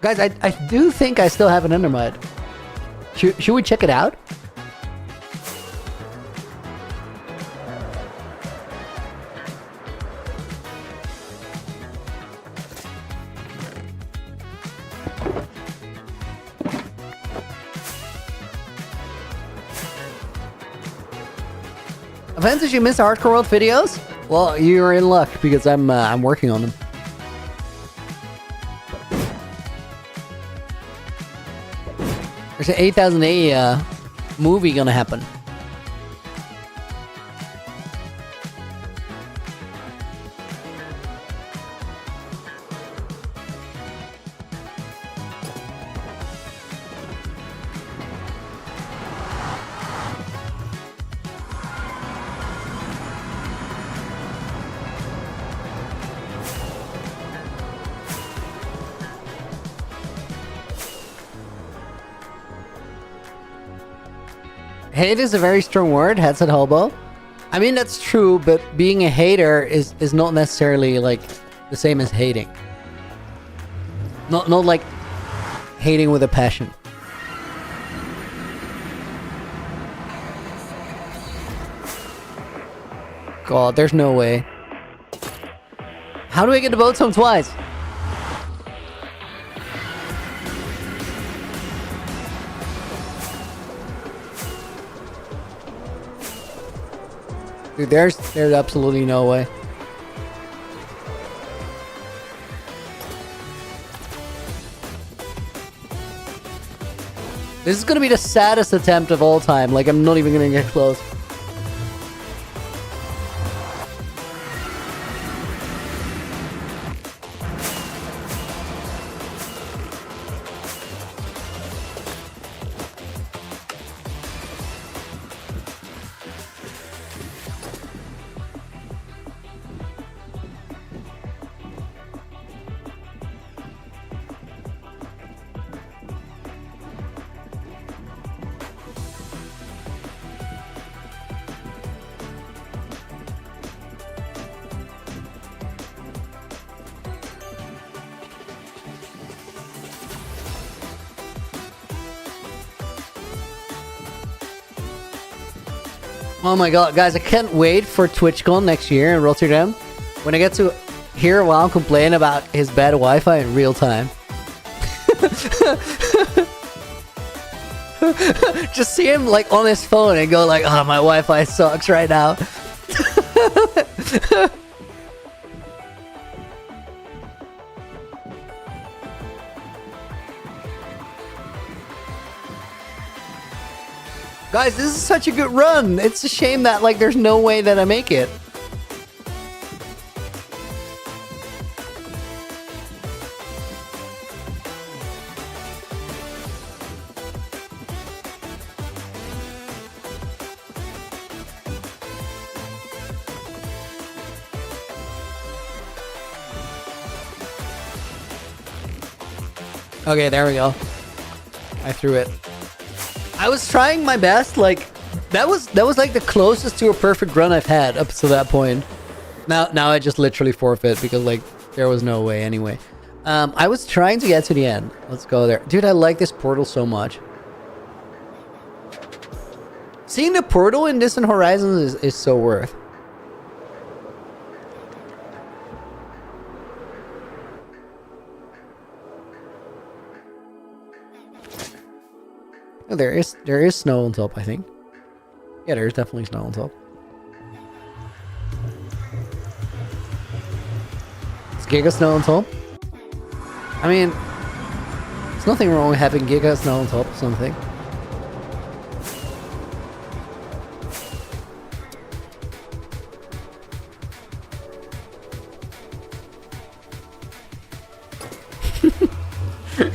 Guys, I do think I still have an endermite. Should we check it out? Offense if you miss Hardcore World videos? Well, you're in luck because I'm working on them. There's an 8008 movie gonna happen. Hate is a very strong word, headset hobo. I mean, that's true, but being a hater is not necessarily like the same as hating. Not like hating with a passion. God, there's no way. How do I get the boat home twice? Dude, there's absolutely no way. This is gonna be the saddest attempt of all time. Like, I'm not even gonna get close. Oh my god, guys, I can't wait for TwitchCon next year in Rotterdam when I get to hear Wow complain about his bad Wi-Fi in real time. Just see him like on his phone and go like, oh, my Wi-Fi sucks right now. Guys, this is such a good run. It's a shame that like there's no way that I make it. Okay, there we go. I threw it. I was trying my best. Like that was like the closest to a perfect run I've had up to that point. Now I just literally forfeit because like there was no way anyway. I was trying to get to the end. Let's go there, dude. I like this portal so much. Seeing the portal in Distant Horizons is so worth. Oh, there is snow on top, I think. Yeah, there is definitely snow on top. Is Giga Snow on top? I mean, there's nothing wrong with having Giga Snow on top of something.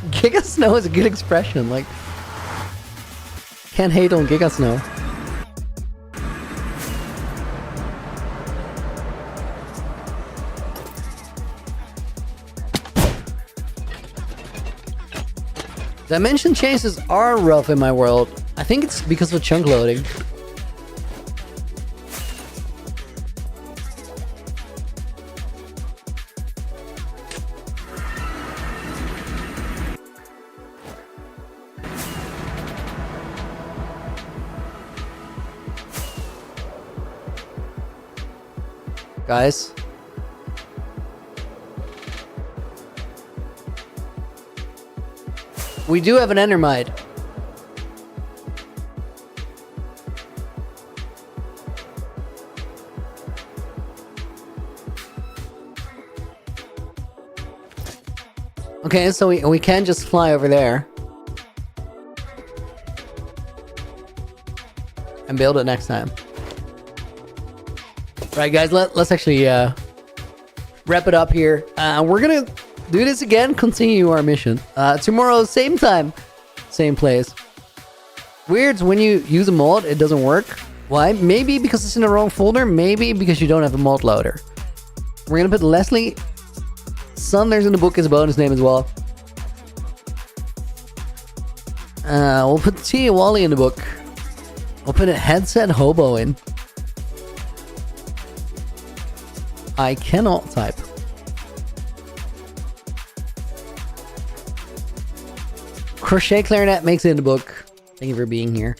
Giga Snow is a good expression, like... Can't hate on Giga Snow. Dimension changes are rough in my world. I think it's because of chunk loading. Guys. We do have an Endermite. Okay, so we can just fly over there. And build it next time. Right, guys, let's actually wrap it up here. We're gonna do this again, continue our mission. Tomorrow, same time, same place. Weird, when you use a mod, it doesn't work. Why? Maybe because it's in the wrong folder, maybe because you don't have a mod loader. We're gonna put Leslie Saunders in the book as a bonus name as well. We'll put Tia Wally in the book. We'll put a headset hobo in. I cannot type. Crochet Clarinet makes it in the book. Thank you for being here.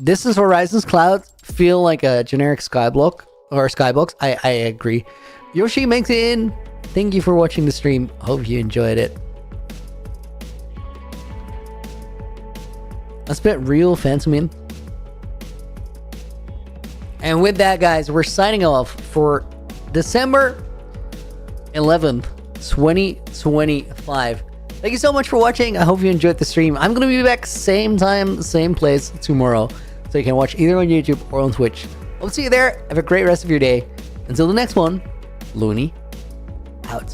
Distance Horizons clouds feel like a generic skyblock or skybox. I agree. Yoshi makes it in. Thank you for watching the stream. Hope you enjoyed it. Let's put real Phantom in. And with that, guys, we're signing off for December 11th, 2025. Thank you so much for watching. I hope you enjoyed the stream. I'm going to be back same time, same place tomorrow. So you can watch either on YouTube or on Twitch. I'll see you there. Have a great rest of your day. Until the next one, Looney out.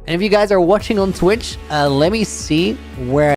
And if you guys are watching on Twitch, let me see where